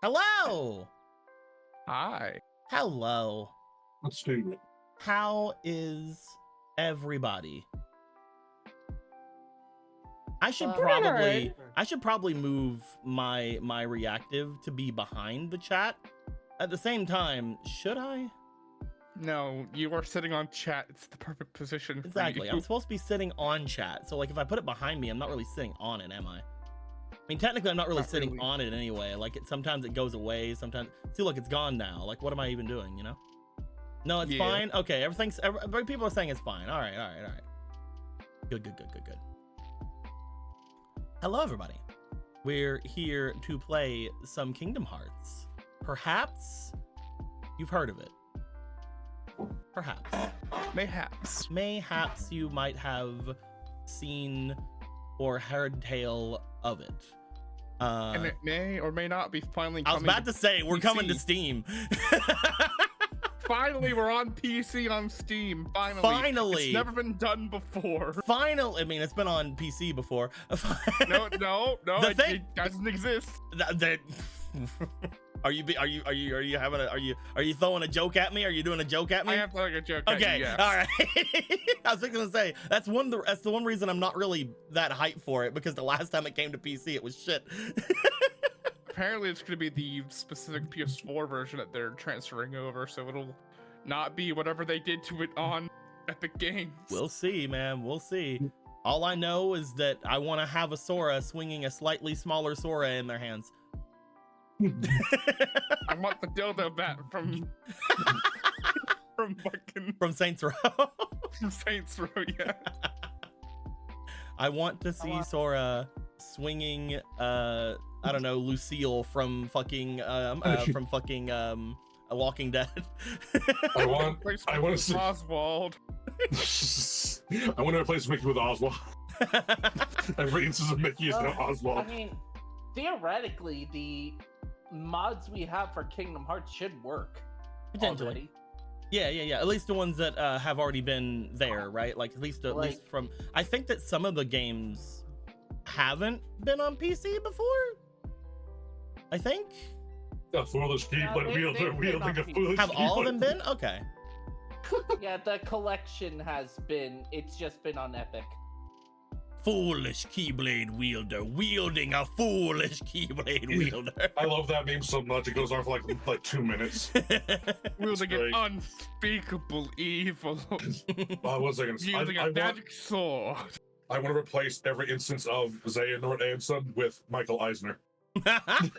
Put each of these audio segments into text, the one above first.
Hello. Hi. Hello. Let's do it. How is everybody? I should probably move my reactive to be behind the chat. At the same time, should I? No, you are sitting on chat. It's the perfect position for Exactly. you. I'm supposed to be sitting on chat. So like if I put it behind me, I'm not really sitting on it, am I? I mean, technically I'm not really sitting on it anyway. Like sometimes it goes away, sometimes see, look, it's gone now. Like what am I even doing, you know? No, it's fine. Okay, people are saying it's fine. All right. Good. Hello everybody. We're here to play some Kingdom Hearts. Perhaps you've heard of it. Perhaps. Mayhaps you might have seen or heard tale of it. And it may or may not be finally coming. I was about to say, we're PC. coming to Steam. Finally, we're on PC on Steam. Finally. It's never been done before. Finally. I mean, it's been on PC before. No, it doesn't exist. Are you throwing a joke at me? Are you doing a joke at me? I am throwing a joke at you, yes. All right. I was gonna say that's the one reason I'm not really that hyped for it, because the last time it came to PC it was shit. Apparently it's gonna be the specific PS4 version that they're transferring over, so it'll not be whatever they did to it on Epic Games. We'll see, man. We'll see. All I know is that I want to have a Sora swinging a slightly smaller Sora in their hands. I want the dildo bat from Saints Row. From Saints Row, yeah. I want to see Sora swinging I don't know, Lucille from fucking Walking Dead. I want to see Oswald. I want to replace Mickey with Oswald. Every instance of Mickey is now Oswald. I mean, theoretically, the mods we have for Kingdom Hearts should work. Potentially. Already. Yeah. At least the ones that have already been there, right? Like at least from. I think that some of the games haven't been on PC before. I think. A foolish Keyblade wielding a foolish. Have all of them been? Okay. Yeah, the collection has been. It's just been on Epic. Foolish Keyblade wielder wielding a foolish Keyblade wielder. I love that meme so much. It goes on for like 2 minutes. Wielding an unspeakable evil. What was I gonna say? Wielding a magic sword. I want to replace every instance of Xehanort Ansem with Michael Eisner. I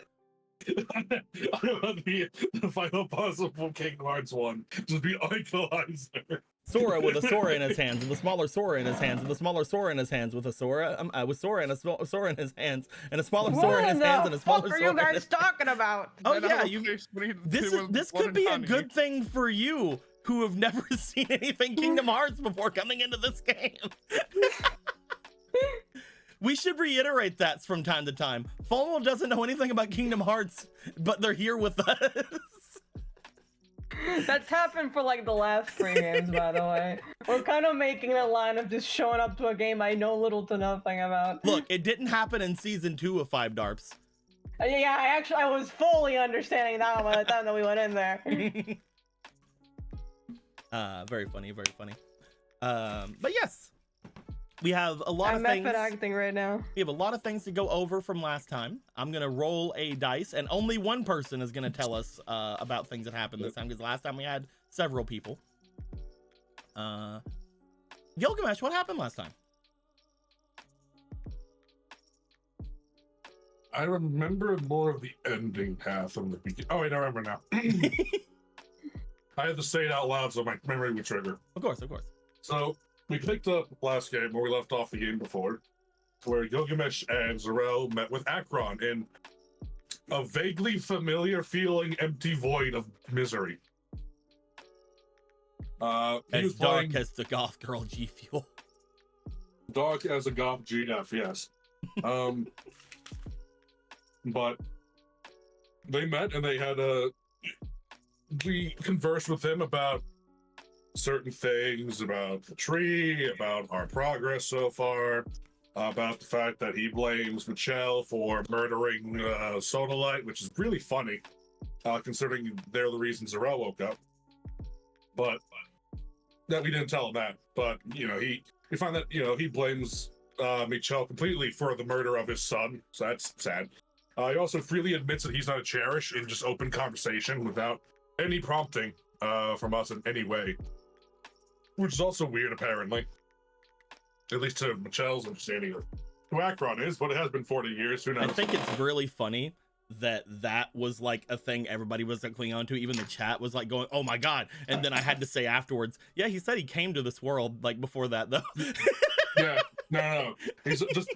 want the final possible Kingdom Hearts 1 just be Michael Eisner. Sora with a Sora in his hands, and the smaller Sora in his hands, and the smaller Sora in his hands with a Sora, with Sora and a Sora in his hands, and a smaller Sora in his hands, and a smaller Sora. What are you guys talking about? Oh yeah, this could be a good thing for you who have never seen anything Kingdom Hearts before coming into this game. We should reiterate that from time to time. FOMO doesn't know anything about Kingdom Hearts, but they're here with us. That's happened for like the last 3 games, by the way. We're kind of making the line of just showing up to a game I know little to nothing about. Look, it didn't happen in season 2 of 5 DARPs. Yeah, I was fully understanding that one by the time that we went in there. Very funny. But yes, we have a lot of things. I'm method acting right now. We have a lot of things to go over from last time. I'm gonna roll a dice, and only one person is gonna tell us about things that happened this time, because last time we had several people. Gilgamesh, what happened last time? I remember more of the ending path from the beginning. Oh wait, I remember now. I had to say it out loud so my memory would trigger. Of course. So we picked up last game where we left off the game before, where Gilgamesh and Zarel met with Akron in a vaguely familiar feeling empty void of misery. As dark as the goth girl G Fuel. Dark as a goth GF, yes. But they met and they had we conversed with him about certain things, about the tree, about our progress so far, about the fact that he blames Michelle for murdering Sodalite, which is really funny, considering they're the reason Zarel woke up. But that we didn't tell him that. But we find that he blames Michelle completely for the murder of his son, so that's sad. He also freely admits that he's not a Cherished in just open conversation without any prompting from us in any way, which is also weird, apparently. At least to Michelle's understanding of who Akron is, but it has been 40 years. Who knows? I think it's really funny that was like a thing everybody was like clinging on to. Even the chat was like going, "Oh my god!" And then I had to say afterwards, "Yeah, he said he came to this world like before that, though." Yeah, no. He's just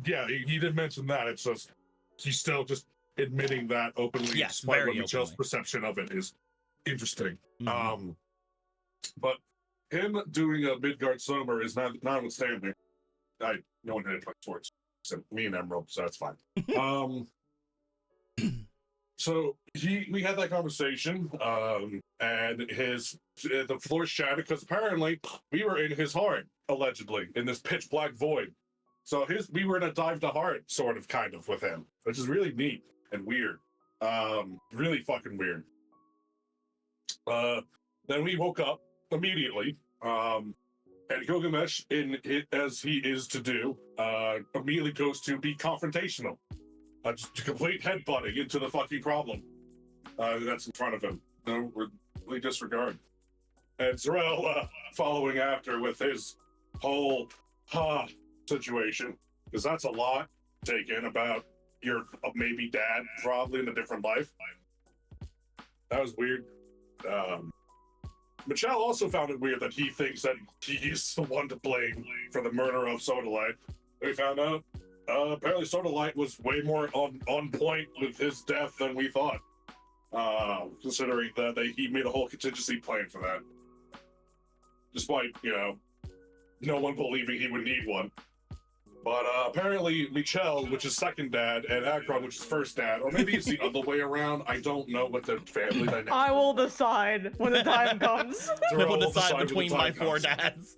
he did mention that. It's just he's still just admitting that openly. Yes, despite very what Michelle's openly. perception of it is interesting. Mhm. But him doing a Midgard Somer is notwithstanding. No one hit my sports except me and Emerald, so that's fine. So we had that conversation, and the floor shattered because apparently we were in his heart, allegedly, in this pitch black void. So we were in a dive to heart, sort of, kind of, with him, which is really neat and weird. Really fucking weird. Then we woke up immediately, and Gilgamesh, as he is to do, immediately goes to be confrontational. Just complete headbutting into the fucking problem that's in front of him. No, really disregard. And Zarel following after with his whole situation, because that's a lot taken about your maybe dad, probably in a different life. That was weird. Michelle also found it weird that he thinks that he's the one to blame for the murder of Sodalite. We found out apparently Sodalite was way more on point with his death than we thought, considering that he made a whole contingency plan for that, despite no one believing he would need one. But apparently Michelle, which is second dad, and Akron, which is first dad, or maybe it's the other way around. I don't know what their family dynamic. I will decide when the time comes. We'll decide between my 4 dads.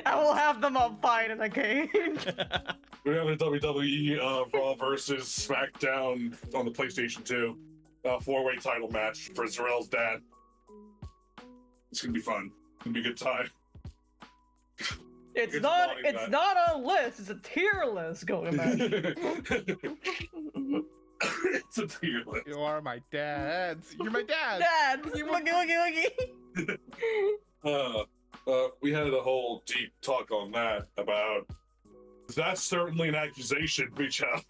I will have them all fight in a cage. We have a WWE Raw versus SmackDown on the PlayStation 2 4-way title match for Zarel's dad. It's gonna be fun. It's gonna be a good time. It's not a list, it's a tier list going back. It's a tier list. You are my dads. You're my dad. Dads! Woogie. We had a whole deep talk on that about that's certainly an accusation, Michelle.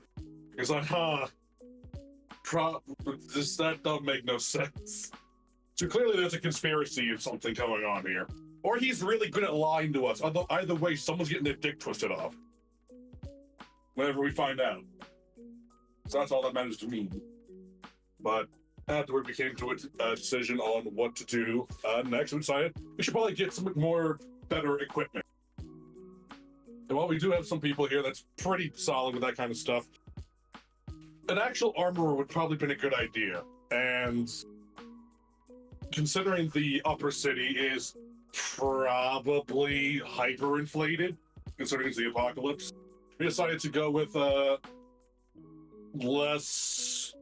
It's like, that don't make no sense. So clearly there's a conspiracy of something going on here. Or he's really good at lying to us. Either way, someone's getting their dick twisted off. Whenever we find out. So that's all that matters to me. But afterward, we came to a decision on what to do next. We decided we should probably get some more better equipment. And while we do have some people here that's pretty solid with that kind of stuff, an actual armorer would probably been a good idea. And considering the upper city is probably hyperinflated, considering it's the apocalypse, we decided to go with a less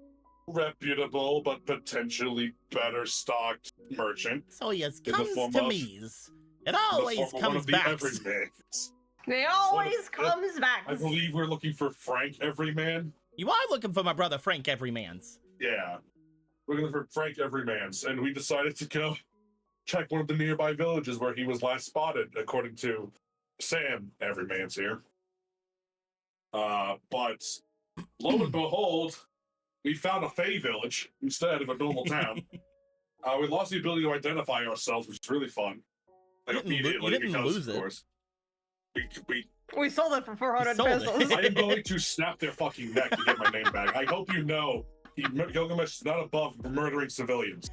reputable but potentially better stocked merchant. So yes, In the comes form to of- me's. It always one comes of the back. Everymans. They always comes back. I believe we're looking for Frank Everyman. You are looking for my brother Frank Everymans. Yeah, we're looking for Frank Everymans, and we decided to go check one of the nearby villages where he was last spotted, according to Sam Everymans here. But lo and behold, we found a Fey village instead of a normal town. We lost the ability to identify ourselves, which is really fun. Like You immediately, didn't because lose of it. course. We sold it for 400 sold it. pesos. I am going to snap their fucking neck to get my name back. I hope you know Gilgamesh is not above murdering civilians.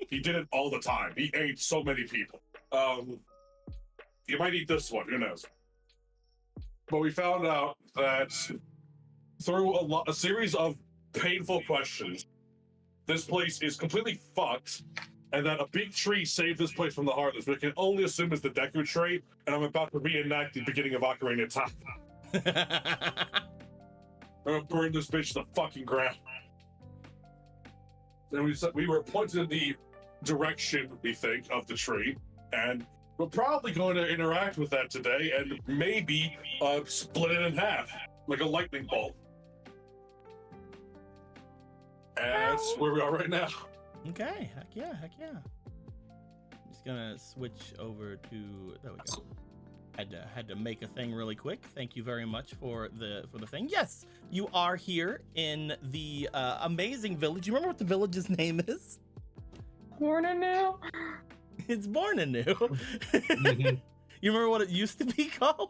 He did it all the time. He ate so many people. You might eat this one, who knows? But we found out that through a series of painful questions, this place is completely fucked and that a big tree saved this place from the Heartless, we can only assume is the Deku tree, and I'm about to reenact the beginning of Ocarina of Time. I'm gonna burn this bitch to the fucking ground. And we were pointed in the direction, we think, of the tree, and we're probably going to interact with that today and maybe split it in half, like a lightning bolt. And that's where we are right now. Okay, heck yeah. I'm just gonna switch over to, there we go. Had to make a thing really quick. Thank you very much for the thing. Yes, you are here in the amazing village. You remember what the village's name is? Born anew. It's Born Anew. You remember what it used to be called?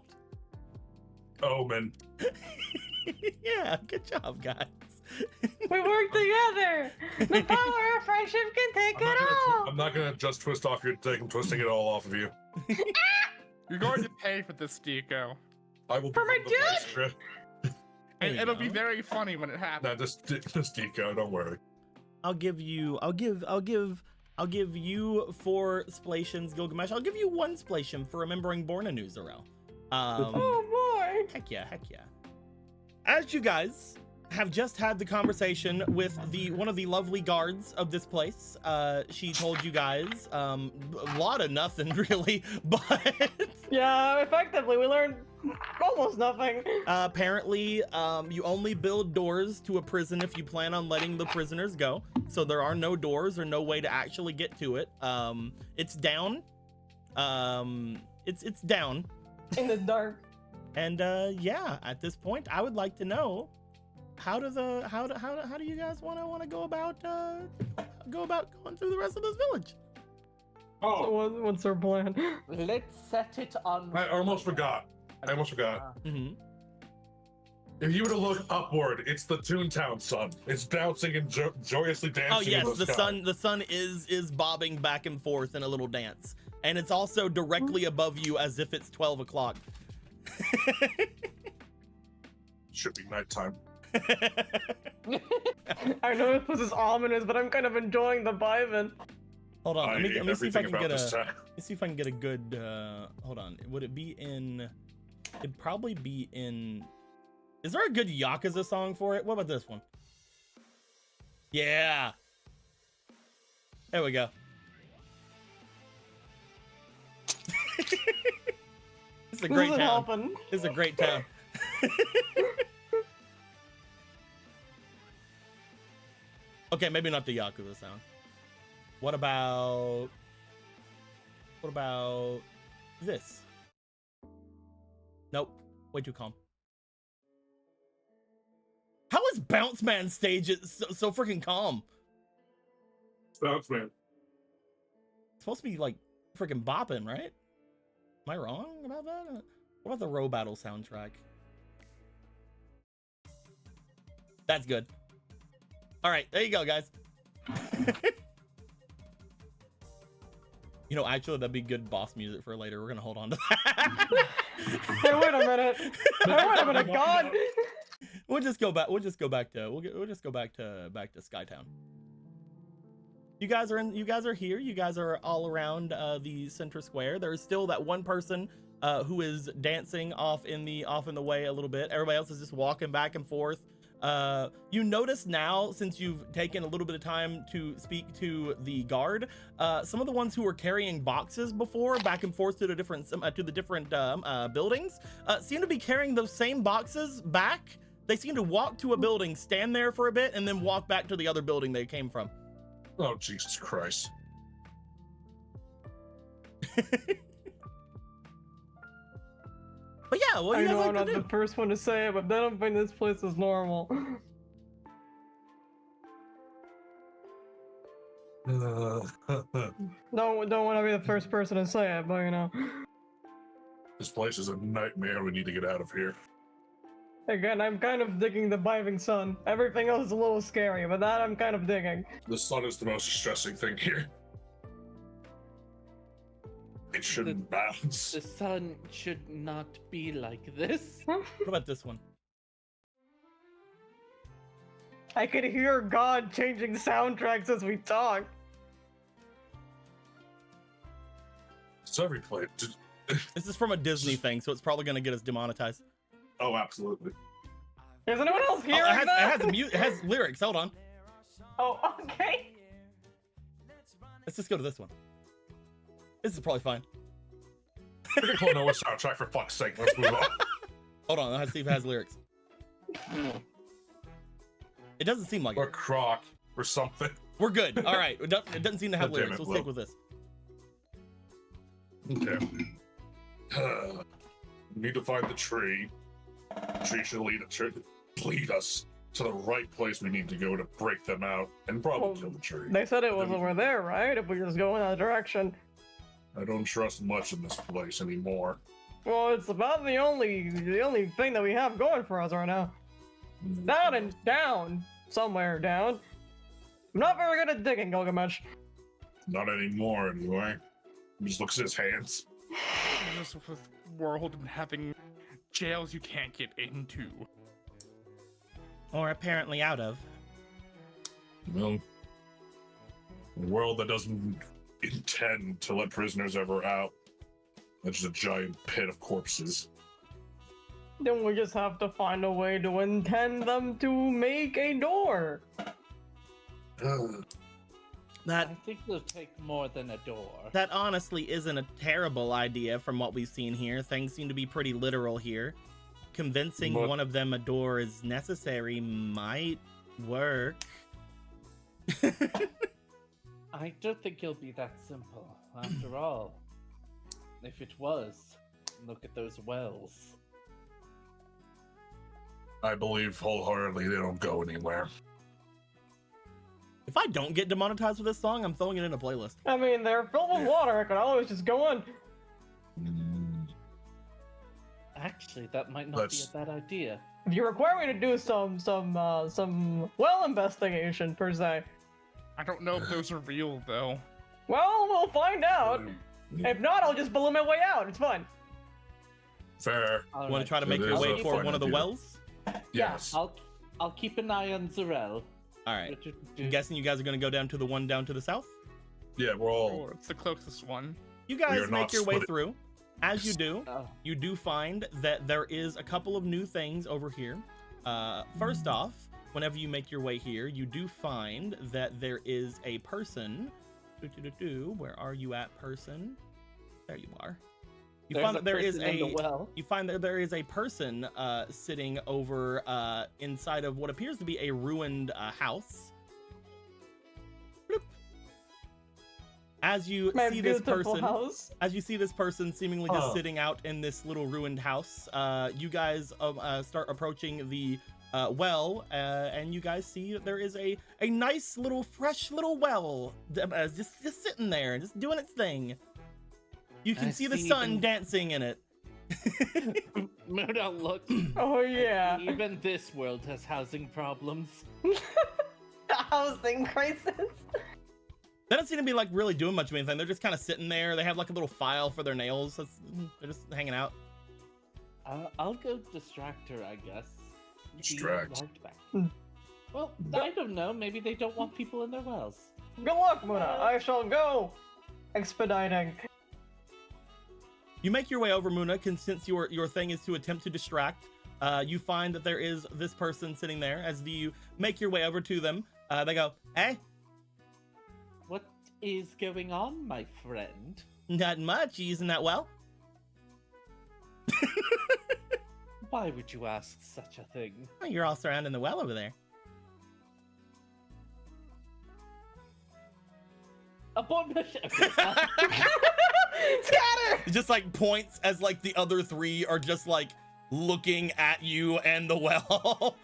Omen. Yeah, good job, guys. We work together. The power of friendship can take it all. I'm not gonna just twist off your dick. I'm twisting it all off of you. You're going to pay for this, Deco. I will For my become the vice grip. And you it'll be go. very funny when it happens. Nah, just Deco, don't worry. I'll give you 4 splations, Gilgamesh. I'll give you 1 splation for remembering Born Anew, Zarel. Oh boy. Heck yeah. As you guys have just had the conversation with one of the lovely guards of this place, she told you guys a lot of nothing really, but Yeah, effectively, we learned almost nothing. apparently you only build doors to a prison if you plan on letting the prisoners go. So there are no doors or no way to actually get to it. It's down. It's down. In the dark. And yeah, at this point, I would like to know how do you guys want to go about going through the rest of this village? Oh, What's our plan? Let's set it on. I almost forgot. Mm-hmm. If you were to look upward, it's the Toontown sun. It's bouncing and joyously dancing. Oh yes, in the sky. the sun is bobbing back and forth in a little dance, and it's also directly above you as if it's 12 o'clock. Should be nighttime. I know this is ominous, but I'm kind of enjoying the vibe. Hold on, let me see if I can get this town. let me see if I can get a good. Hold on, would it be in? It'd probably be in. Is there a good Yakuza song for it? What about this one? Yeah. There we go. It's a great This isn't town. helping. It's a great town. Okay, maybe not the Yakuza sound. What about this? Nope, way too calm. How is Bounce Man stage so freaking calm? Bounce Man. It's supposed to be like freaking bopping, right? Am I wrong about that? What about the Row Battle soundtrack? That's good. All right, there you go, guys. You know, actually, that'd be good boss music for later. We're gonna hold on to that. Hey, wait a minute. God. We'll just go back to Skytown. You guys are here. You guys are all around the center square. There's still that one person who is dancing off in the way a little bit. Everybody else is just walking back and forth. You notice now, since you've taken a little bit of time to speak to the guard, some of the ones who were carrying boxes before back and forth to the different buildings seem to be carrying those same boxes back. They seem to walk to a building, stand there for a bit, and then walk back to the other building they came from. Oh, Jesus Christ. But yeah, what do I you guys know I'm like not to do? the first one to say it, but I don't think this place is normal. Don't want to be the first person to say it, but you know. This place is a nightmare. We need to get out of here. Again, I'm kind of digging the vibing sun. Everything else is a little scary, but that I'm kind of digging. The sun is the most distressing thing here. It shouldn't bounce. The sun should not be like this. What about this one? I could hear God changing soundtracks as we talk. It's every place. This is from a Disney thing, so it's probably gonna get us demonetized. Oh, absolutely. Is anyone else Oh, hearing that? it has lyrics. Hold on. Oh, okay. Let's just go to this one. This is probably fine. We're gonna pull Noah's soundtrack for fuck's sake. Let's move on. Hold on, let's see if it has lyrics. It doesn't seem like Or it. Croc or something. We're good. All right. It doesn't seem to have God damn lyrics. it, We'll stick with this. Okay. We need to find the tree. The tree should lead us to the right place we need to go to break them out and probably Well, kill the tree. They said it was over there, right? If we just go in that direction. I don't trust much in this place anymore. Well, it's about the only thing that we have going for us right now. Down and down. Somewhere down. I'm not very good at digging, Gilgamesh. Not anymore, anyway. He just looks at his hands. This with world and having jails you can't get into. Or apparently out of. Well, a world that doesn't intend to let prisoners ever out. That's just a giant pit of corpses. Then we just have to find a way to intend them to make a door. That I think it'll take more than a door. that honestly isn't a terrible idea from what we've seen here. Things seem to be pretty literal here. Convincing But- one of them a door is necessary might work. I don't think it'll be that simple. After all, if it was, look at those wells. I believe wholeheartedly they don't go anywhere. If I don't get demonetized with this song, I'm throwing it in a playlist. I mean, they're filled with water. I could always just go in. Actually, that might not Let's- be a bad idea. If you require me to do some well investigation per se, I don't know if those are real though. well, we'll find out. Mm. If not, I'll just balloon my way out. It's fine. Fair. All Want right. to try to So make your there's way a for fun one of the idea. wells? Yes. I'll keep an eye on Zarel. All right. I'm guessing you guys are going to go down to the one down to the south? Yeah, we're all. Or it's the closest one. You We guys are make not your way splitting. through. As you do, Oh, you do find that there is a couple of new things over here. First off, whenever you make your way here, you do find that there is a person. Where are you at, person? There you are. You there's find a that there is person in a the well. you find that there is a person sitting over inside of what appears to be a ruined house. Bloop. As you My see this beautiful person, house. as you see this person seemingly just Oh. sitting out in this little ruined house, you guys start approaching the well, and you guys see that there is a nice little fresh little well just sitting there, just doing its thing. You can I see the see sun even- dancing in it. Murdoch, look. Oh yeah. Even this world has housing problems. Housing crisis. They don't seem to be like really doing much of anything. They're just kind of sitting there. They have like a little file for their nails. They're just hanging out. I'll go distract her, I guess. Be Distract. right back. Hmm. Well, I don't know. Maybe they don't want people in their wells. Good luck, Muna. I shall go expediting. You make your way over, Muna, since your thing is to attempt to distract. You find that there is this person sitting there. As you make your way over to them, they go, "Hey, What is going on, my friend? not much. You using that well?" Why would you ask such a thing? Oh, you're all surrounding the well over there. Abort mission. Okay, Scatter! It just like points as like the other three are just like looking at you and the well.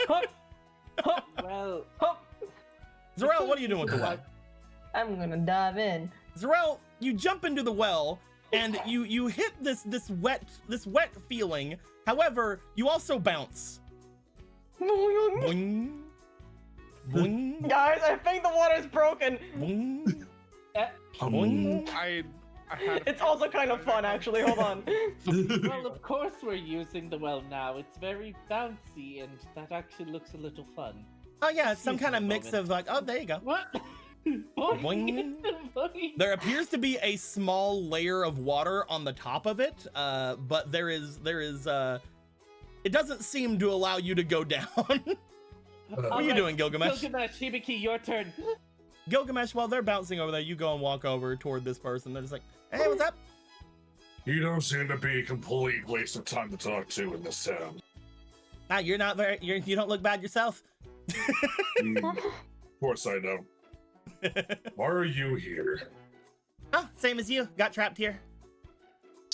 Hup, hup, well, hup. Zarel, what are you doing with the well? I'm gonna dive in. Zarel, you jump into the well and you hit this wet feeling. However, you also bounce. Boing, boing, Guys, I think the water's broken. boing, eh, boing. I had It's also kind of fun, actually. Hold on. well, of course we're using the well now. It's very bouncy, and that actually looks a little fun. Oh yeah, it's some Excuse kind of me a mix moment. of like, oh, there you go. What? Boing. There appears to be a small layer of water on the top of it, but there is it doesn't seem to allow you to go down. What are you doing, Gilgamesh? Gilgamesh, Hibiki, your turn. Gilgamesh, while they're bouncing over there, you go and walk over toward this person. They're just like, hey, what's up? You don't seem to be a complete waste of time to talk to in this town. Ah, you don't look bad yourself. Of course I don't. Why are you here? Oh, same as you. Got trapped here.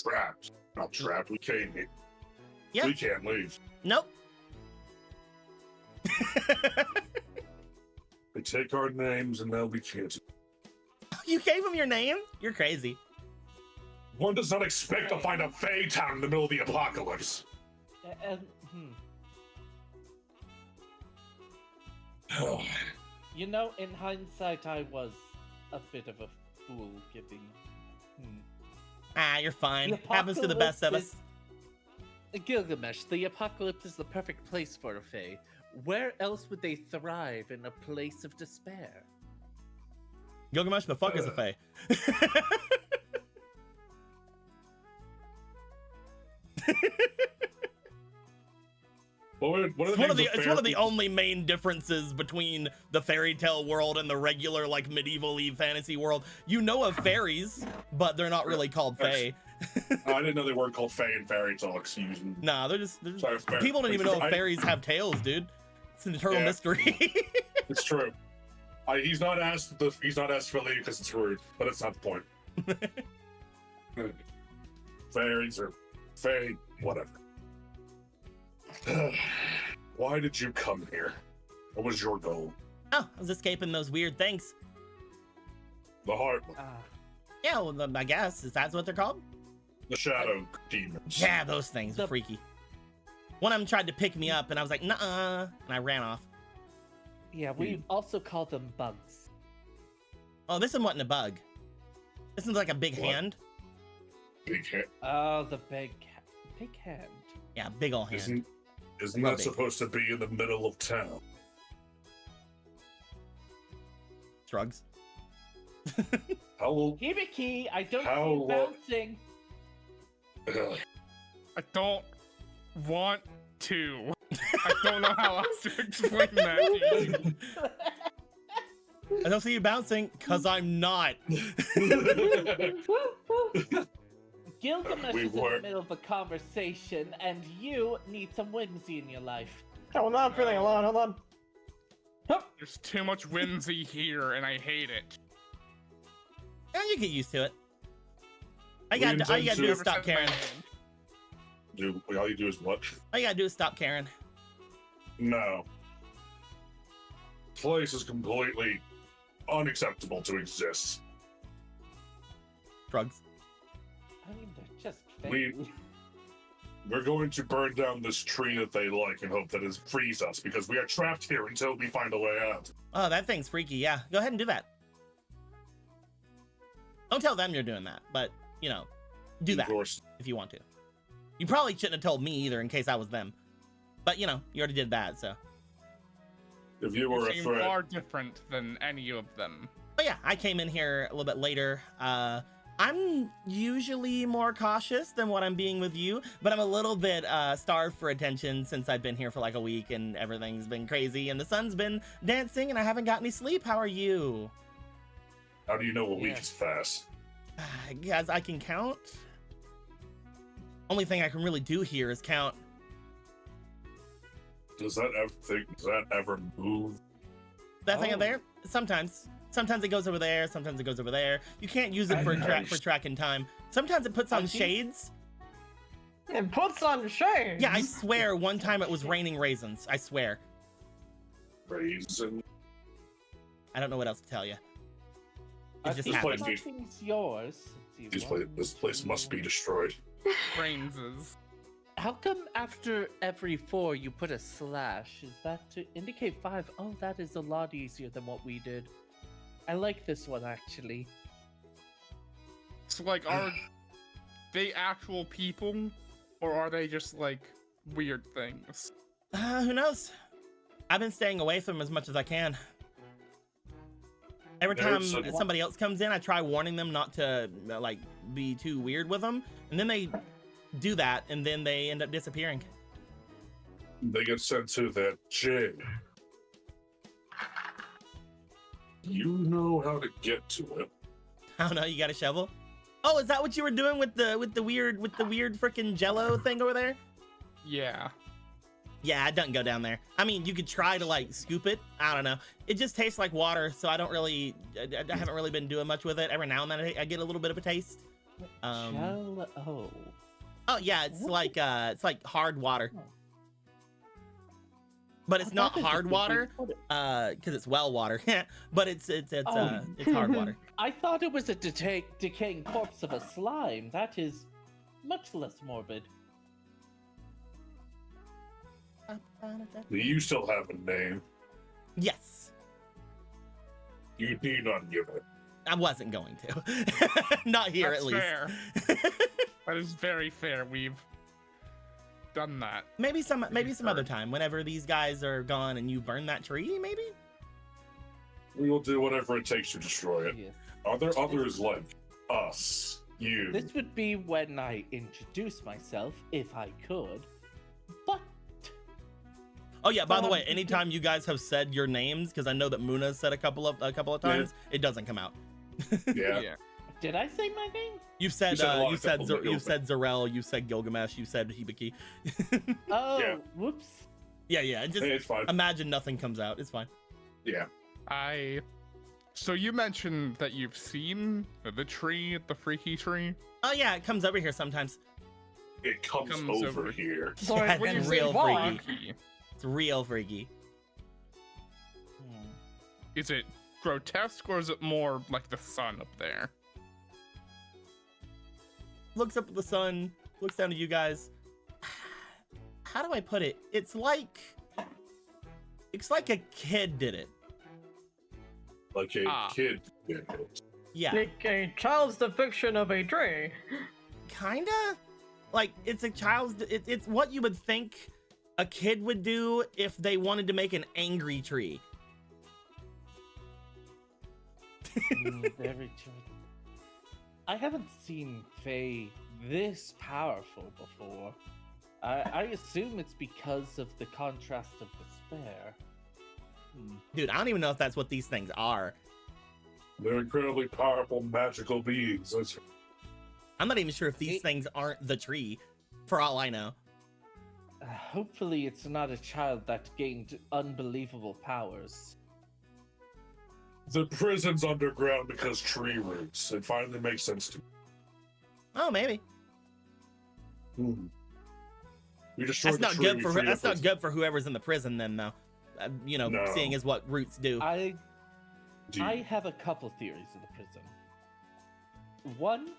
Trapped. Not trapped. We came here. Yeah. We can't leave. Nope. They take our names and now we can't. You gave him your name? You're crazy. One does not expect to find a Fey town in the middle of the apocalypse. You know, in hindsight, I was a bit of a fool giving. Ah, you're fine. Happens to the best of us. Gilgamesh, the apocalypse is the perfect place for a Fae. Where else would they thrive in a place of despair? Gilgamesh, the fuck is a Fae? It's one of the only main differences between the fairy tale world and the regular, like, medieval-y fantasy world. You know of fairies, but they're not really called Fae. I didn't know they weren't called Fae in fairy talks. Nah, they're just Sorry, people don't even know if fairies have tails, dude. It's an eternal mystery. It's true. He's not asked for leave because it's rude, but it's not the point. Fairies or Fae, whatever. Why did you come here? What was your goal? Oh, I was escaping those weird things. The heart one. Yeah, well, I guess. Is that what they're called? The shadow demons. Yeah, those things are freaky. One of them tried to pick me up, and I was like, nuh-uh, and I ran off. Yeah, we also call them bugs. Oh, this one wasn't a bug. This one's like a big hand. Big hand. Oh, the big hand. Yeah, big ol' hand. Isn't that supposed to be in the middle of town? Shrugs. Hibiki, I don't see you bouncing. I don't want to. I don't know how else to explain that to you. I don't see you bouncing, cause I'm not. Gilgamesh is in the middle of a conversation, and you need some whimsy in your life. Oh, now I'm feeling alone. Hold on. There's too much whimsy here, and I hate it. Yeah, you get used to it. All you gotta do is stop caring. All you do is what? All you gotta do is stop caring. No. Place is completely unacceptable to exist. Drugs. I mean, they're just fake. We're going to burn down this tree that they like and hope that it frees us because we are trapped here until we find a way out. Oh, that thing's freaky. Yeah, go ahead and do that. Don't tell them you're doing that, but, you know, do that if you want to. You probably shouldn't have told me either in case I was them. But, you know, you already did that, so. If you were a seem threat. far different than any of them. But yeah, I came in here a little bit later. I'm usually more cautious than what I'm being with you, but I'm a little bit starved for attention since I've been here for like a week and everything's been crazy and the sun's been dancing and I haven't got any sleep. How are you? How do you know a week is fast? Guys, I can count. Only thing I can really do here is count. Does that ever move? That thing up there? Sometimes. Sometimes it goes over there. Sometimes it goes over there. You can't use it for tracking time. Sometimes it puts on shades. It puts on shades? Yeah, I swear one time it was raining raisins. I swear. Raisin? I don't know what else to tell you. It just this happened. place yours. This place must be destroyed. Raises. How come after every 4 you put a slash? Is that to indicate 5? Oh, that is a lot easier than what we did. I like this one, actually. So, like, are they actual people? Or are they just, like, weird things? Who knows? I've been staying away from them as much as I can. Every time There's- somebody else comes in, I try warning them not to like be too weird with them, and then they do that, and then they end up disappearing. They get sent to that jail. You know how to get to it. I don't know. You got a shovel? Oh, is that what you were doing with the weird freaking Jello thing over there? Yeah. Yeah, it doesn't go down there. I mean, you could try to like scoop it. I don't know. It just tastes like water, so I haven't really been doing much with it. Every now and then I get a little bit of a taste. Jello. Oh yeah, it's like hard water, but it's not hard water because it's well water. But it's hard water. I thought it was a decaying corpse of a slime. That is much less morbid. You still have a name. Yes. You need not give it. I wasn't going to. Not here, That's at least. fair. That is very fair. We've done that. Maybe some other time, whenever these guys are gone and you burn that tree, maybe? We will do whatever it takes to destroy it. Yes. Are there others like us? You? This would be when I introduce myself, if I could. But Oh yeah, by the way, anytime you guys have said your names, because I know that Muna said a couple of times, it doesn't come out. Yeah. did I say my name? You said said a lot you of said people, but you said Zarel, you said Gilgamesh, you said Hibiki. Oh, Yeah. whoops. Yeah, just Hey, it's fine. imagine nothing comes out. It's fine. Yeah. So you mentioned that you've seen the tree, the freaky tree. Oh yeah, it comes over here sometimes. It comes Comes over over here. So Yeah, when you it's say real why, freaky. It's real freaky. Is it grotesque or is it more like the sun up there? Looks up at the sun, looks down at you guys. How do I put it? It's like a kid did it. Like a kid did it. Yeah. like a child's depiction of a tree. Kinda. Like it's a child's. It's what you would think a kid would do if they wanted to make an angry tree. Very true. I haven't seen Faye this powerful before. I assume it's because of the contrast of despair. Dude, I don't even know if that's what these things are. They're incredibly powerful, magical beings. I'm not even sure if these things aren't the tree, for all I know. Hopefully, it's not a child that gained unbelievable powers. The prison's underground because tree roots. It finally makes sense to me. Oh, maybe. We destroyed That's not the tree, good we for freed that's up not its- good for whoever's in the prison then, though. No. Seeing as what roots do. I Gee, have a couple theories of the prison. One,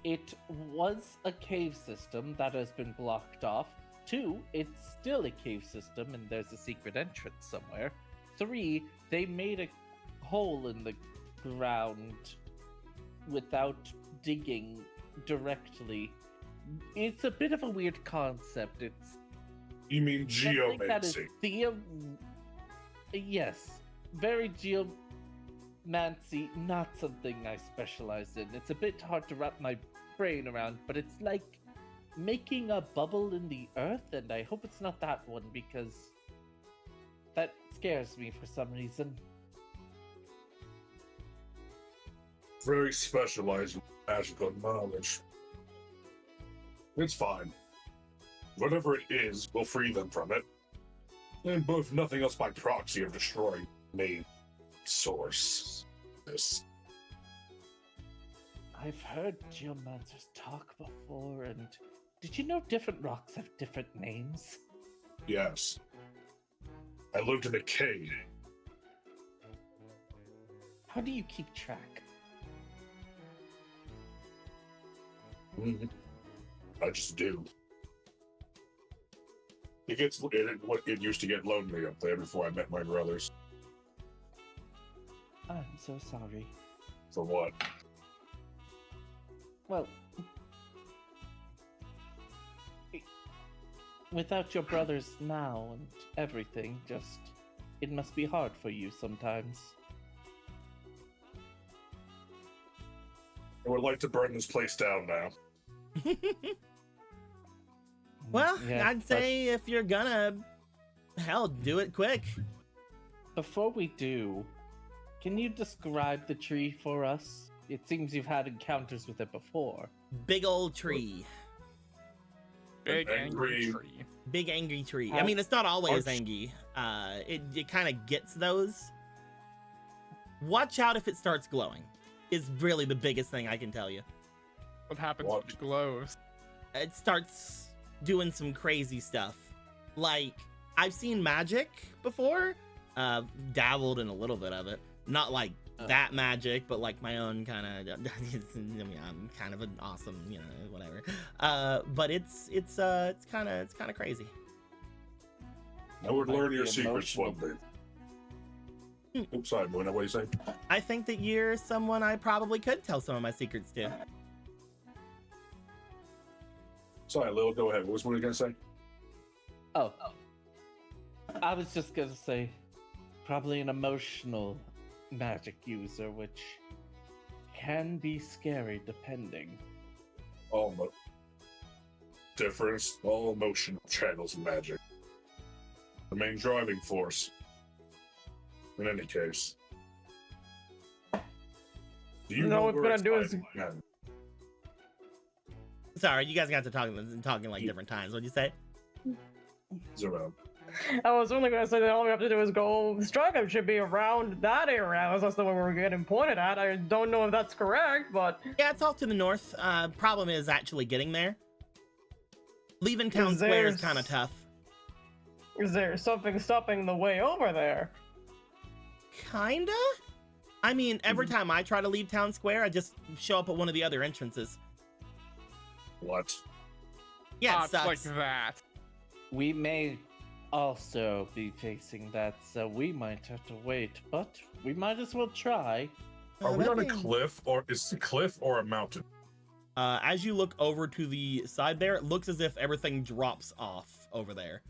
it was a cave system that has been blocked off. Two, it's still a cave system and there's a secret entrance somewhere. Three, they made a hole in the ground without digging directly. It's a bit of a weird concept. It's You mean something that is geomancy? Yes, very geomancy, not something I specialize in. It's a bit hard to wrap my brain around, but it's like making a bubble in the earth, and I hope it's not that one because that scares me for some reason. Very specialized magical knowledge. It's fine. Whatever it is, we'll free them from it. And both nothing else by proxy of destroying main source. This. I've heard geomancers talk before, and did you know different rocks have different names? Yes. I lived in a cave. How do you keep track? I just do. It used to get lonely up there before I met my brothers. I'm so sorry. For what? Well, without your brothers now and everything, it must be hard for you sometimes. I would like to burn this place down now. Well, Yeah, I'd say if you're gonna, hell, do it quick. before we do, can you describe the tree for us? It seems you've had encounters with it before. Big old tree. Big angry angry- tree. Big angry tree. I How- mean, it's not always Arch- angry. It kind of gets those. Watch out if it starts glowing. Is really the biggest thing I can tell you. What happens What? when it glows? It starts doing some crazy stuff. Like, I've seen magic before. Dabbled in a little bit of it. Not like that magic, but like my own kind of. I mean, I'm kind of an awesome, whatever. But it's kind of crazy. I would Might learn be your secrets one emotional. day. Oops, sorry, Moon. What do you say? I think that you're someone I probably could tell some of my secrets to. Sorry, Lil, go ahead. What was Moon gonna say? Oh. I was just gonna say, probably an emotional magic user, which can be scary depending. All difference, all emotional channels of magic. The main driving force. In any case. Do you No, know what where we're it's gonna do is- hiding? Yeah. Sorry, you guys got to talking like different times. What'd you say? Zero. I was only gonna say that all we have to do is go. Struggle should be around that area, as that's the way we're getting pointed at. I don't know if that's correct, but Yeah, it's off to the north. Problem is actually getting there. Leaving town Is square is there kind of tough. is there something stopping the way over there? Kinda? I mean, every time I try to leave town square, I just show up at one of the other entrances. What? Yeah, it It's sucks. like that. We may also be facing that, so we might have to wait, but we might as well try. Are we on a that thing- cliff, or is it a cliff or a mountain? As you look over to the side there, it looks as if everything drops off over there.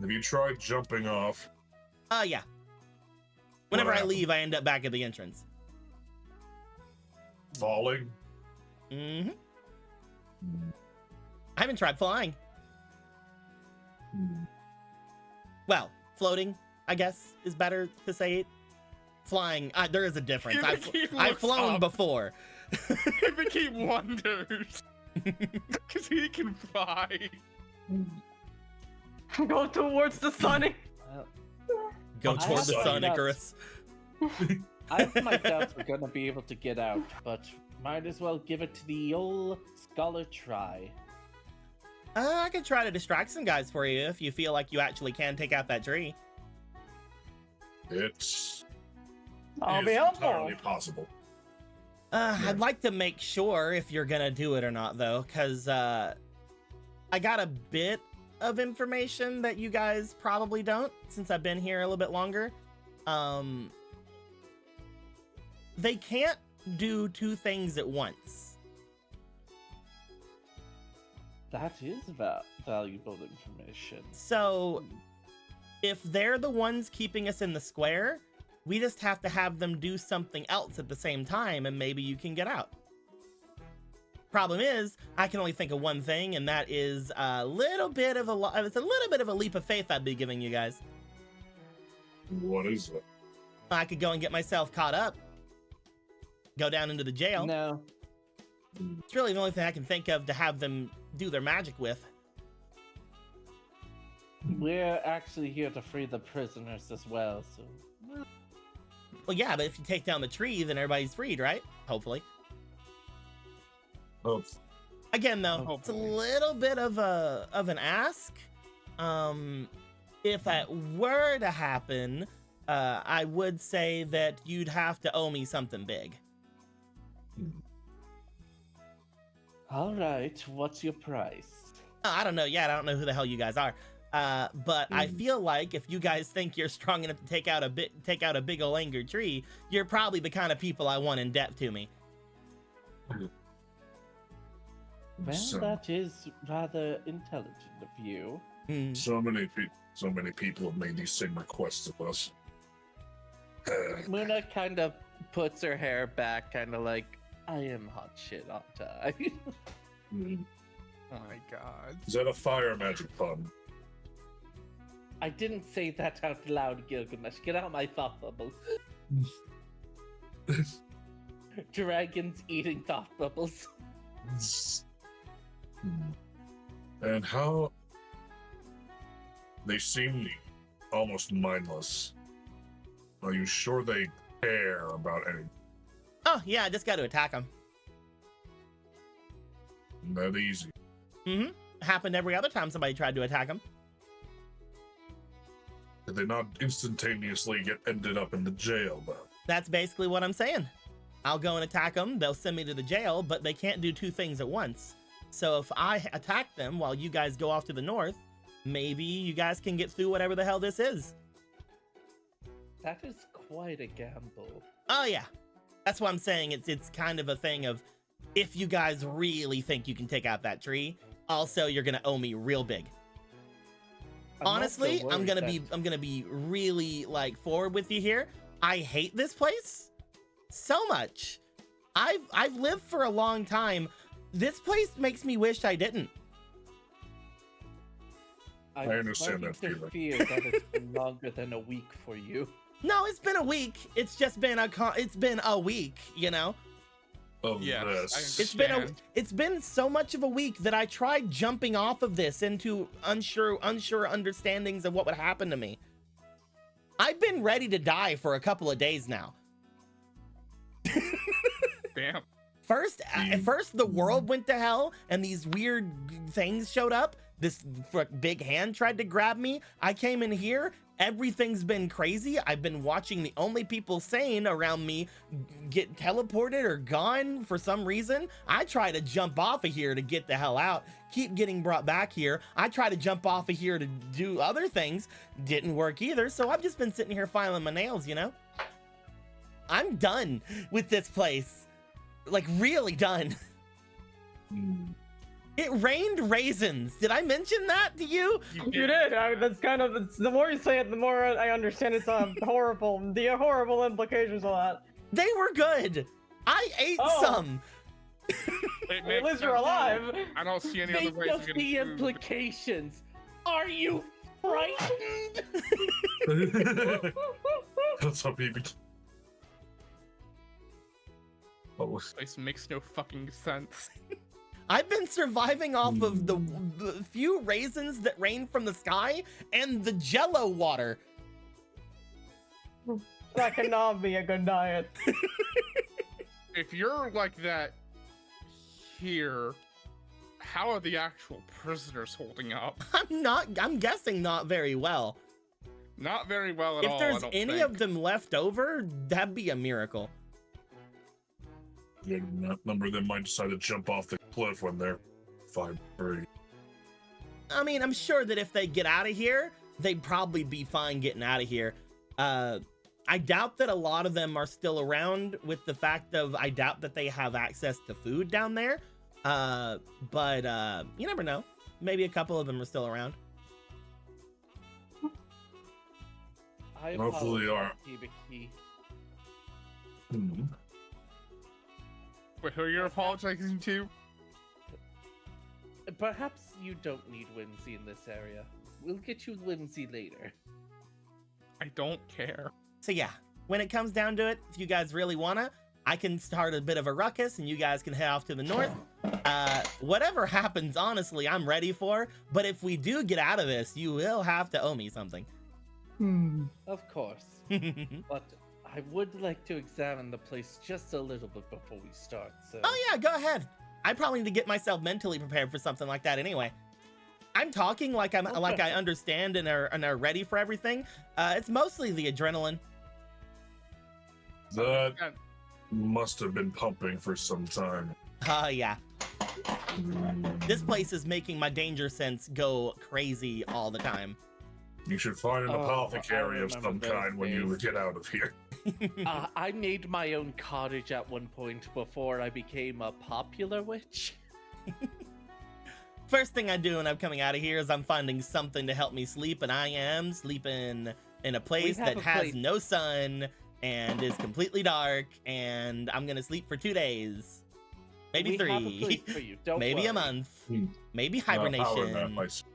Have you tried jumping off? Yeah. Whenever I happened? leave, I end up back at the entrance. Falling? Mm-hmm. I haven't tried flying. Well, floating, I guess, is better to say it. Flying, there is a difference. He I've looks flown up. before. He wonders. Because he can fly. Go towards the sun. Go I'm toward the sorry. sun, Icarus. I have my doubts we're gonna be able to get out, but might as well give it to the old scholar try. I could try to distract some guys for you if you feel like you actually can take out that tree. It's I'll is be helpful. entirely possible. I'd like to make sure if you're gonna do it or not, though, because I got a bit of information that you guys probably don't, since I've been here a little bit longer. They can't do two things at once. That is valuable information. So, if they're the ones keeping us in the square, we just have to have them do something else at the same time, and maybe you can get out. Problem is, I can only think of one thing, and that is a little bit of it's a little bit of a leap of faith I'd be giving you guys. What is it? I could go and get myself caught up, go down into the jail. No, It's really the only thing I can think of to have them do their magic with. we're actually here to free the prisoners as well, so... Well, yeah, but if you take down the tree, then everybody's freed, right? Hopefully. Oh, Again, though, it's a Hopefully. little bit of an ask. If that were to happen, I would say that you'd have to owe me something big. Alright, what's your price? I don't know yet. I don't know who the hell you guys are. But I feel like if you guys think you're strong enough to take out a big ol' angry tree, you're probably the kind of people I want in debt to me. Well, so, that is rather intelligent of you. Hmm. so many people have made these same requests of us. Muna kind of puts her hair back, kind of like, I am hot shit, aren't I? Oh my god. Is that a fire magic pun? I didn't say that out loud, Gilgamesh. Get out my thought bubble. Dragons eating thought bubbles. And how they seem almost mindless. Are you sure they care about anything? Oh, yeah, I just got to attack them. That easy. Mm-hmm. Happened every other time somebody tried to attack them. Did they not instantaneously get ended up in the jail, though? That's basically what I'm saying. I'll go and attack them, they'll send me to the jail, but they can't do two things at once. So if I attack them while you guys go off to the north, maybe you guys can get through whatever the hell this is. That is quite a gamble. Oh yeah, that's what I'm saying. It's kind of a thing of, if you guys really think you can take out that tree, also you're gonna owe me real big. Honestly, I'm gonna be really like forward with you here. I hate this place so much. I've lived for a long time. This place makes me wish I didn't. I understand that feeling. Fear that it's been longer than a week for you. No, it's been a week. It's just been a week, you know. Of Yes, this. It's been so much of a week that I tried jumping off of this into unsure understandings of what would happen to me. I've been ready to die for a couple of days now. Damn. First, at first the world went to hell and these weird things showed up. This big hand tried to grab me. I came in here. Everything's been crazy. I've been watching the only people sane around me get teleported or gone for some reason. I try to jump off of here to get the hell out. Keep getting brought back here. I try to jump off of here to do other things. Didn't work either. So I've just been sitting here filing my nails, you know? I'm done with this place. Like, really done. It rained raisins. Did I mention that to you? You did. That's kind of, the more you say it, the more I understand it's horrible. The horrible implications of that. They were good. I ate some. At least you're alive. I don't see any other Think ways of to the get food. implications. Are you frightened? That's up, baby. Oh, This makes no fucking sense. I've been surviving off of the few raisins that rain from the sky and the Jello water. That cannot be a good diet. If you're like that here, how are the actual prisoners holding up? I'm guessing not very well. Not very well at all. If there's I don't any think. of them left over, that'd be a miracle. yeah, that number of them might decide to jump off the cliff when they're 5-3. I mean, I'm sure that if they get out of here, they'd probably be fine getting out of here. I doubt that a lot of them are still around, with the fact of I doubt that they have access to food down there. But you never know. Maybe a couple of them are still around. I Hopefully they are. apologize, Hibiki. Wait, who you're apologizing to? Perhaps you don't need whimsy in this area. We'll get you whimsy later. I don't care. So yeah, when it comes down to it, if you guys really wanna, I can start a bit of a ruckus and you guys can head off to the north. Whatever happens, honestly, I'm ready for. But if we do get out of this, you will have to owe me something. Of course. But I would like to examine the place just a little bit before we start, so... Oh yeah, go ahead. I probably need to get myself mentally prepared for something like that anyway. I'm talking like I understand and are ready for everything. It's mostly the adrenaline. That must have been pumping for some time. Yeah. This place is making my danger sense go crazy all the time. You should find an Oh, apothecary I of some remember those kind when you days. get out of here. I made my own cottage at one point before I became a popular witch. First thing I do when I'm coming out of here is I'm finding something to help me sleep, and I am sleeping in a place have that a has place. no sun and is completely dark, and I'm gonna sleep for 2 days. Maybe We have a 3. place for you, don't Maybe worry. a month. Hmm. Maybe Power nap, hibernation.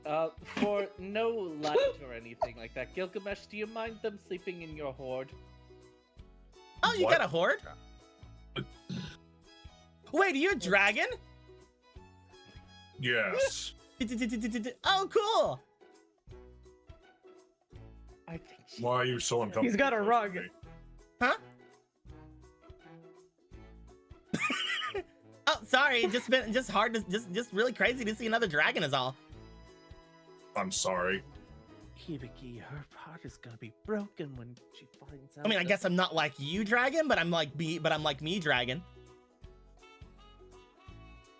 For no light or anything like that, Gilgamesh, do you mind them sleeping in your horde? Oh, you What? got a horde? Wait, are you a dragon? Yes. Oh, cool. I think she... Why are you so uncomfortable? He's got a with rug. me? Huh? Oh, sorry. Just hard to just really crazy to see another dragon is all. I'm sorry. Hibiki, her heart is gonna be broken when she finds out. I mean, I that- guess I'm not like you, dragon, but I'm like me, dragon.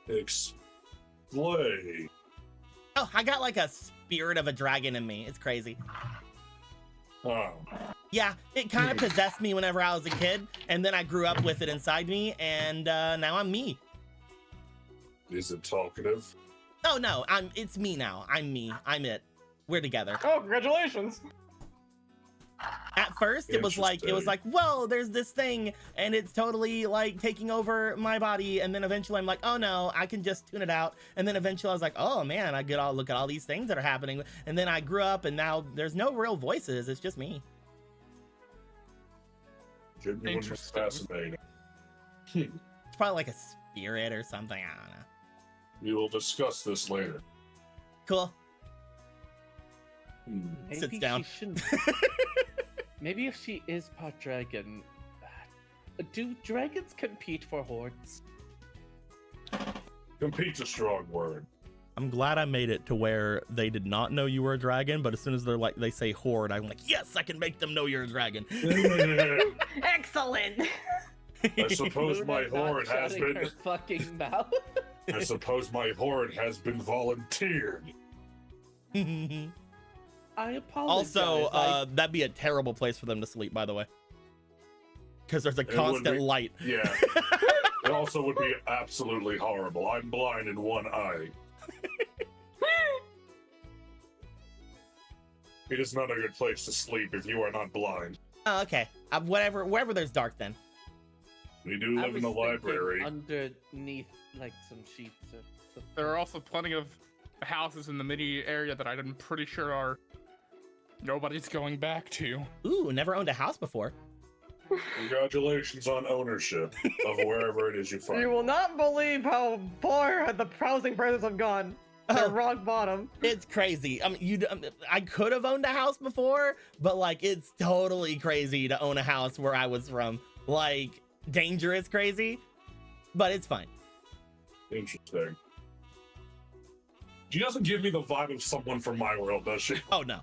Explain. Oh, I got like a spirit of a dragon in me. It's crazy. Oh. Yeah, it kind of possessed me whenever I was a kid, and then I grew up with it inside me, and now I'm me. Is it talkative? Oh no, it's me now. I'm me. I'm it. We're together. Oh, congratulations! At first, it was like, Interesting. whoa, there's this thing, and it's totally like taking over my body, and then eventually I'm like, oh no, I can just tune it out, and then eventually I was like, oh man, I get all look at all these things that are happening, and then I grew up, and now there's no real voices. It's just me. Genuinely Interesting. fascinating. It's probably like a spirit or something. I don't know. We will discuss this later. Cool. Hmm. Maybe Sits down. She shouldn't... Maybe if she is part dragon, do dragons compete for hordes? Compete's a strong word. I'm glad I made it to where they did not know you were a dragon, but as soon as they say horde, I'm like, yes, I can make them know you're a dragon. Excellent! I suppose my Luna not horde has shutting been. her fucking mouth. I suppose my horde has been volunteered. I apologize. Also, that'd be a terrible place for them to sleep, by the way. Because there's a would constant be. light. Yeah. It also would be absolutely horrible. I'm blind in one eye. It is not a good place to sleep if you are not blind. Oh, okay. Wherever there's dark, then. We do I live in was a thinking library. underneath, like some sheets or something. There are also plenty of houses in the mini area that I'm pretty sure are nobody's going back to. Ooh, never owned a house before. Congratulations on ownership of wherever it is you find. You will not believe how far the housing prices have gone. They're Oh. rock bottom. It's crazy. I mean, I could have owned a house before, but like, it's totally crazy to own a house where I was from. Like, dangerous crazy, but it's fine. Interesting. She doesn't give me the vibe of someone from my world, does she? Oh no.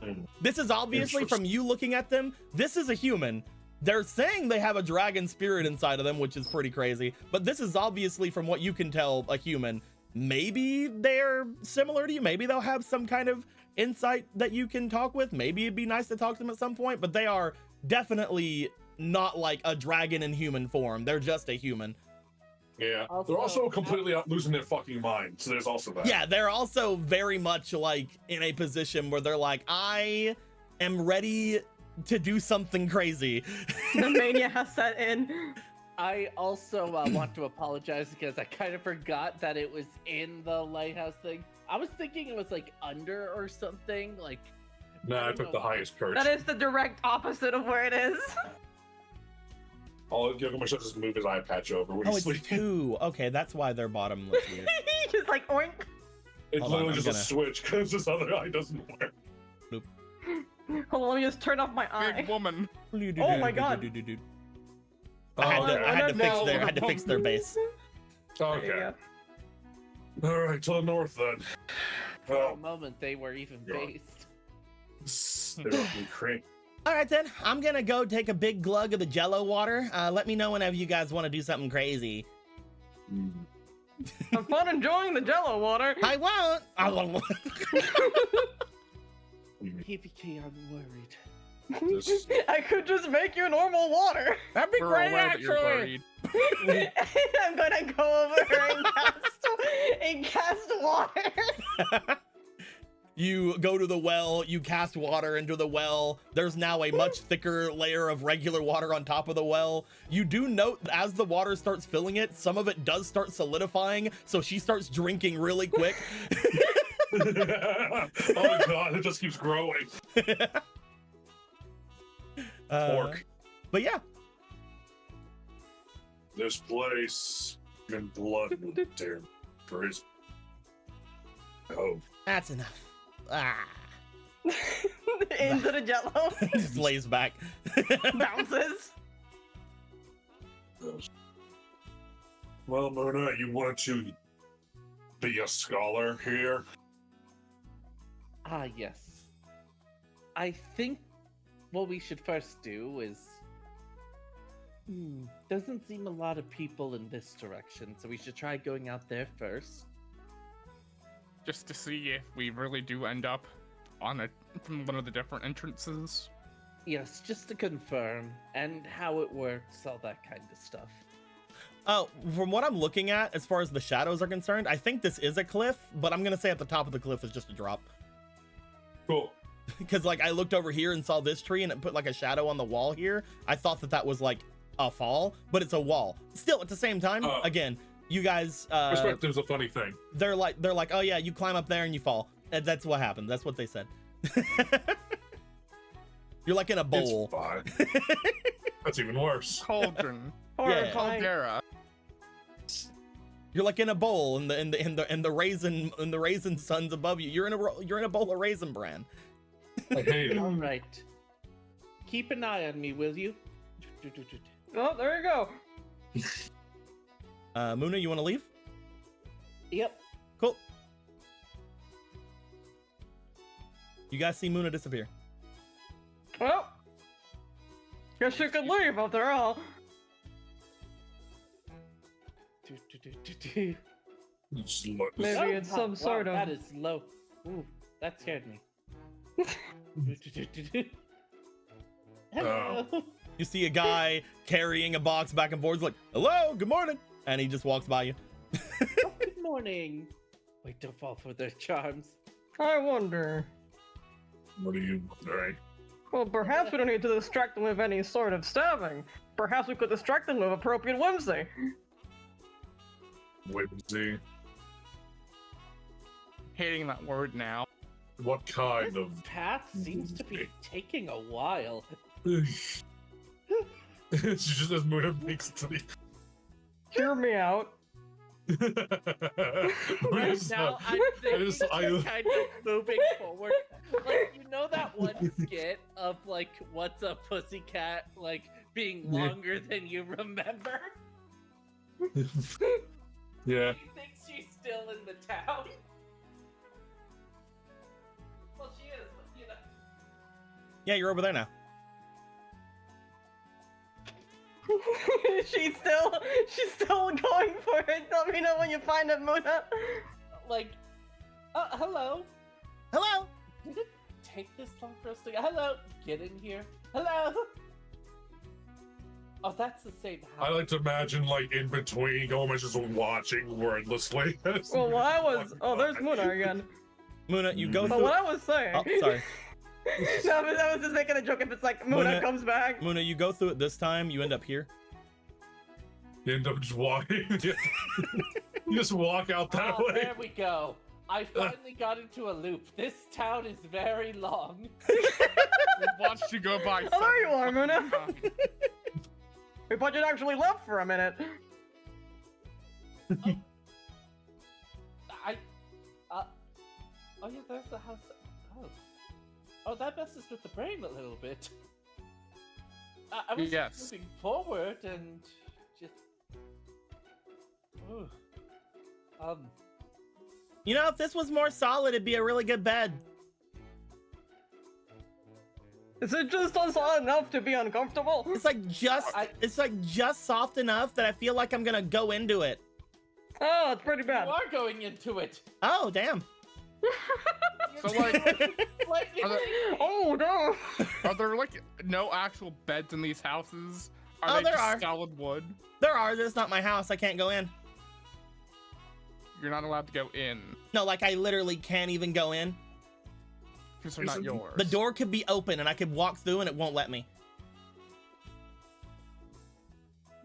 Hmm. This is obviously from you looking at them. This is a human. They're saying they have a dragon spirit inside of them, which is pretty crazy. But this is obviously, from what you can tell, a human. Maybe they're similar to you. Maybe they'll have some kind of insight that you can talk with. Maybe it'd be nice to talk to them at some point. But they are definitely not like a dragon in human form. They're just a human. Yeah. Also, They're also completely out losing their fucking mind, so there's also that. Yeah, they're also very much like in a position where they're like, I am ready to do something crazy. The mania has set in. I also want to apologize because I kind of forgot that it was in the lighthouse thing. I was thinking it was like under or something. Like, Nah, I took the highest perch. That is the direct opposite of where it is. All Gilgamesh does is move his eye patch over when Oh, he's it's sleeping. 2. Okay, that's why their bottom looks weird. Just like oink. It's Hold on, literally I'm just gonna- a switch because his other eye doesn't work. Hold on, let me just turn off my eye. Big woman. Oh my God. I had to, Okay. I had to fix No. their, I had to fix their base. There you Okay. go. All right, to the north then. for a Well, moment, they were even Yeah. based. they don't be crank. All right, then. I'm going to go take a big glug of the Jello water. Let me know whenever you guys want to do something crazy. Have fun enjoying the Jello water. I won't. I won't. Hibiki, I'm worried. This- I could just make you normal water. That'd be We're great, aware that you're actually. worried. I'm gonna go over and cast water. You go to the well, you cast water into the well. There's now a much thicker layer of regular water on top of the well. You do note that as the water starts filling it, some of it does start solidifying, so she starts drinking really quick. Oh my god, it just keeps growing. Pork. But yeah. This place, even blood will tear for his. Oh. That's enough. Ah. Into the jello. Just lays back. Bounces. Well, Mona, you want to be a scholar here? Ah, yes. I think what we should first do is... doesn't seem a lot of people in this direction, so we should try going out there first. Just to see if we really do end up from one of the different entrances. Yes, just to confirm, and how it works, all that kind of stuff. Oh, from what I'm looking at, as far as the shadows are concerned, I think this is a cliff, but I'm gonna say at the top of the cliff is just a drop. Cool. Because like I looked over here and saw this tree and it put like a shadow on the wall here. I thought that was like a fall, but it's a wall. Still, at the same time, again, you guys Perspective's a funny thing. they're like, oh yeah, you climb up there and you fall. And that's what happened. That's what they said. You're like in a bowl. It's fine. That's even worse. Cauldron. Yeah. Caldera. You're like in a bowl and the raisin sun's above you. You're in a bowl of raisin bran. I hate it. All right. Keep an eye on me, will you? Oh, there you go. Muna, you want to leave? Yep. Cool. You guys see Muna disappear. Well, guess you could leave after all. Maybe Oh, it's some wow, sort of. That is low. Ooh, that scared me. Hello. You see a guy carrying a box back and forth, like, hello, good morning. And he just walks by you. Oh, good morning. Wait, don't fall for their charms. I wonder. What are you wondering? Well, perhaps we don't need to distract them with any sort of stabbing. Perhaps we could distract them with appropriate whimsy. Whimsy. Hating that word now. What kind of? This path seems to be taking a while. She just as Muna makes it to the. Hear me out. Right now, I'm thinking just kind of moving forward. Like, you know that one skit of, like, what's a pussycat, like, being longer than you remember? Yeah. He thinks she's still in the town. Well, she is, but, you know. Yeah, you're over there now. she's still going for it. Let me know when you find it, Muna. Like, hello. Hello. Did it take this long for us to hello? Get in here. Hello. Oh, that's the same house. I like to imagine, like, in between, Gomez just watching wordlessly. Well, what I was. Oh, there's Muna again. Muna, you go But through. what I was saying. Oh, sorry. No, but I was just making a joke. If it's like Muna comes back. Muna, you go through it this time, you end up here. You end up just walking. You just walk out that way. There we go. I finally got into a loop. This town is very long. We've watched you go by. Oh, there you are, several Muna. times. We thought you'd actually left for a minute. Oh yeah, there's the house. Oh, that messes with the brain a little bit. I was Yes. moving forward and just. Ooh. You know, if this was more solid, it'd be a really good bed. Is it just solid enough to be uncomfortable? It's like just soft enough that I feel like I'm gonna go into it. Oh, it's pretty bad. You are going into it. Oh, damn. So, like, are there, Oh no! are there, like, no actual beds in these houses? Oh, They there just are. solid wood? There are. This is not my house. I can't go in. You're not allowed to go in. No, like I literally can't even go in. Because they're not yours. The door could be open and I could walk through and it won't let me.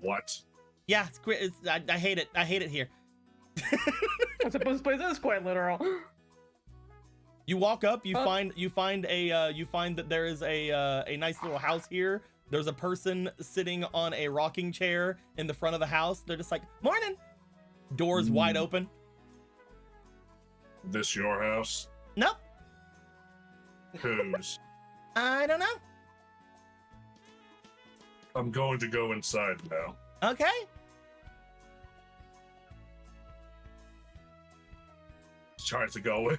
What? Yeah, it's great. I hate it. I hate it here. I suppose this place is quite literal. You walk up, you find that there is a nice little house here. There's a person sitting on a rocking chair in the front of the house. They're just like, morning. Doors wide open. This your house? Nope. Whose? I don't know. I'm going to go inside now. Okay. Tries to go in.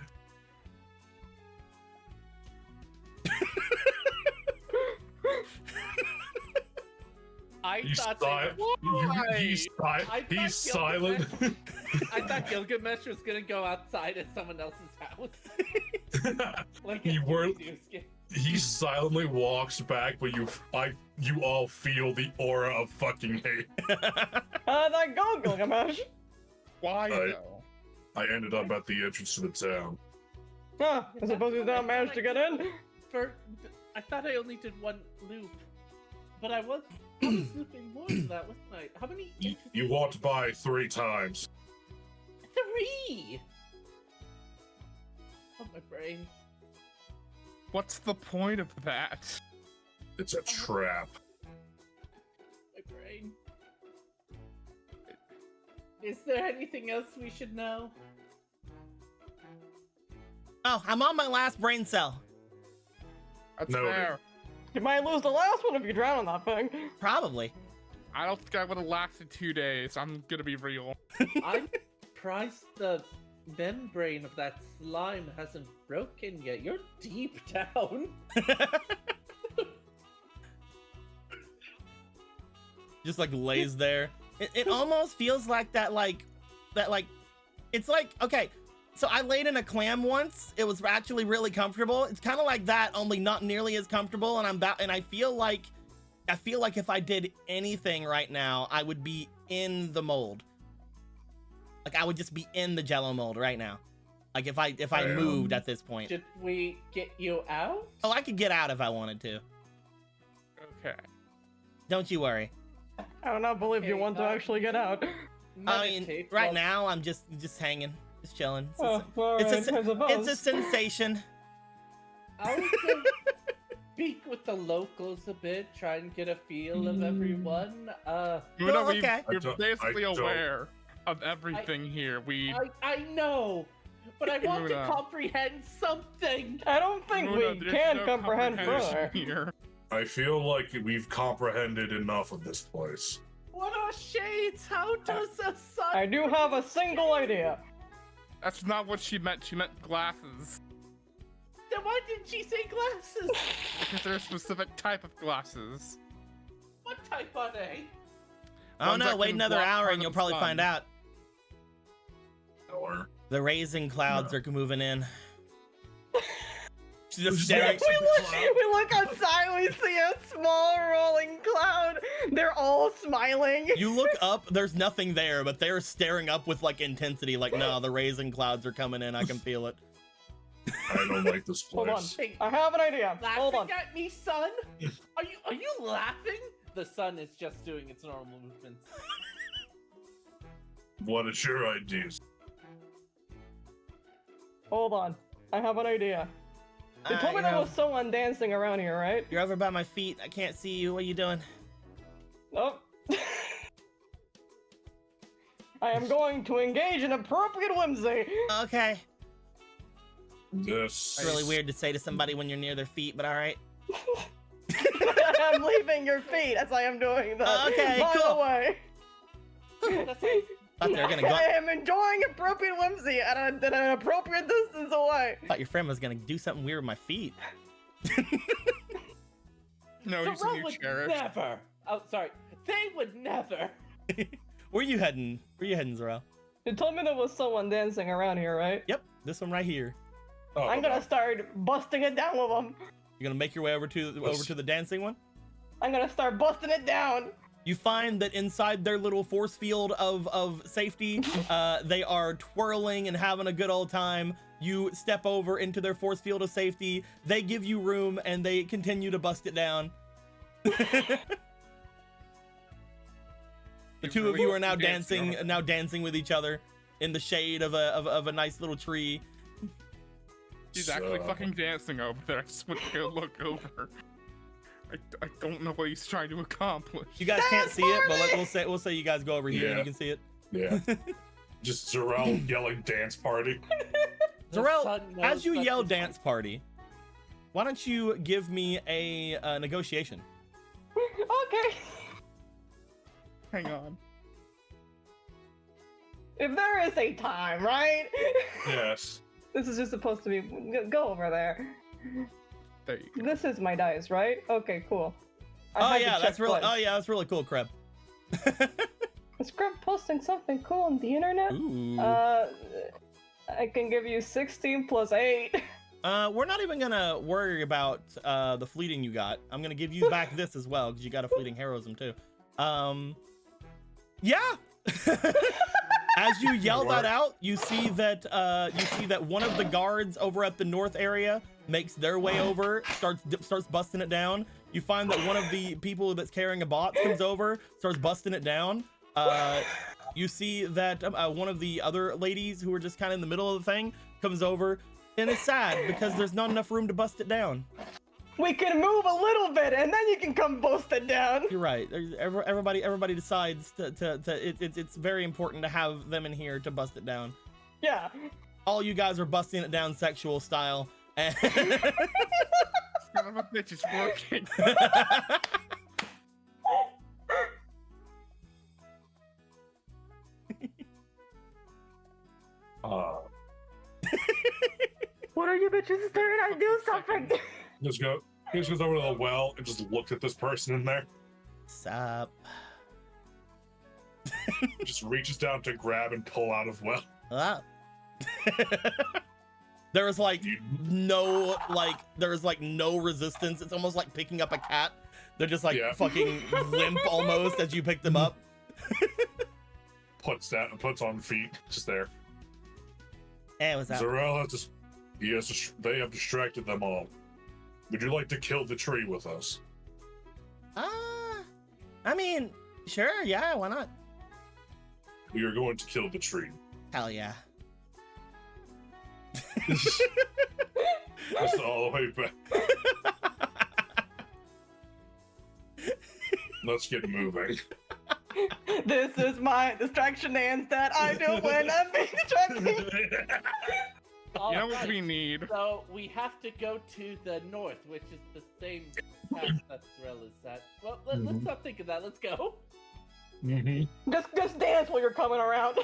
I thought He's silent. I thought Gilgamesh was gonna go outside at someone else's house. Like He silently walks back, but you all feel the aura of fucking hate. That go, Gilgamesh. Why Right. though? I ended up at the entrance to the town. Huh, I suppose he's not managed to get in. I thought I only did one loop, but I was looping more than that, wasn't I? How many? You walked by 3 times. 3. Oh, my brain. What's the point of that? It's a trap. My brain. Is there anything else we should know? Oh, I'm on my last brain cell. That's Noted. fair. You might lose the last one if you drown on that thing. Probably. I don't think I would have lasted 2 days. I'm gonna be real. I'm surprised the membrane of that slime hasn't broken yet. You're deep down. Just like lays there. It almost feels like that it's like, okay, so I laid in a clam once. It was actually really comfortable. It's kind of like that, only not nearly as comfortable. And I feel like if I did anything right now, I would be in the mold. Like I would just be in the Jello mold right now. Like if I moved at this point. Should we get you out? Oh, I could get out if I wanted to. Okay. Don't you worry. I do not believe you want to actually get out. I mean, Meditate right while- now I'm just hanging, just chilling. Oh, alright, I suppose. It's a sensation. I'll go speak with the locals a bit, try and get a feel of everyone. Okay. We're basically I don't- aware of everything here. I know, but I want to Luna. comprehend something. I don't think Luna, we there's can no comprehend comprehension further. here. I feel like we've comprehended enough of this place. What are shades? How does a sun? I do have a single idea. That's not what she meant. She meant glasses. Then why didn't she say glasses? Because they're a specific type of glasses. What type are they? I don't Ones know. that Wait can another block hour part and of you'll the probably sun. find out. Or The raising clouds are moving in. She's just Just staring. We look outside, we see a small rolling cloud. They're all smiling. You look up, there's nothing there, but they're staring up with like intensity. Like, no, the raising clouds are coming in. I can feel it. I don't like this Hold on. place. Hey, I have an idea. Hold on. laughing at me, son? Are you laughing? The sun is just doing its normal movements. What is your ideas? Hold on. I have an idea. They told me there was someone dancing around here, right? You're over by my feet. I can't see you. What are you doing? Nope. I am going to engage in appropriate whimsy. Okay. This It's really weird to say to somebody when you're near their feet, but all right. I'm leaving your feet as I am doing that. Okay, By cool. the way. That's like, Thought they were gonna go. I am enjoying appropriate whimsy at an appropriate distance away. Thought your friend was gonna do something weird with my feet. No, he's a Terrell new would Cherished. never. Oh, sorry. They would never. Where you heading? Where you heading, Zarel? You told me there was someone dancing around here, right? Yep, this one right here. Oh, I'm gonna start busting it down with them. You're gonna make your way over to the dancing one. I'm gonna start busting it down. You find that inside their little force field of safety, they are twirling and having a good old time. You step over into their force field of safety. They give you room and they continue to bust it down. The two of you are now dancing with each other in the shade of a nice little tree. He's actually fucking dancing over there. I just went to go look over. I don't know what he's trying to accomplish. You guys can't see it, but we'll say you guys go over here and you can see it. Yeah. Just Zarel yelling dance party. Zarel, as you yell dance party, why don't you give me a negotiation? Okay. Hang on. If there is a time, right? Yes. This is just supposed to be. Go over there. There you go. This is my dice, right? Okay, cool. Oh yeah, that's really cool, Kreb. Is Kreb posting something cool on the internet? Ooh. I can give you 16 plus 8. We're not even gonna worry about the fleeting you got. I'm gonna give you back this as well because you got a fleeting heroism too. Yeah. As you yell that out, you see that one of the guards over at the north area makes their way over, starts busting it down. You find that one of the people that's carrying a box comes over, starts busting it down. You see that one of the other ladies who were just kind of in the middle of the thing comes over, and it's sad because there's not enough room to bust it down. We can move a little bit, and then you can come bust it down. You're right. Everybody decides it's very important to have them in here to bust it down. Yeah. All you guys are busting it down sexual style. And Son of a bitch, it's working. What are you bitches staring at? Do something. He just goes over to the well and just looked at this person in there. Sup? Just reaches down to grab and pull out of well. Up. There is no resistance. It's almost like picking up a cat. They're just fucking limp almost as you pick them up. Puts on feet, just there. Hey, what's up? Zarel they have distracted them all. Would you like to kill the tree with us? I mean, sure, yeah, why not? We are going to kill the tree. Hell yeah. Just all the way back. Let's get moving. This is my distraction dance that I do when I'm being distracted. You know what we need? So we have to go to the north, which is the same path that Zarel is at. Well, let's not think of that. Let's go. Mm-hmm. Just dance while you're coming around.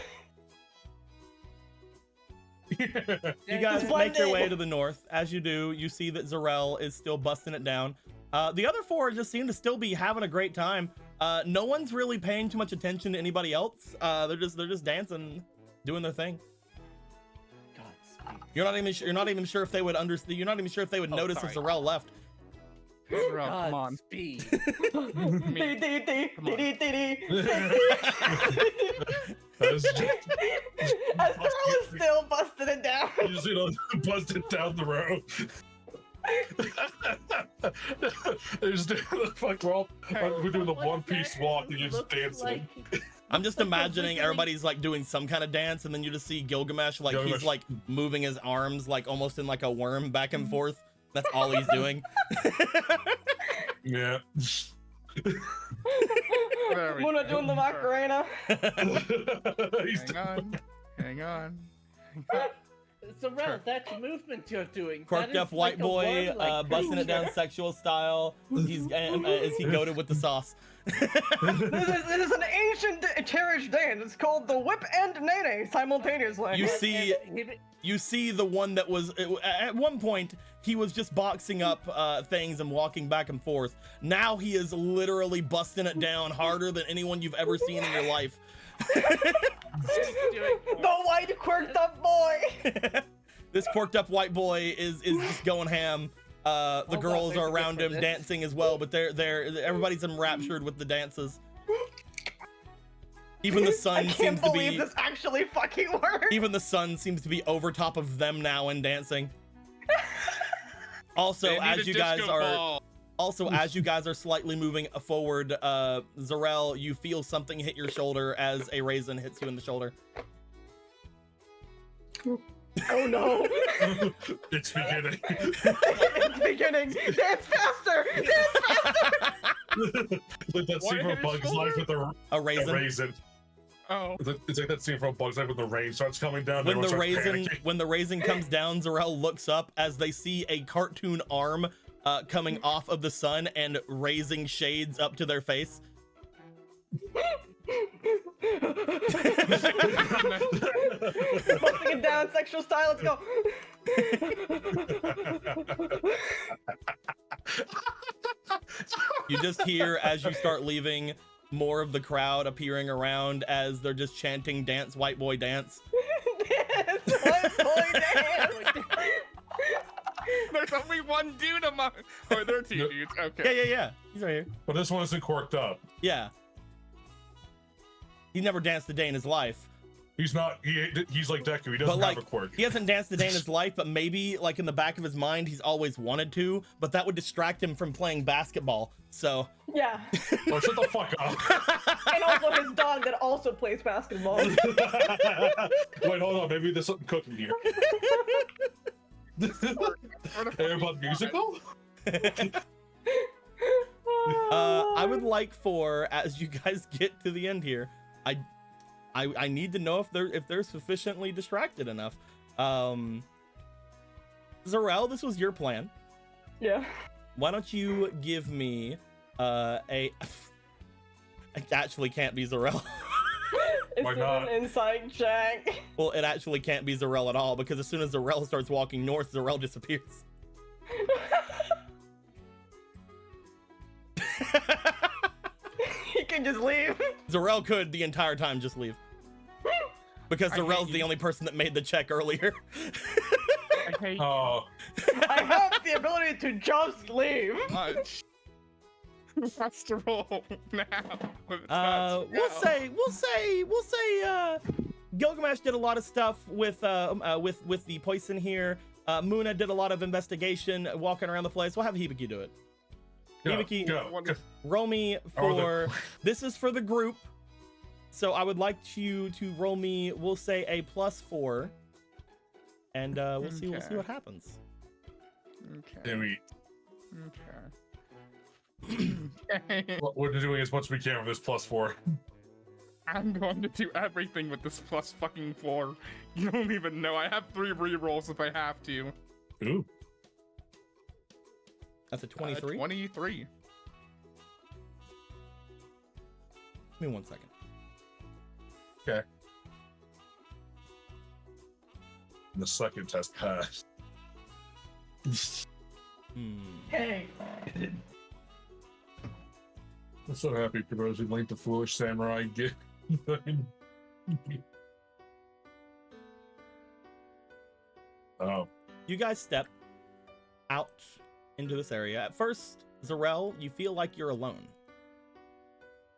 You guys make your way to the north. As you do, you see that Zarel is still busting it down. The other four just seem to still be having a great time. No one's really paying too much attention to anybody else. They're just dancing, doing their thing. You're not even sure if they would understand. You're not even sure if they would notice if Zarel left. Zarel, come on. Speed. As Zarel is still busting it down. You just bust it down the road. We're doing the One Piece walk and you're just dancing. I'm just imagining everybody's like doing some kind of dance, and then you just see Gilgamesh he's like moving his arms like almost in like a worm back and forth. That's all he's doing. Yeah. Muna doing the Macarena. Hang on. Zarel, that movement you're doing. Corked up white boy, busting it down sexual style. Is he goated with the sauce? This is an ancient cherished dance. It's called the whip and nene simultaneously. You see the one that was at one point he was just boxing up things and walking back and forth. Now he is literally busting it down harder than anyone you've ever seen in your life. The white quirked up boy. This quirked up white boy is just going ham. The girls are around him dancing as well, but they're everybody's enraptured with the dances. Even the sun I can't seems to believe be. this actually fucking works. Even the sun seems to be over top of them now and dancing. Also, They need as a you guys disco are. ball. Also, as you guys are slightly moving forward, Zarel, you feel something hit your shoulder as a raisin hits you in the shoulder. Oh no. It's beginning. It's beginning. Dance faster. Dance faster. Like that What scene from hit his Bugs shoulder? Life with the A raisin. raisin. Oh. It's like that scene from Bugs Life when the rain starts coming down. When and the everyone starts raisin panicking. when the raisin comes down, Zarel looks up as they see a cartoon arm coming off of the sun and raising shades up to their face. Busting it down, sexual style. Let's go. You just hear as you start leaving more of the crowd appearing around as they're just chanting "Dance, white boy, dance." Dance, white boy, dance. There's only one dude among. Oh, there are two Yep. dudes. Okay. Yeah. He's right here. But this one isn't corked up. Yeah. He never danced a day in his life. He's not. He's like Deku. He doesn't But like, have a quirk. he hasn't danced a day in his life, but maybe like in the back of his mind, he's always wanted to, but that would distract him from playing basketball. So. Yeah. Oh, shut the fuck up. And also his dog that also plays basketball. Wait, hold on. Maybe there's something cooking here. Airbud musical? I would like for, as you guys get to the end here, I need to know if they're sufficiently distracted enough. Zarel, this was your plan. Yeah. Why don't you give me it actually can't be Zarel. It's Why an not? inside check. Well, it actually can't be Zarel at all, because as soon as Zarel starts walking north, Zarel disappears. He can just leave. Zarel could the entire time just leave. Because I hate Zarel's the you. only person that made the check earlier. I hate Oh, I have the ability to just leave. much. Who has to roll now? If it's not We'll Zarel? say Gilgamesh did a lot of stuff with the poison here. Muna did a lot of investigation, walking around the place. We'll have Hibiki do it. Hibiki, go. roll me for this is for the group. So I would like you to roll me, we'll say a +4. And we'll see Okay. what happens. Okay. And we, Okay. what we're doing as much as we can with this +4. I'm going to do everything with this +4. You don't even know. I have 3 rerolls if I have to. Ooh. That's a 23. 23. Give me 1 second. Okay. And the second test passed. Hey. I'm so happy proposing Link the Foolish Samurai get. Oh. You guys step out into this area. At first, Zarel, you feel like you're alone.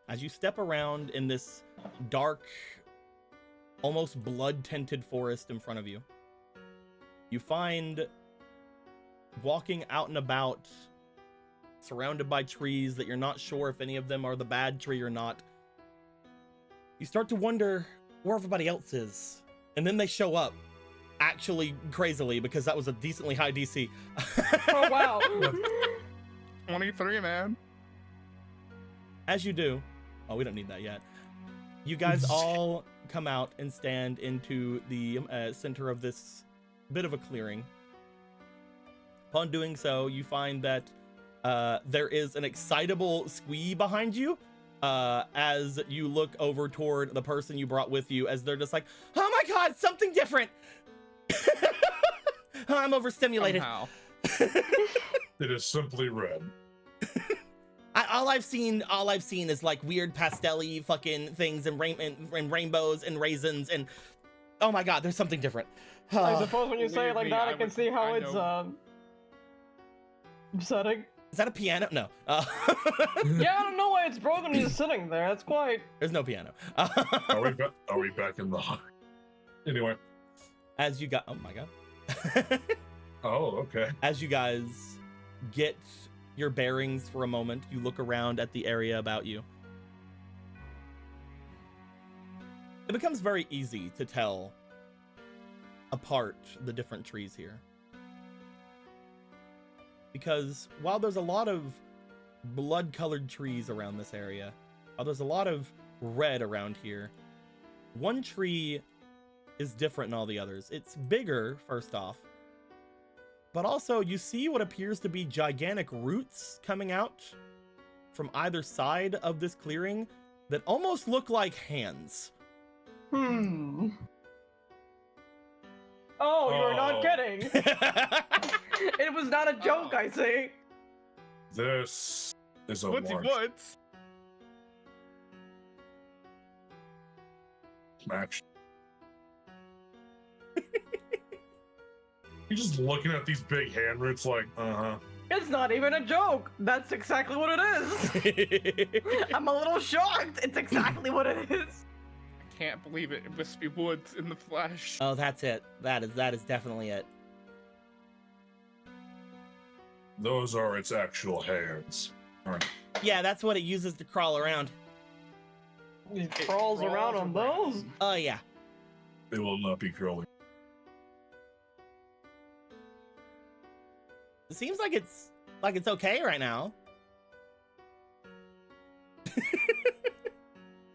As you step around in this dark, almost blood-tinted forest in front of you, you find walking out and about, surrounded by trees that you're not sure if any of them are the bad tree or not. You start to wonder where everybody else is. And then they show up. Actually, crazily, because that was a decently high DC. Oh wow. 23, man. As you do, oh, we don't need that yet. You guys all come out and stand into the center of this bit of a clearing. Upon doing so, you find that there is an excitable squee behind you as you look over toward the person you brought with you, as they're just like, oh my god, something different. I'm overstimulated. Somehow. It is simply red. All I've seen is like weird pastel-y fucking things and rainbows and raisins and oh my god, there's something different. I suppose when you say it like Believe me, that, I I can would- see how I it's know. upsetting. Is that a piano? No. Yeah, I don't know why it's broken. He's sitting there. That's quite. There's no piano. Are we back in the anyway? As you got, oh my god. Oh, okay. As you guys get your bearings for a moment, you look around at the area about you. It becomes very easy to tell apart the different trees here. Because while there's a lot of blood-colored trees around this area, while there's a lot of red around here, one tree is different than all the others. It's bigger, first off, but also you see what appears to be gigantic roots coming out from either side of this clearing that almost look like hands. Hmm. Oh, you're not kidding. It was not a joke, I see. This is a Woodsy large woods. match. You're just looking at these big hand roots like, It's not even a joke. That's exactly what it is. I'm a little shocked. It's exactly what it is. I can't believe it. Wispy woods in the flesh. Oh, that's it. That is definitely it. those are its actual hands. All right. Yeah, that's what it uses to crawl around. It crawls around on those? Oh, yeah. They will not be crawling. It seems like it's okay right now.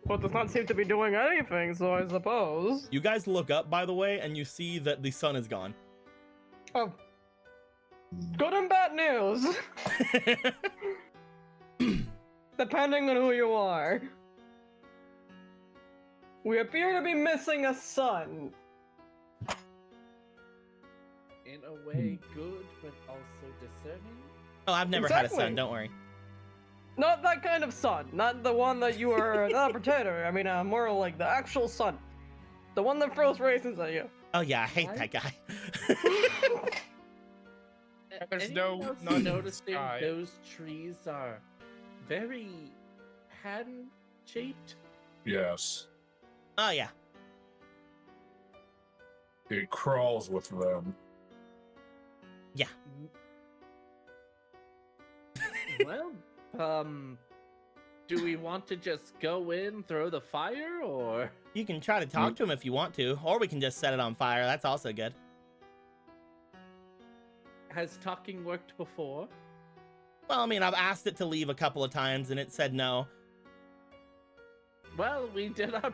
But does not seem to be doing anything, so I suppose. You guys look up, by the way, and you see that the sun is gone. Oh. Good and bad news. Depending on who you are. We appear to be missing a sun. In a way, good, but also discerning. Oh, I've never had a son, Exactly. don't worry. Not that kind of sun. Not the one that you are not a potato. I mean, more like the actual sun. The one that throws raisins at you. Oh, yeah, I hate What? that guy. There's Anyone no- else none in the noticing sky. those trees are very hand-shaped. Yes. Oh, yeah. It crawls with them. Yeah. Well, do we want to just go in, throw the fire, or? You can try to talk to him if you want to, or we can just set it on fire. That's also good. Has talking worked before? Well, I mean, I've asked it to leave a couple of times, and it said no. Well, we did our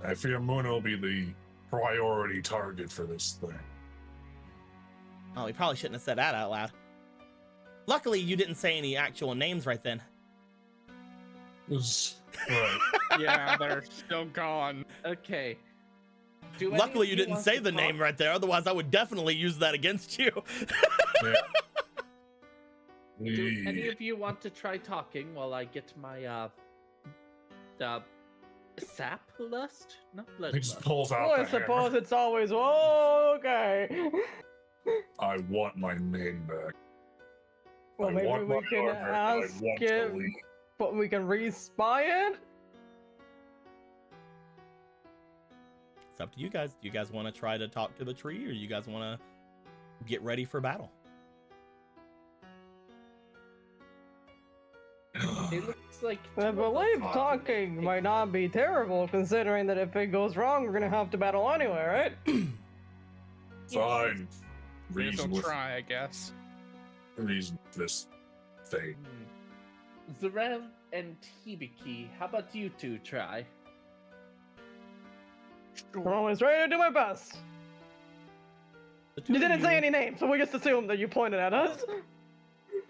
I fear Moon will be the priority target for this thing. Oh, we probably shouldn't have said that out loud. Luckily, you didn't say any actual names right then. Right. Yeah, they're still gone. Okay. Do any Luckily, of you didn't want say to the talk? name right there. Otherwise, I would definitely use that against you. Yeah. Do any of you want to try talking while I get my sap lust? Not blood He just lust. pulls out Well, I the suppose hammer. it's always okay. I want my name back. Well, I maybe want we my can armor, and I ask want to it, leave. but we can re-spy it. It's up to you guys. Do you guys want to try to talk to the tree, or you guys want to get ready for battle? It looks like I two of us believe want to talking make might not be terrible, considering that if it goes wrong, we're gonna have to battle anyway, right? Fine. We just Reason don't with try, I guess. this thing. Zarel and Hibiki, how about you two try? I'm always ready to do my best. The two You of didn't say any names, so we just assumed that you pointed at us.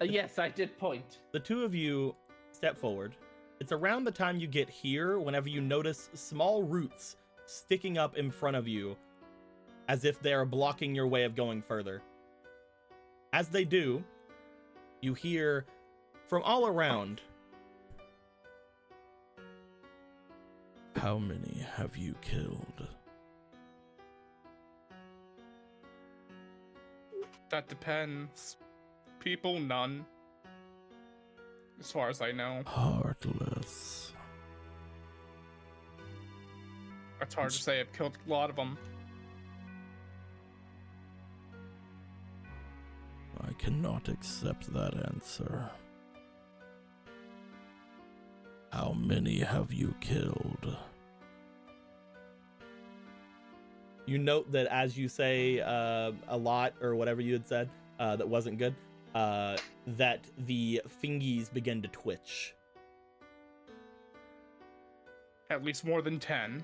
Yes, I did point. The two of you step forward. It's around the time you get here whenever you notice small roots sticking up in front of you as if they are blocking your way of going further. As they do, you hear from all around, "How many have you killed?" That depends. People, none. As far as I know. Heartless. That's hard to say. I've killed a lot of them. I cannot accept that answer. How many have you killed? You note that as you say a lot, or whatever you had said that wasn't good, that the fingies begin to twitch. At least more than 10.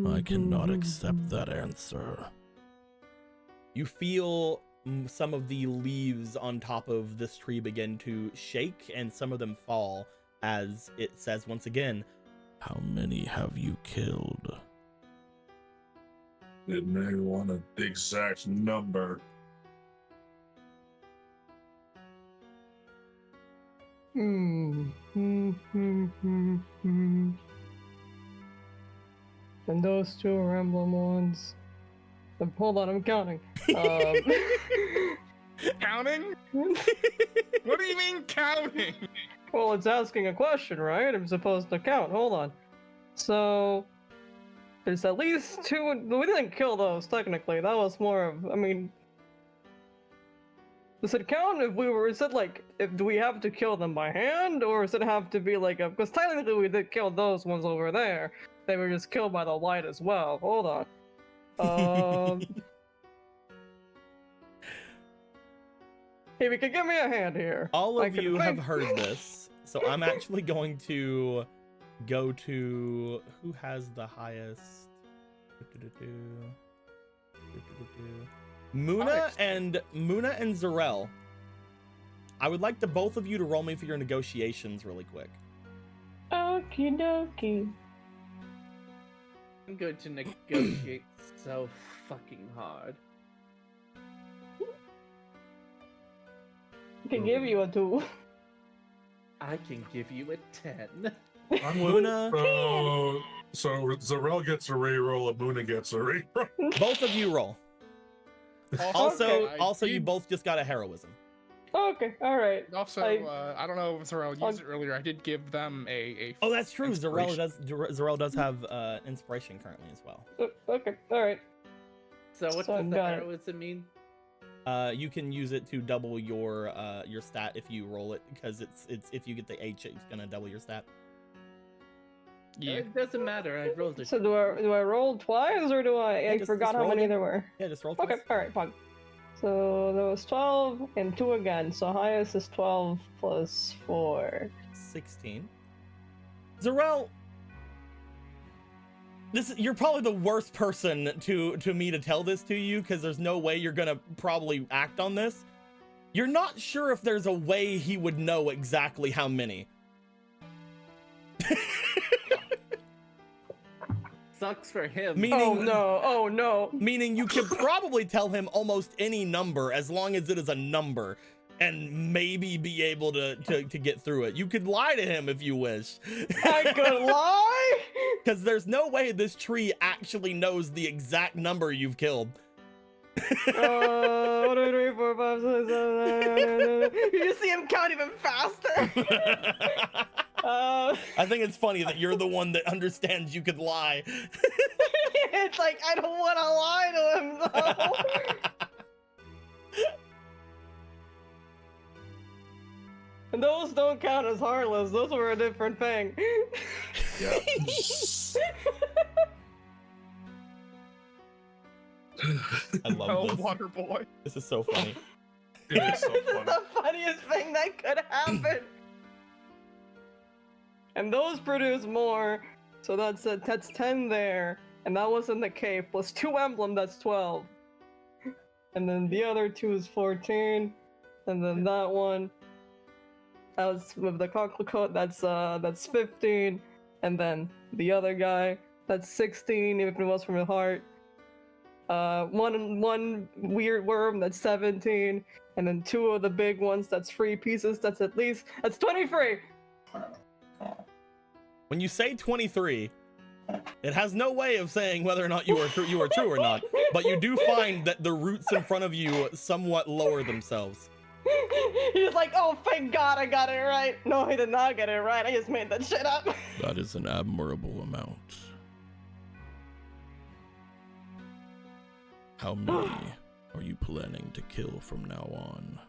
I cannot accept that answer. You feel some of the leaves on top of this tree begin to shake, and some of them fall as it says once again, how many have you killed? It may want an exact number. And those two are emblem ones. Hold on, I'm counting. Counting? What do you mean counting? Well, it's asking a question, right? I'm supposed to count. Hold on. So, there's at least two. We didn't kill those, technically. That was more of, I mean... Does it count if we were, is it like, do we have to kill them by hand? Or does it have to be like a, because technically we did kill those ones over there. They were just killed by the light as well. Hold on. Hey, we could give me a hand here. All of you have heard this, so I'm actually going to go to who has the highest. Muna and Zarel. I would like the both of you to roll me for your negotiations really quick. Okie dokie. I'm going to negotiate so fucking hard. I can give you a 2. I can give you a 10. I'm Muna. So Zarel gets a reroll, and Muna gets a reroll. Both of you roll. Also, Okay. you both just got a heroism. Okay, alright. Also, I don't know if Zarel used it earlier. I did give them a Oh, that's true. inspiration. Zarel does have inspiration currently as well. Okay, alright. So what So does the got it. heroism mean? You can use it to double your stat if you roll it, because it's if you get the H, it's gonna double your stat. Yeah. It doesn't matter. I rolled it. So do I roll twice, or do I just forgot how roll many again. there were? Yeah, just roll Okay, twice. alright, fine. So there was 12 and 2 again, so highest is 12 plus 4. 16. Zarel, you're probably the worst person to me to tell this to you, because there's no way you're gonna probably act on this. You're not sure if there's a way he would know exactly how many. Sucks for him. Meaning, Oh no. Meaning you could probably tell him almost any number as long as it is a number, and maybe be able to get through it. You could lie to him if you wish. I could lie? Because there's no way this tree actually knows the exact number you've killed. 1, 2, 3, 4, 5, 6, 7, 8, 9, 10. You see him count even faster. I think it's funny that you're the one that understands you could lie. It's like, I don't want to lie to him though. And those don't count as heartless. Those were a different thing. Yeah. I love Oh, this. water boy. This is so funny. It is so This is funny. the funniest thing that could happen. And those produce more, so that's 10 there, and that was in the cave, plus 2 emblem, that's 12. And then the other 2 is 14, and then that one, that was with the coat, that's 15, and then the other guy, that's 16, even if it was from the heart. One weird worm, that's 17, and then 2 of the big ones, that's 3 pieces, that's 23. When you say 23, It has no way of saying whether or not you are true or not, but you do find that the roots in front of you somewhat lower themselves. He's like, oh, thank God I got it right. No, he did not get it right. I just made that shit up. That is an admirable amount. How many are you planning to kill from now on?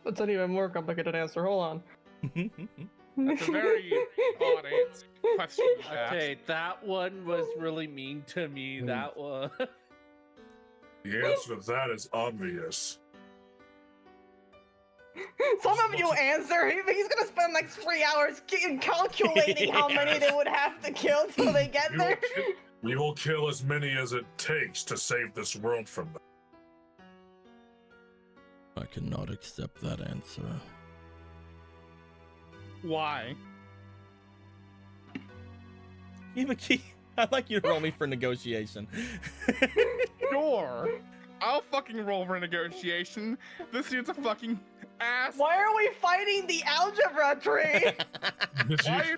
That's an even more complicated answer. Hold on. That's a very odd answer. Question you asked. Okay, that one was really mean to me. That was. The answer to that is obvious. Some of you answer. He's gonna spend like 3 hours calculating how many they would have to kill till they get You there. We will kill as many as it takes to save this world from them. I cannot accept that answer. Why? Hibiki, I'd like you to roll me for negotiation. Sure. I'll fucking roll for negotiation. This dude's a fucking ass. Why are we fighting the algebra tree? Why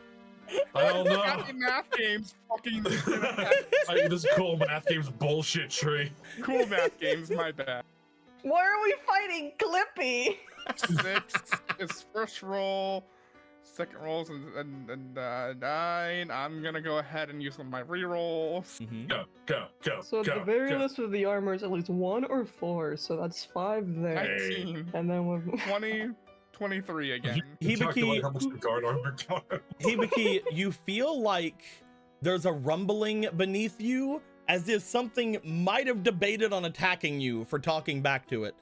I don't know. Fucking math games fucking This cool math game's bullshit tree. cool math games, my bad. Why are we fighting Clippy? 6 is first roll. Second rolls and 9. I'm gonna go ahead and use one of my rerolls. Go. So go, the very go. list of the armor is at least 1 or 4, so that's 5 there. 19, And then we're 20, 23 again. You talked about Hibiki, how much the guard armor costs. Hibiki, you feel like there's a rumbling beneath you, as if something might have debated on attacking you for talking back to it,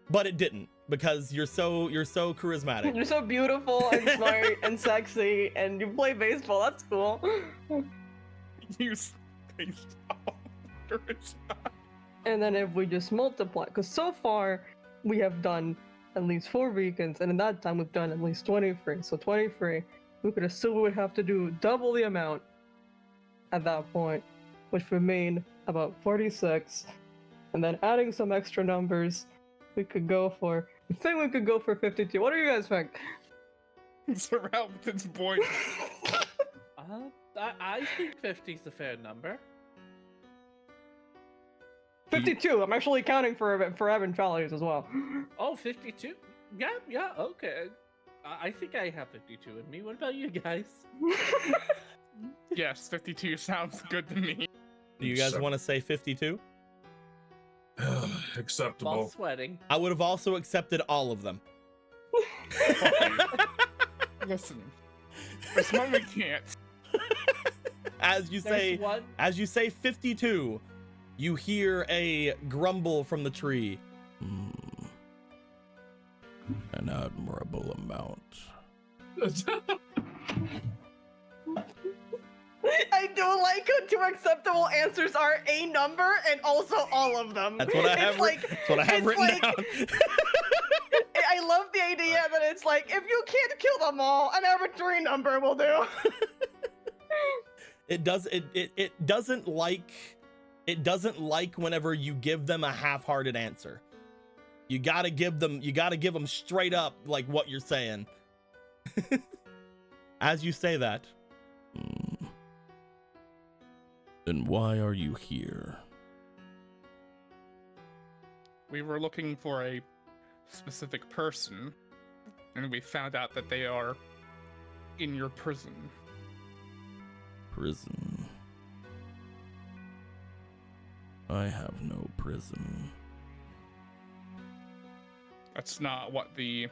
but it didn't, because you're so charismatic. You're so beautiful and smart and sexy, and you play baseball. That's cool. Use baseball. And then if we just multiply, because so far we have done at least 4 beacons, and in that time we've done at least 23. So 23, we could assume we would have to do double the amount at that point, which would mean about 46. And then adding some extra numbers, we could go for, I think we could go for 52. What do you guys think? Surround with its boy. I think 50 is a fair number. 52. I'm actually counting for eventualities as well. Oh, 52? Yeah, okay. I think I have 52 in me. What about you guys? Yes, 52 sounds good to me. Do you guys want to say 52? Acceptable. While sweating. I would have also accepted all of them. Listen, this one we can't. As you say 52, you hear a grumble from the tree. An admirable amount. I do like how 2 acceptable answers are a number and also all of them. That's what I have. That's what I have written down. I love the idea that it's like, if you can't kill them all, an arbitrary number will do. It doesn't like whenever you give them a half-hearted answer. You gotta give them straight up like what you're saying. As you say that, then why are you here? We were looking for a specific person, and we found out that they are in your prison. Prison. I have no prison. That's not what the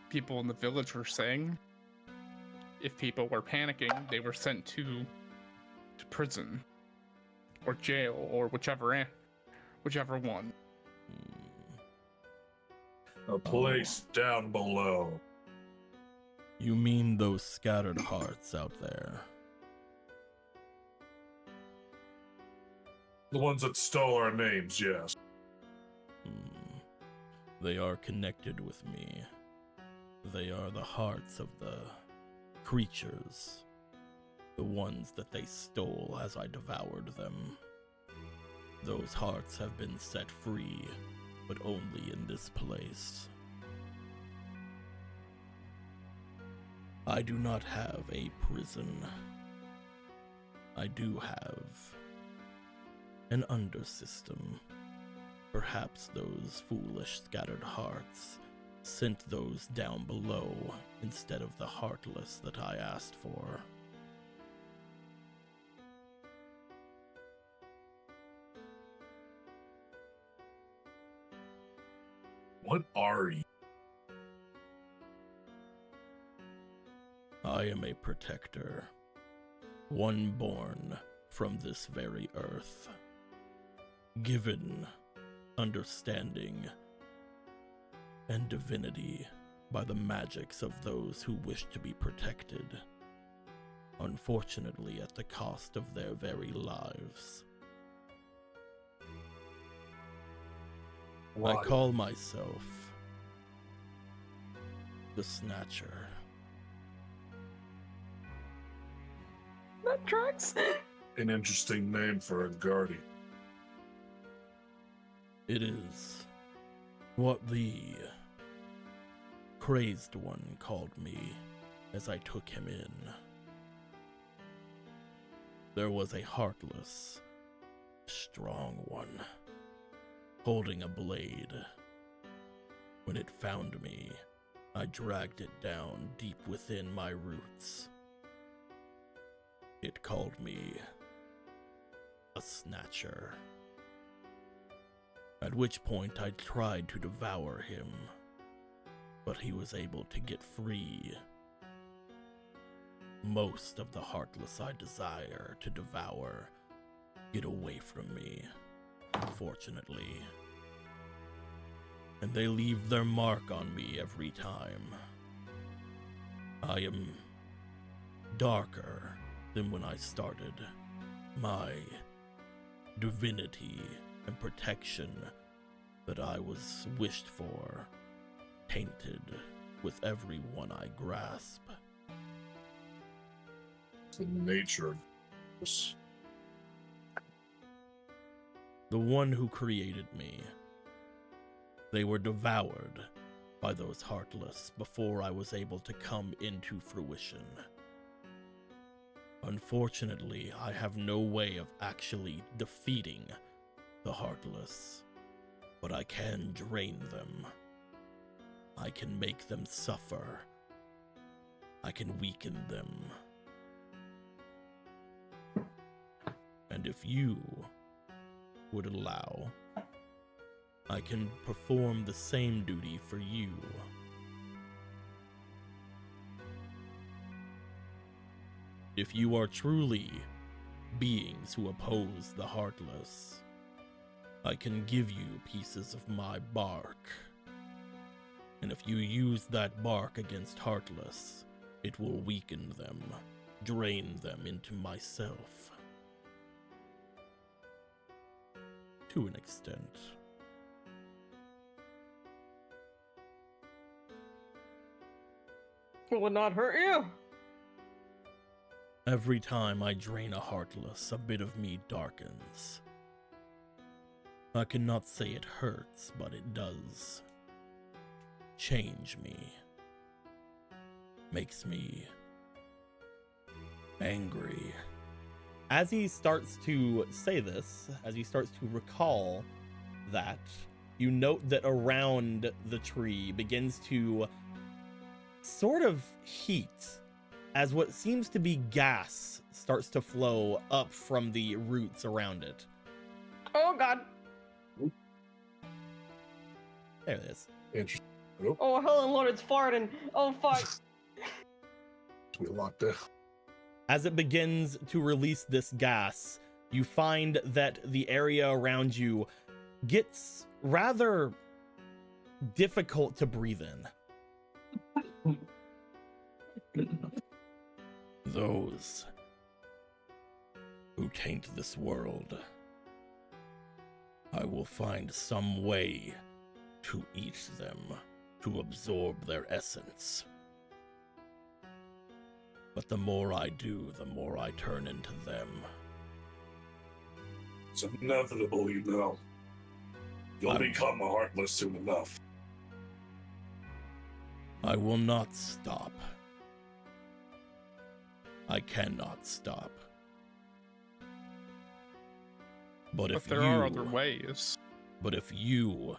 people in the village were saying. If people were panicking, they were sent to prison or jail or whichever one. A place down below. You mean those scattered hearts out there? The ones that stole our names, yes. They are connected with me. They are the hearts of the creatures. The ones that they stole as I devoured them. Those hearts have been set free but only in this place. I do not have a prison. I do have an undersystem. Perhaps those foolish scattered hearts sent those down below instead of the heartless that I asked for. What are you? I am a protector, one born from this very earth, given understanding and divinity by the magics of those who wish to be protected, unfortunately at the cost of their very lives. I call myself the Snatcher. That tracks. An interesting name for a guardian. It is what the crazed one called me as I took him in. There was a heartless, strong one, holding a blade. When it found me, I dragged it down deep within my roots. It called me a Snatcher. At which point I tried to devour him, but he was able to get free. Most of the heartless I desire to devour get away from me, unfortunately. And they leave their mark on me every time. I am darker than when I started. My divinity and protection that I was wished for, tainted with every one I grasp. The nature of this. The one who created me. They were devoured by those heartless before I was able to come into fruition. Unfortunately, I have no way of actually defeating the heartless, but I can drain them. I can make them suffer. I can weaken them. And if you would allow, I can perform the same duty for you. If you are truly beings who oppose the heartless, I can give you pieces of my bark. And if you use that bark against heartless, it will weaken them, drain them into myself. To an extent. It would not hurt you. Every time I drain a heartless, a bit of me darkens. I cannot say it hurts, but it does. Change me. Makes me angry. As he starts to say this, as he starts to recall that, you note that around the tree begins to sort of heat as what seems to be gas starts to flow up from the roots around it. Oh god. There it is. Interesting. Oh Helen Lord, it's farting. Oh fuck. We locked down. As it begins to release this gas, you find that the area around you gets rather difficult to breathe in. Those who taint this world, I will find some way to eat them, to absorb their essence. But the more I do, the more I turn into them. It's inevitable, you know. You'll become a Heartless soon enough. I will not stop. I cannot stop. But if there are other ways. But if you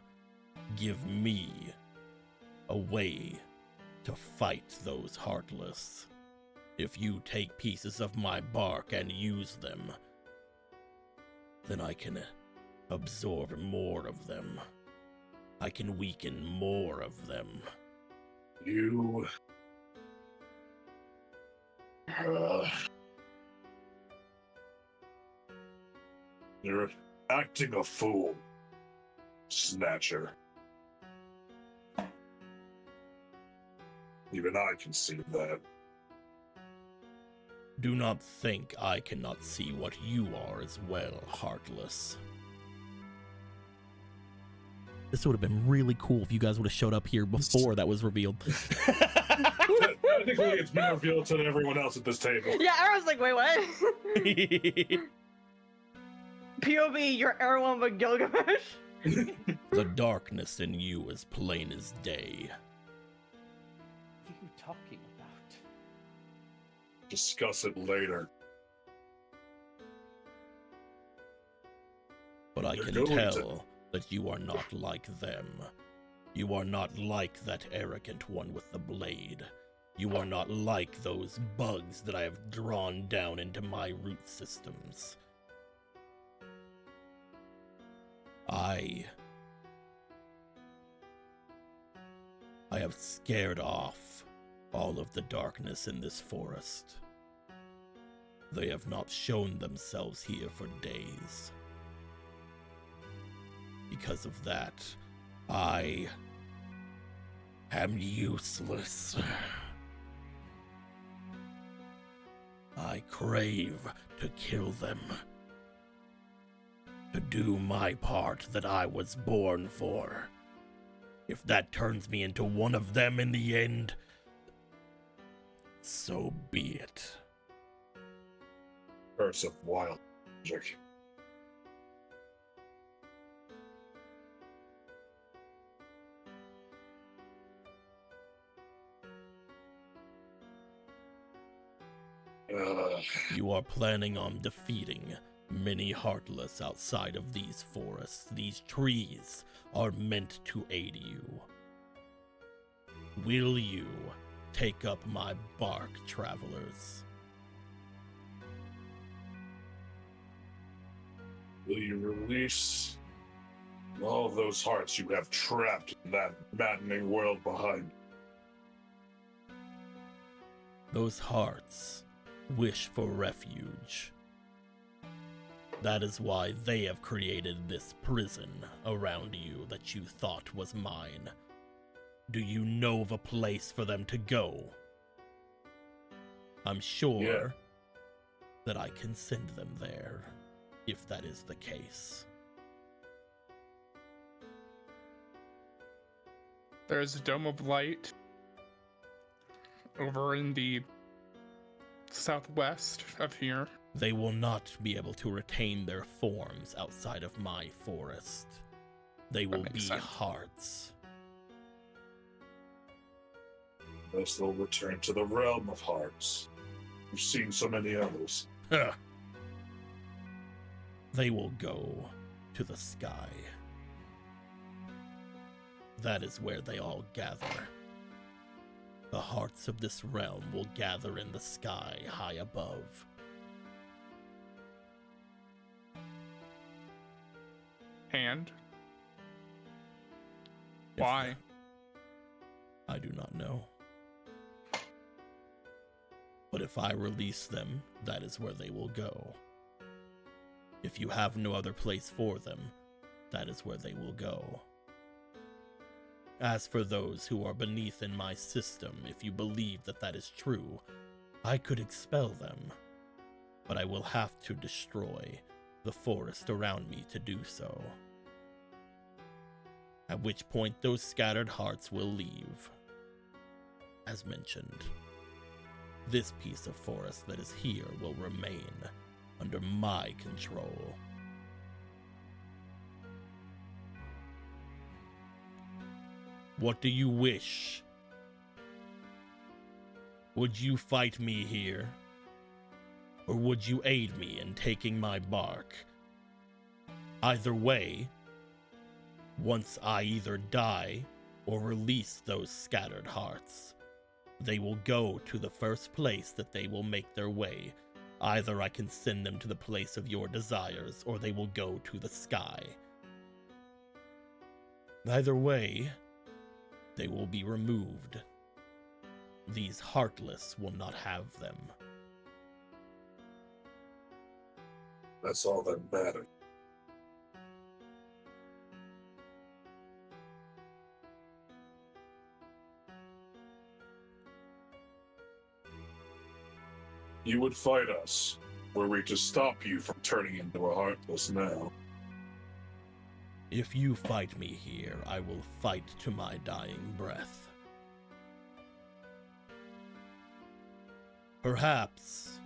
give me a way to fight those Heartless, if you take pieces of my bark and use them, then I can absorb more of them. I can weaken more of them. You... You're acting a fool, Snatcher. Even I can see that. Do not think I cannot see what you are as well, Heartless. This would have been really cool if you guys would have showed up here before that was revealed. Technically, it's been revealed to everyone else at this table. Yeah, I was like, wait, what? POV, you're everyone but Gilgamesh. The darkness in you is plain as day. What are you talking about? Discuss it later. But I You're can going tell that you are not like them. You are not like that arrogant one with the blade. You are not like those bugs that I have drawn down into my root systems. I have scared off all of the darkness in this forest. They have not shown themselves here for days. Because of that, I am useless. I crave to kill them. To do my part that I was born for. If that turns me into one of them in the end, so be it. Curse of wild magic. You are planning on defeating many Heartless outside of these forests. These trees are meant to aid you. Will you take up my bark, travelers? Will you release all those hearts you have trapped in that maddening world behind? Those hearts wish for refuge. That is why they have created this prison around you that you thought was mine. Do you know of a place for them to go? I'm sure that I can send them there, if that is the case. There's a dome of light over in the southwest of here. They will not be able to retain their forms outside of my forest. They will be hearts. Thus they'll return to the realm of hearts. You've seen so many others. They will go to the sky. That is where they all gather. The hearts of this realm will gather in the sky high above. And? If Why? I do not know. But if I release them, that is where they will go. If you have no other place for them, that is where they will go. As for those who are beneath in my system, if you believe that that is true, I could expel them. But I will have to destroy the forest around me to do so. At which point those scattered hearts will leave. As mentioned, this piece of forest that is here will remain under my control. What do you wish? Would you fight me here? Or would you aid me in taking my bark? Either way, once I either die or release those scattered hearts, they will go to the first place that they will make their way. Either I can send them to the place of your desires, or they will go to the sky. Either way, they will be removed. These heartless will not have them. That's all that matters. You would fight us, were we to stop you from turning into a heartless now. If you fight me here, I will fight to my dying breath. Perhaps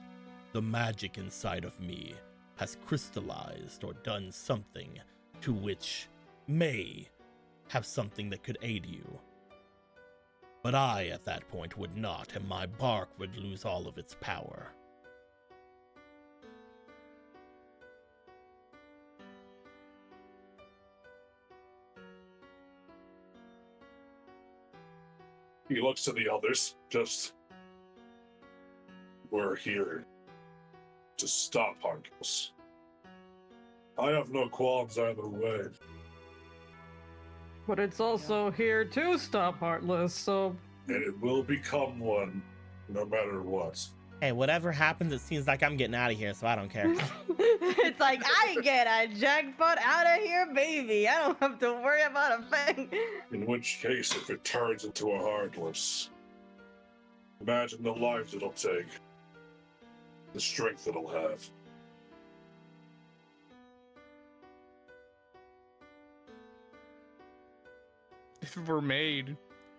the magic inside of me has crystallized or done something to which may have something that could aid you. But I, at that point, would not, and my bark would lose all of its power. He looks to the others, we're here to stop Heartless. I have no qualms either way. But it's also here to stop Heartless, so... And it will become one, no matter what. Hey, whatever happens, it seems like I'm getting out of here, so I don't care. It's like, I get a jackpot out of here, baby. I don't have to worry about a thing. In which case, if it turns into a Heartless, imagine the lives it'll take. The strength it'll have. If it were made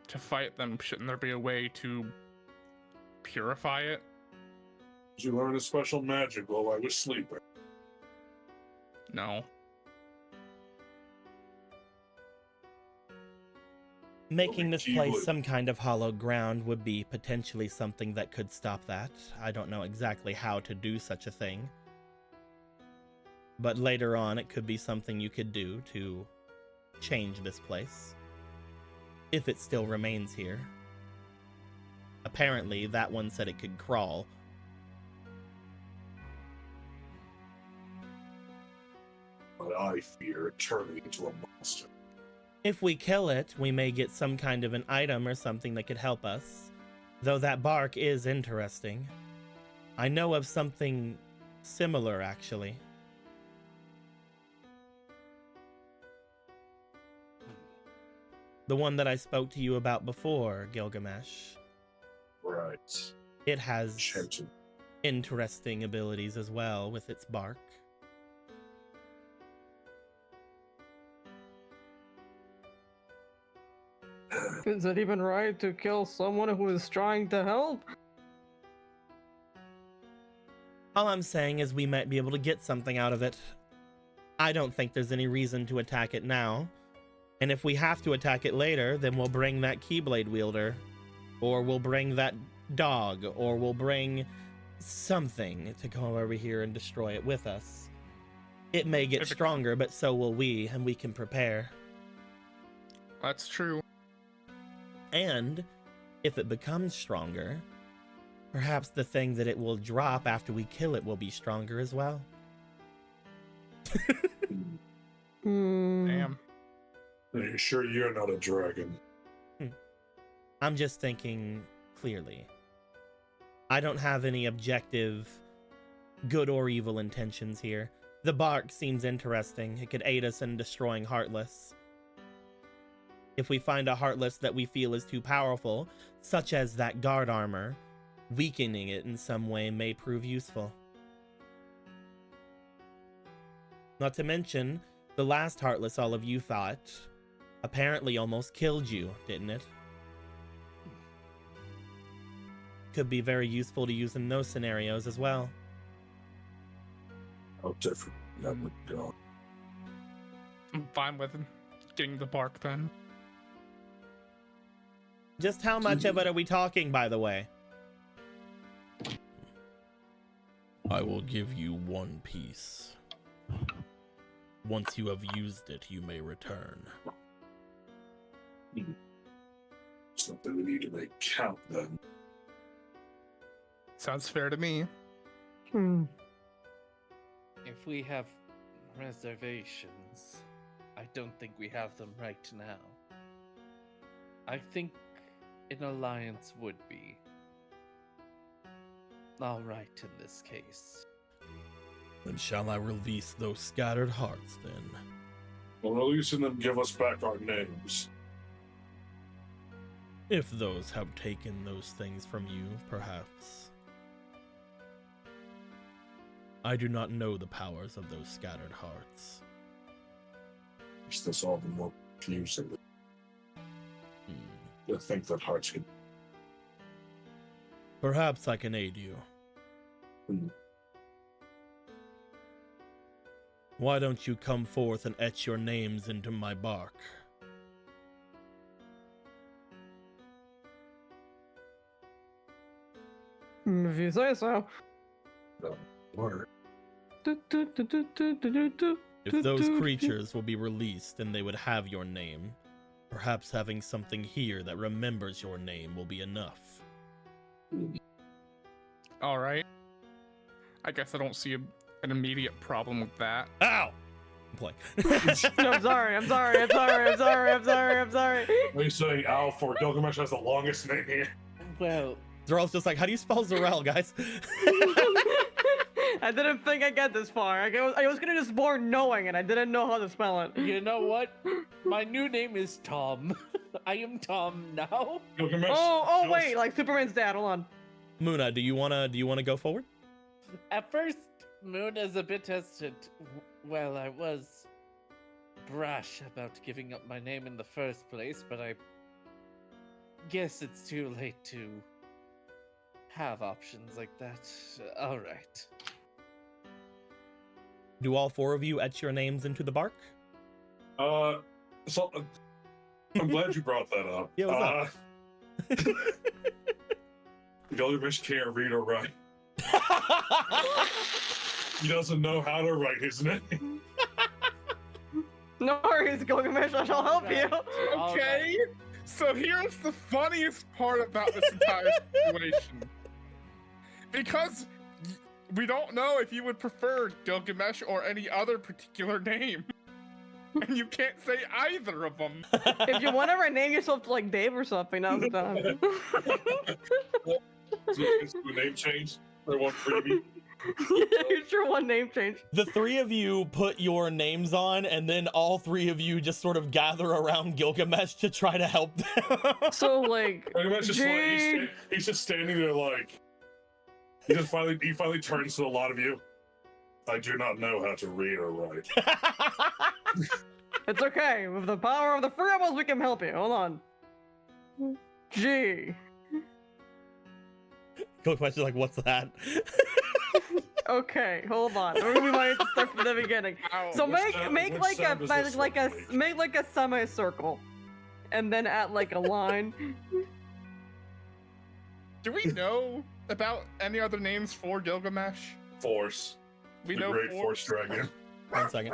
to fight them, shouldn't there be a way to purify it? Did you learn a special magic while I was sleeping? No. Making this place Keywood. some kind of hollow ground would be potentially something that could stop that. I don't know exactly how to do such a thing. But later on, it could be something you could do to change this place. If it still remains here. Apparently, that one said it could crawl. But I fear turning into a monster. If we kill it, we may get some kind of an item or something that could help us. Though that bark is interesting. I know of something similar, actually. The one that I spoke to you about before, Gilgamesh. Right. It has Chanting. interesting abilities as well with its bark. Is it even right to kill someone who is trying to help? All I'm saying is we might be able to get something out of it. I don't think there's any reason to attack it now. And if we have to attack it later, then we'll bring that Keyblade wielder. Or we'll bring that dog. Or we'll bring something to go over here and destroy it with us. It may get stronger, but so will we, and we can prepare. That's true. And if it becomes stronger, perhaps the thing that it will drop after we kill it will be stronger as well. Damn. Are you sure you're not a dragon? I'm just thinking clearly. I don't have any objective good or evil intentions here. The bark seems interesting. It could aid us in destroying Heartless. If we find a Heartless that we feel is too powerful, such as that guard armor, weakening it in some way may prove useful. Not to mention, the last Heartless all of you fought apparently almost killed you, didn't it? Could be very useful to use in those scenarios as well. How different that would go. I'm fine with getting the bark then. Just how much of it are we talking, by the way? I will give you 1 piece. Once you have used it, you may return. Something we need to make count then. Sounds fair to me. If we have reservations, I don't think we have them right now. I think an alliance would be all right in this case. Then shall I release those scattered hearts, then? Well, releasing them give us back our names. If those have taken those things from you, perhaps. I do not know the powers of those scattered hearts. Makes this all the more confusing. To think that hearts can... Perhaps I can aid you. Why don't you come forth and etch your names into my bark? If you say so. Or If those creatures will be released, then they would have your name. Perhaps having something here that remembers your name will be enough. All right. I guess I don't see an immediate problem with that. Ow! I'm playing. I'm sorry. What are you saying, Al, for Gilgamesh has the longest name here? Well, Zarel's just like, how do you spell Zarel, guys? I didn't think I'd get this far. I was gonna just born knowing it. I didn't know how to spell it. you know what? My new name is Tom. I am Tom now. Gilgamesh. Oh wait, like Superman's dad. Hold on. Muna, do you wanna go forward? At first, Moon is a bit hesitant. Well, I was brash about giving up my name in the first place, but I guess it's too late to have options like that. All right. Do all 4 of you etch your names into the bark? So, I'm glad you brought that up. Yeah, what's up? Gilgamesh can't read or write. He doesn't know how to write his name. No worries, Gilgamesh. I shall help you. Okay. So here's the funniest part about this entire situation. Because we don't know if you would prefer Gilgamesh or any other particular name. And you can't say either of them. If you want to rename yourself to like Dave or something, now's the time. Is a name change? Or one freebie? Sure, one name change. The 3 of you put your names on, and then all 3 of you just sort of gather around Gilgamesh to try to help them. So like, Gilgamesh just like, he's just standing there like, he finally turns to a lot of you. I do not know how to read or write. it's okay. With the power of the 3 of us, we can help you. Hold on. G. Gilgamesh is like, what's that? Okay, hold on. We might have to start from the beginning. So make like a semicircle, and then add like a line. Do we know about any other names for Gilgamesh? Force. We The know Great Force Dragon. 1 second.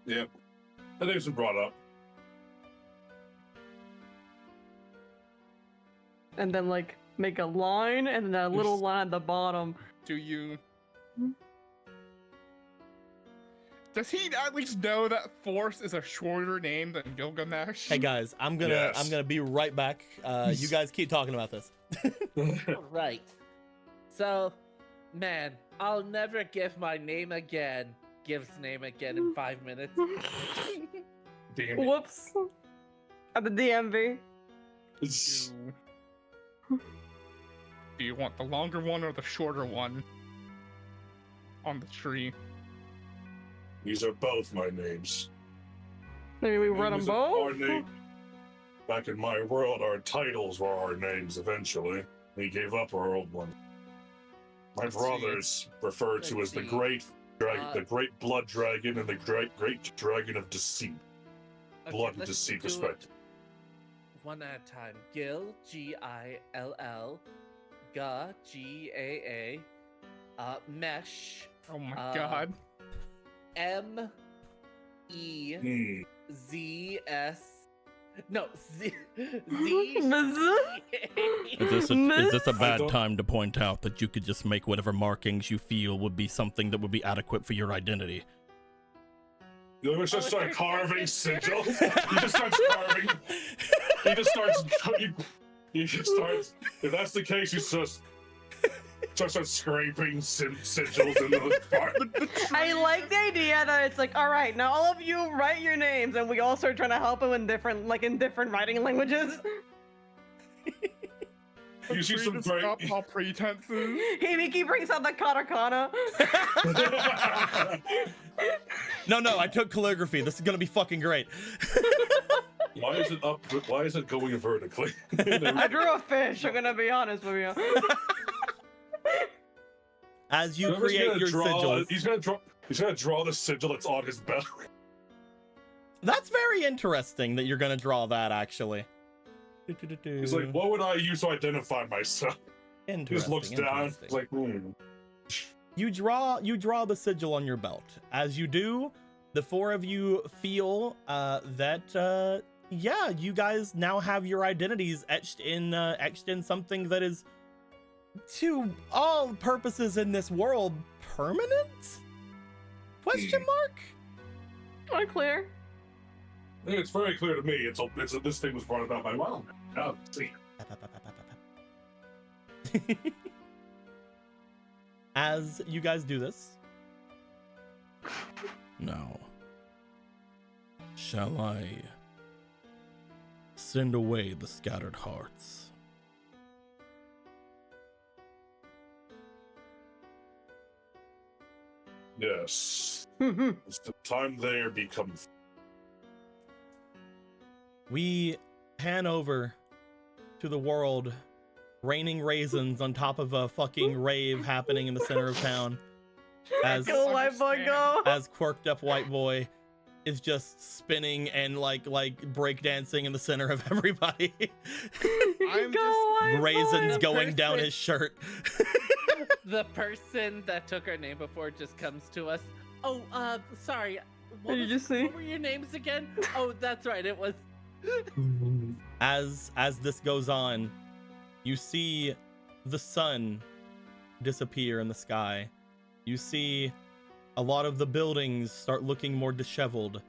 Yeah. That name's been brought up. And then like make a line, and then a little line at the bottom. Do you? Does he at least know that Force is a shorter name than Gilgamesh? Hey guys, I'm gonna be right back. You guys keep talking about this. Right. So, man, I'll never give my name again. Gives name again in 5 minutes. Damn it. Whoops. At the DMV. Do you want the longer one or the shorter one on the tree? These are both my names. Maybe we run them Names are our both. name. Back in my world, our titles were our names eventually. We gave up our old one. My Let's brothers referred to Let's as the see. Great Dragon, the Great Blood Dragon, and the Great Dragon of Deceit. Okay, Blood and let's deceit do it perspective. one at a time. Gill, Gill, Ga, Gaa, Mesh, Oh my god. MEZS. No, Z. Is this a bad time to point out that you could just make whatever markings you feel would be something that would be adequate for your identity? You just start carving sigils. He just starts carving. He just starts. If that's the case, he just starts scraping sigils in the part. I like the idea that it's like, all right, now all of you write your names, and we all start trying to help him in different writing languages. You see some great. All pretenses. Hibiki brings out the katakana. No, I took calligraphy. This is gonna be fucking great. Why is it up? Why is it going vertically? I drew a fish. I'm gonna be honest with you. As you create your sigils, he's gonna draw the sigil that's on his belly. that's very interesting that you're gonna draw that. Actually, He's like, what would I use to identify myself? He just looks down. Interesting. He's like, You draw the sigil on your belt. As you do, the four of you feel that yeah, you guys now have your identities etched in something that is, to all purposes in this world, permanent? Question mark? Unclear. it's very clear to me. This thing was brought about by Wild. Oh, see. As you guys do this, now, shall I send away the scattered hearts? Yes. It's the time there becomes. We pan over to the world, raining raisins on top of a fucking rave happening in the center of town. As Go, white boy, go. as quirked up white boy is just spinning and like breakdancing in the center of everybody. I'm Go, just white Raisins boy. going down his shirt. The person that took our name before just comes to us. Oh, sorry. Did you just see? What were your names again? Oh, that's right. It was. As this goes on, you see the sun disappear in the sky. You see a lot of the buildings start looking more disheveled,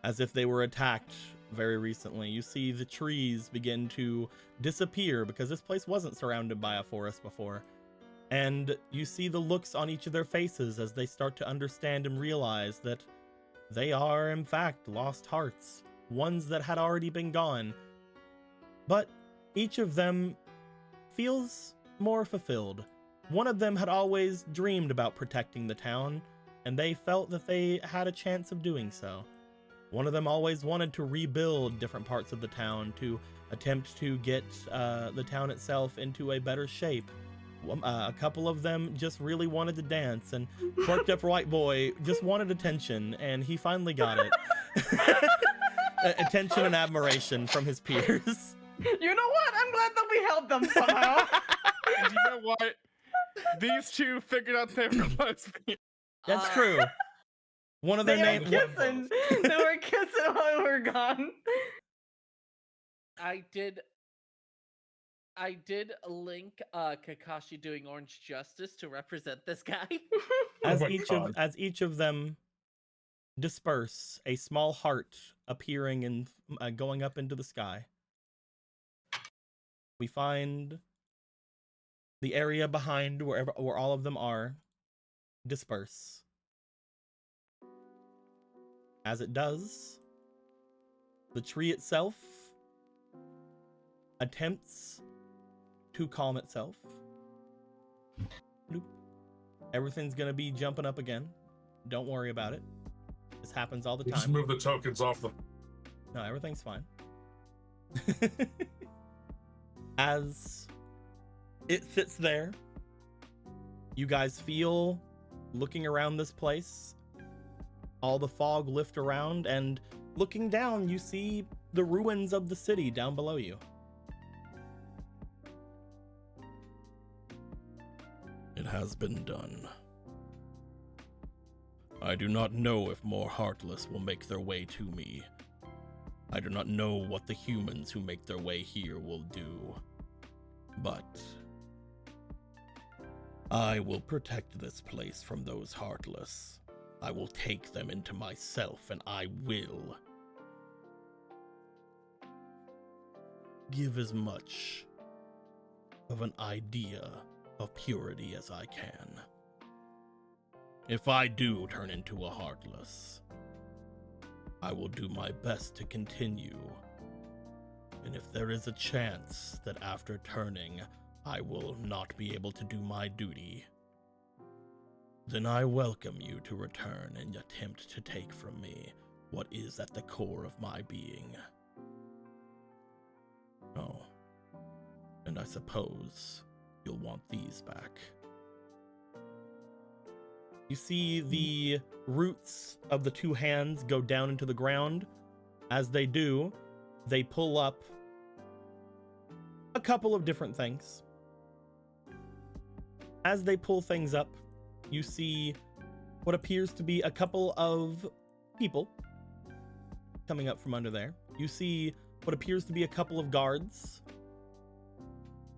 as if they were attacked very recently. You see the trees begin to disappear because this place wasn't surrounded by a forest before. And you see the looks on each of their faces as they start to understand and realize that they are, in fact, lost hearts, ones that had already been gone. But each of them feels more fulfilled. One of them had always dreamed about protecting the town, and they felt that they had a chance of doing so. One of them always wanted to rebuild different parts of the town to attempt to get the town itself into a better shape. A couple of them just really wanted to dance, and quirked up white boy just wanted attention, and he finally got it. Attention and admiration from his peers. You know what? I'm glad that we helped them somehow. And you know what? These two figured out they were lesbian. That's true. One of their They were names. kissing. They were kissing while we were gone. I did link Kakashi doing Orange Justice to represent this guy. As Oh my each God. as each of them disperse, a small heart appearing and going up into the sky. We find the area behind where all of them are disperse. As it does, the tree itself attempts to calm itself. Bloop. Everything's gonna be jumping up again. Don't worry about it. This happens all the Just time. move the tokens off the. No, everything's fine. As it sits there, you guys feel, looking around this place, all the fog lift around, and looking down, you see the ruins of the city down below you. It has been done. I do not know if more Heartless will make their way to me. I do not know what the humans who make their way here will do. But I will protect this place from those Heartless. I will take them into myself, and I will give as much of an idea of purity as I can. If I do turn into a Heartless, I will do my best to continue. And if there is a chance that after turning, I will not be able to do my duty, then I welcome you to return and attempt to take from me what is at the core of my being. Oh, and I suppose you'll want these back. You see the roots of the two hands go down into the ground. As they do, they pull up a couple of different things. As they pull things up, you see what appears to be a couple of people coming up from under there. You see what appears to be a couple of guards.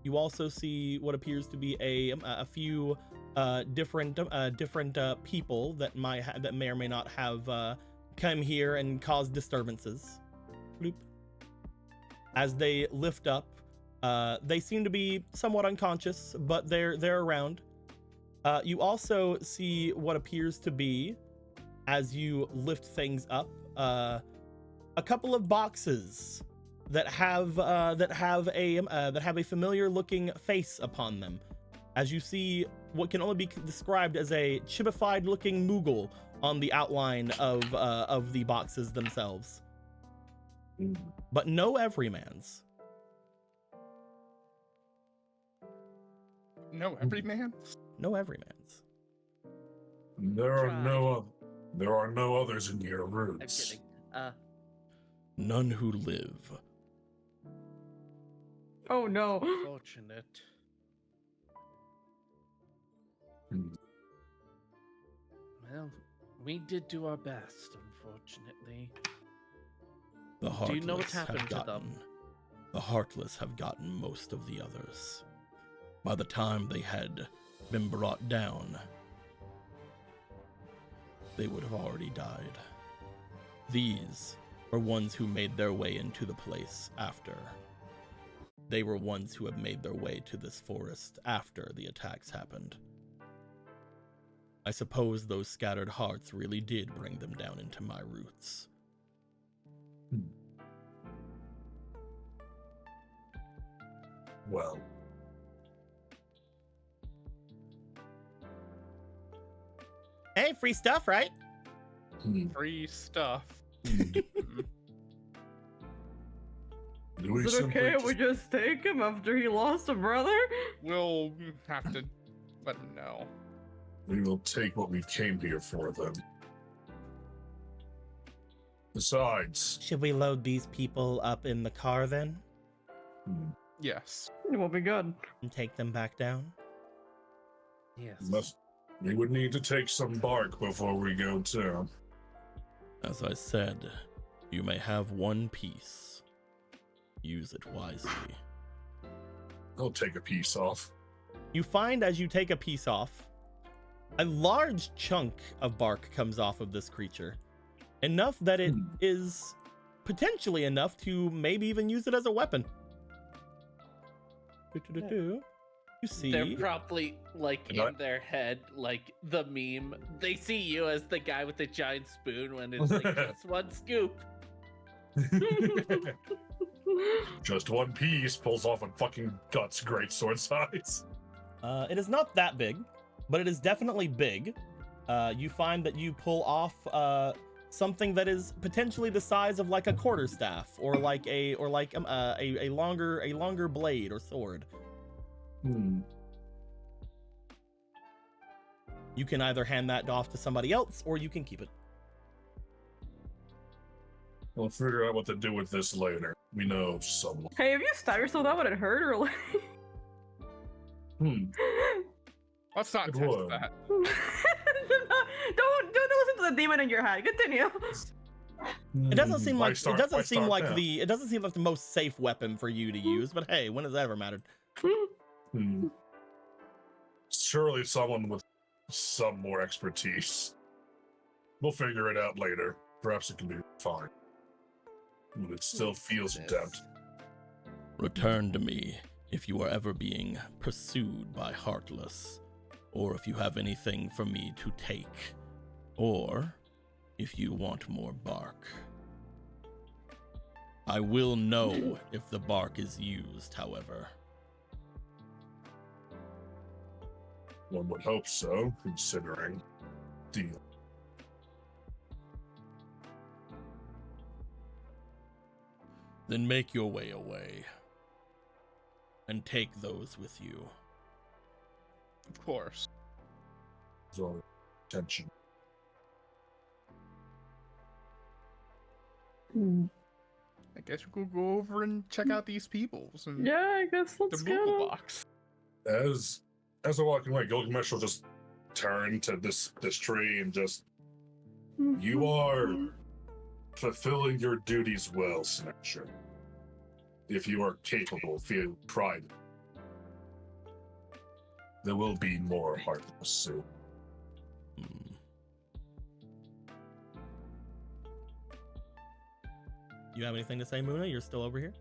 You also see what appears to be a few different people that may or may not have come here and caused disturbances. Bloop. As they lift up, they seem to be somewhat unconscious, but they're around. You also see what appears to be, as you lift things up, a couple of boxes that have a familiar looking face upon them. As you see what can only be described as a chibified looking Moogle on the outline of the boxes themselves. But no everymans. No everymans? No everymans. There are no others in your I'm roots. kidding. None who live. Oh no. Fortunate. Well, we did do our best, unfortunately. The Heartless Do you know what's happened to them? The Heartless have gotten most of the others. By the time they had been brought down, they would have already died. These were ones who made their way into the place after. They were ones who have made their way to this forest after the attacks happened. I suppose those scattered hearts really did bring them down into my roots. Well, Hey, free stuff, right? Free stuff. do we Is it simply okay if just- we just take him after he lost a brother? We'll have to let him know. we will take what we came here for then? Besides, Should we load these people up in the car then Yes. It will be good. and take them back down? Yes. we would need to take some bark before we go too. As I said, you may have one piece. Use it wisely. I'll take a piece off. You find as you take a piece off, a large chunk of bark comes off of this creature. Enough that it is potentially enough to maybe even use it as a weapon. You see, They're probably like You know in their head, like the meme. They see you as the guy with the giant spoon when it's like just one scoop. Just one piece pulls off a fucking guts greatsword size. it is not that big, but it is definitely big. You find that you pull off something that is potentially the size of like a quarterstaff, or like a longer blade or sword. You can either hand that off to somebody else, or you can keep it. We'll figure out what to do with this later. We know someone. Hey, have you stabbed yourself? That would have hurt, or like? Let's not It test would. that. don't listen to the demon in your head. Continue. It doesn't seem Why like start- it why doesn't seem start like now? it doesn't seem like the most safe weapon for you to use. But hey, when has that ever mattered? Surely someone with some more expertise. We'll figure it out later. Perhaps it can be fine. But it still feels damned. Return to me if you are ever being pursued by Heartless, or if you have anything for me to take, or if you want more bark. I will know if the bark is used, however. One would hope so, considering. Deal. Then make your way away, and take those with you. Of course. So, attention. I guess we'll go over and check out these peoples and Yeah, I guess the let's go. movable box. As they're walking away, Gilgamesh will just turn to this tree and just, you are fulfilling your duties well, Snatcher. If you are capable, feel pride. There will be more Heartless soon. You have anything to say, Muna? You're still over here?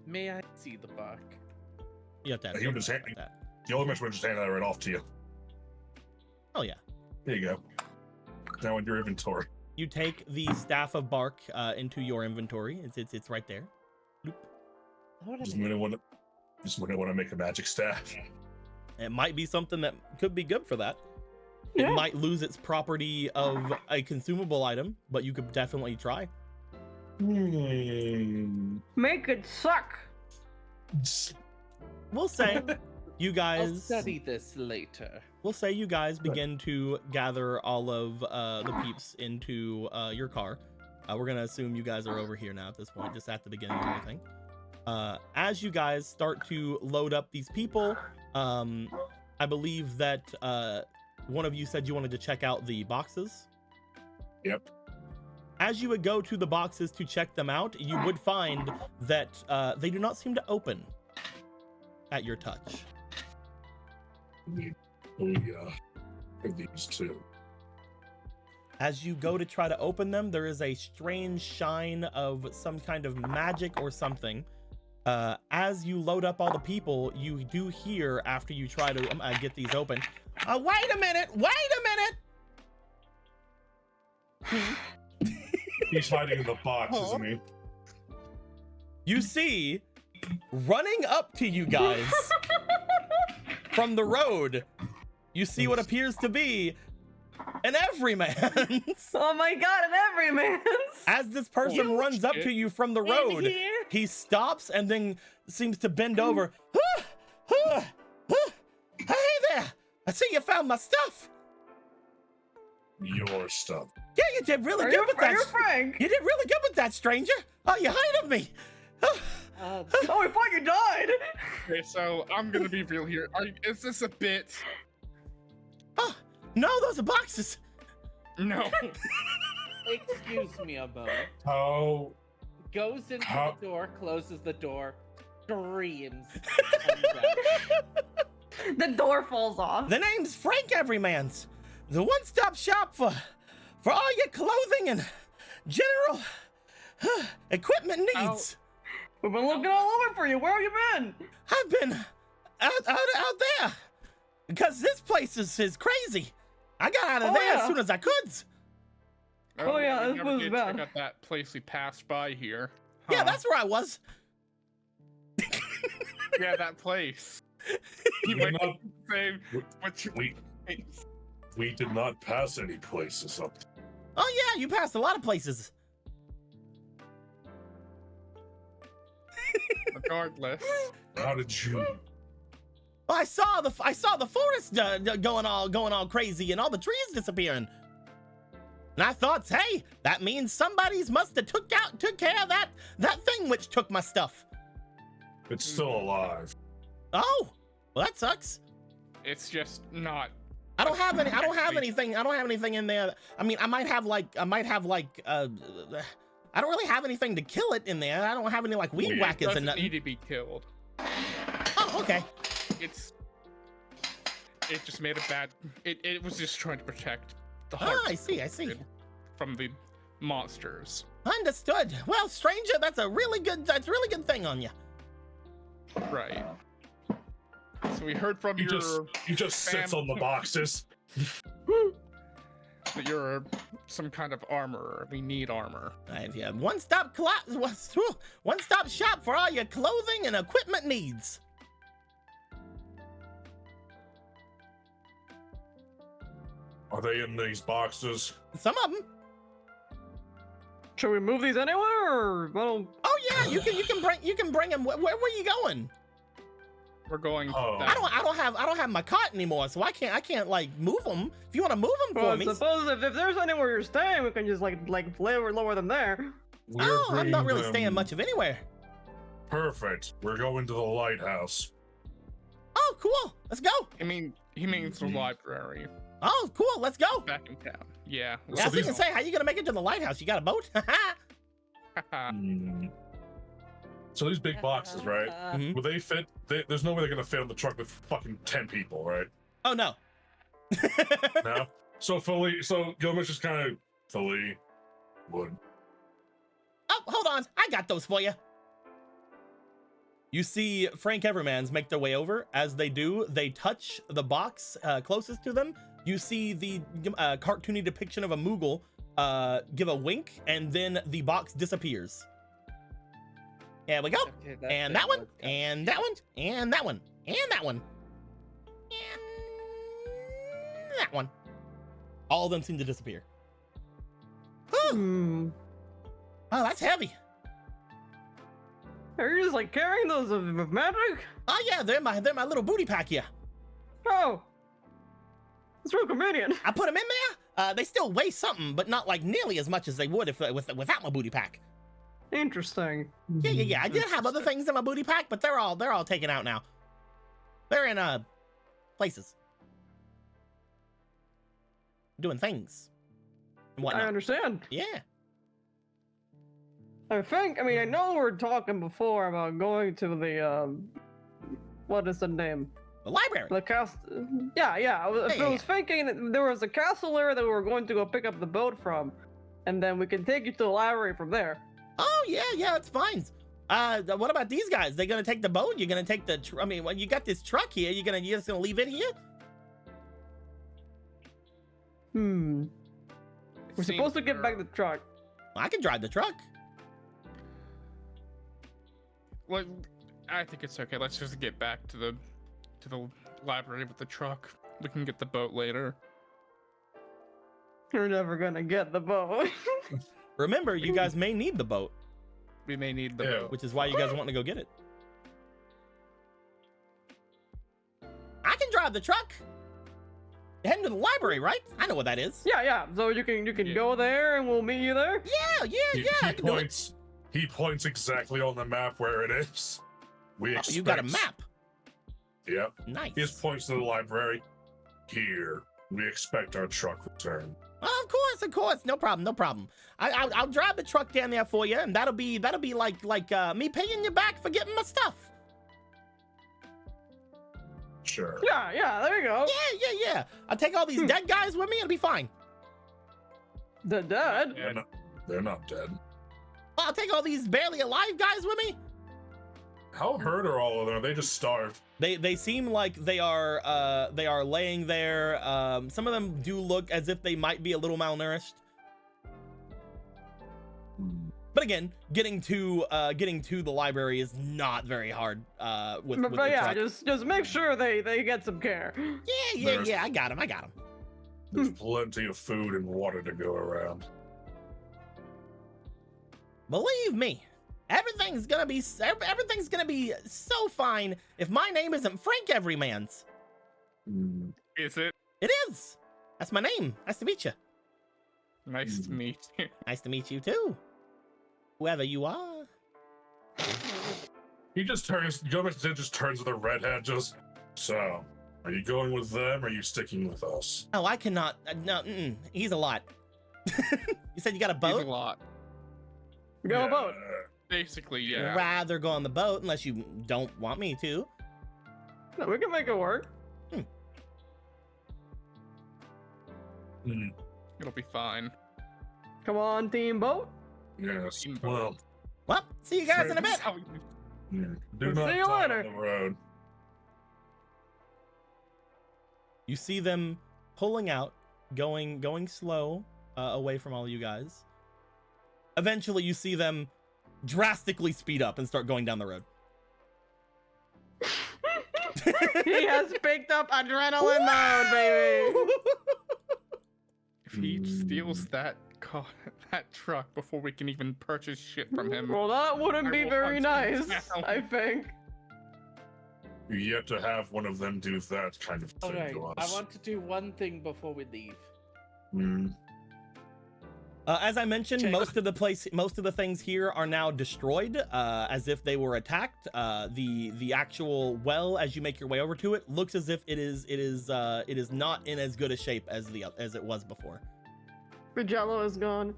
May I see the bark? You have to ask He would just about hand- that. Gilgamesh would just hand that right off to you. Oh yeah. There you go. Now in your inventory. You take the staff of bark into your inventory. It's right there. Bloop. Just when I want to make a magic staff. It might be something that could be good for that. Yeah. It might lose its property of a consumable item, but you could definitely try. Make it suck. We'll say you I'll guys. study this later. We'll say you guys begin to gather all of the peeps into your car. We're gonna assume you guys are over here now at this point, just at the beginning of everything. As you guys start to load up these people, I believe that one of you said you wanted to check out the boxes. Yep. As you would go to the boxes to check them out, you would find that they do not seem to open at your touch. Oh yeah. For these two. As you go to try to open them, there is a strange shine of some kind of magic or something. As you load up all the people, you do hear, after you try to get these open, wait a minute, He's hiding in the box, isn't he? You see, running up to you guys from the road, you see what appears to be an everyman. Oh my god, an everyman. As this person runs up to you from the road, In here? he stops and then seems to bend over. Hey there! I see you found my stuff. Your stuff. Yeah, you did really Are good you, with are that. you Frank? You did really good with that, stranger. Oh, you hide of me. Oh, I thought you died. Okay, so I'm gonna be real here. Is this a bit? Oh, no, those are boxes. No. Excuse me a moment. How? Goes into How- the door, closes the door, screams, comes out. The door falls off. The name's Frank Everymans, the one-stop shop for all your clothing and general equipment needs. We've been looking all over for you. Where have you been? I've been out there because this place is crazy. I got out of Oh, there yeah. as soon as I could. Oh, yeah, we this never was did bad. check out that place we passed by here. Yeah, Huh. that's where I was. Yeah, that place. We You might did not, say what you we did not pass any places up. Oh yeah, you passed a lot of places. regardless. How did you? I saw the forest going all crazy and all the trees disappearing. And I thought, hey, that means somebody's must have took care of that thing which took my stuff. It's still alive. Oh, well that sucks. It's just not. I don't have anything in there. I mean, I don't really have anything to kill it in there. I don't have any like weed whackers and nothing. Need to be killed. Oh, okay. It just made a bad. It was just trying to protect the Ah, hearts. I see. From the monsters. Understood. Well, stranger, that's a really good thing on you. Right. So we heard from He just sits on the boxes. that you're some kind of armorer. We need armor. Right, yeah. One-stop shop for all your clothing and equipment needs. Are they in these boxes? Some of them. Should we move these anywhere, or well? Oh yeah, you can bring them. Where were you going? We're going. Oh. That I don't have my cart anymore, so I can't like move them. If you want to move them Well, for I me. suppose if there's anywhere you're staying, we can just like lower them there. We're I'm not really bringing staying them- much of anywhere. Perfect. We're going to the lighthouse. Oh, cool. Let's go. he means the Mhm. library Oh, cool. Let's go. back in town. Yeah. Yeah, I was these- gonna say, how you gonna make it to the lighthouse? You got a boat? Hmm. So these big boxes, right? Mhm. Will they fit? There's no way they're gonna fit on the truck with fucking 10 people, right? Oh no. No. So Gilmish just kind of fully would. Oh, hold on. I got those for you. You see Frank Evermans make their way over. As they do, they touch the box closest to them. You see the cartoony depiction of a Moogle give a wink, and then the box disappears. There we go. Okay, And that one, and that one, and that one, and that one, and that one. All of them seem to disappear. Whew. Hmm. Oh, that's heavy. Are you just like carrying those of magic? Oh yeah, they're my little booty pack here. Oh, it's real convenient. I put them in there. They still weigh something, but not like nearly as much as they would if without my booty pack. Interesting. Yeah. I did have other things in my booty pack, but they're all taken out now. They're in places, doing things and I whatnot. understand. Yeah. I mean, I know we were talking before about going to the, what is the name? The library. The castle. Yeah. I was thinking that there was a castle there that we were going to go pick up the boat from, and then we can take you to the library from there. Oh yeah, it's fine. What about these guys? They gonna take the boat? You're gonna take the? I mean, when you got this truck here, you're just gonna leave it here? Hmm. We're supposed to get back the truck. I can drive the truck. Well, I think it's okay. Let's just get back to the library with the truck. We can get the boat later. You're never gonna get the boat. Remember, you guys may need the boat, We may need the Yeah. boat. which is why you guys want to go get it. I can drive the truck. You're heading to the library, right? I know what that is. yeah. So you can Yeah. go there, and we'll meet you there. Yeah. I can do it. He points exactly on the map where it is. Oh, you got a map. Yep. Nice. He just points to the library. Here, we expect our truck return. Oh, of course. No problem. I'll drive the truck down there for you, and that'll be like me paying you back for getting my stuff. Sure. Yeah. There you go. Yeah. I'll take all these dead guys with me. It'll be fine. The dead. Yeah. They're not dead. I'll take all these barely alive guys with me. How hurt are all of them? Are they just starved? They seem like they are laying there. Some of them do look as if they might be a little malnourished. But again, getting to the library is not very hard. With But the yeah, truck. just make sure they get some care. Yeah. I got him. There's plenty of food and water to go around. Believe me, everything's gonna be so fine if my name isn't Frank Everymans. Is it? It is. That's my name. Nice to meet you. Nice to meet you. Nice to meet you too. Whoever you are. He just turns. Gilgamesh just turns to the redhead. Just so. Are you going with them? Or are you sticking with us? Oh, I cannot. No, he's a lot. You said you got a boat? He's a lot. We got a boat. Basically, I'd yeah. rather go on the boat unless you don't want me to. No, we can make it work. It'll be fine. Come on, team boat. Yes. Team Well, Well, see you guys in a bit. That's how we- do not See you die later. on the road. You see them pulling out, going slow away from all you guys. Eventually, you see them drastically speed up and start going down the road. He has picked up adrenaline mode, baby. If he steals that that truck before we can even purchase shit from him, Well, that wouldn't I be will very hunt him nice, down. I think. You yet to have one of them do that kind of thing Alright, to I us. want to do one thing before we leave. As I mentioned, Okay. most of the things here are now destroyed, as if they were attacked. The actual well, as you make your way over to it, looks as if it is not in as good a shape as it was before. The jello is gone.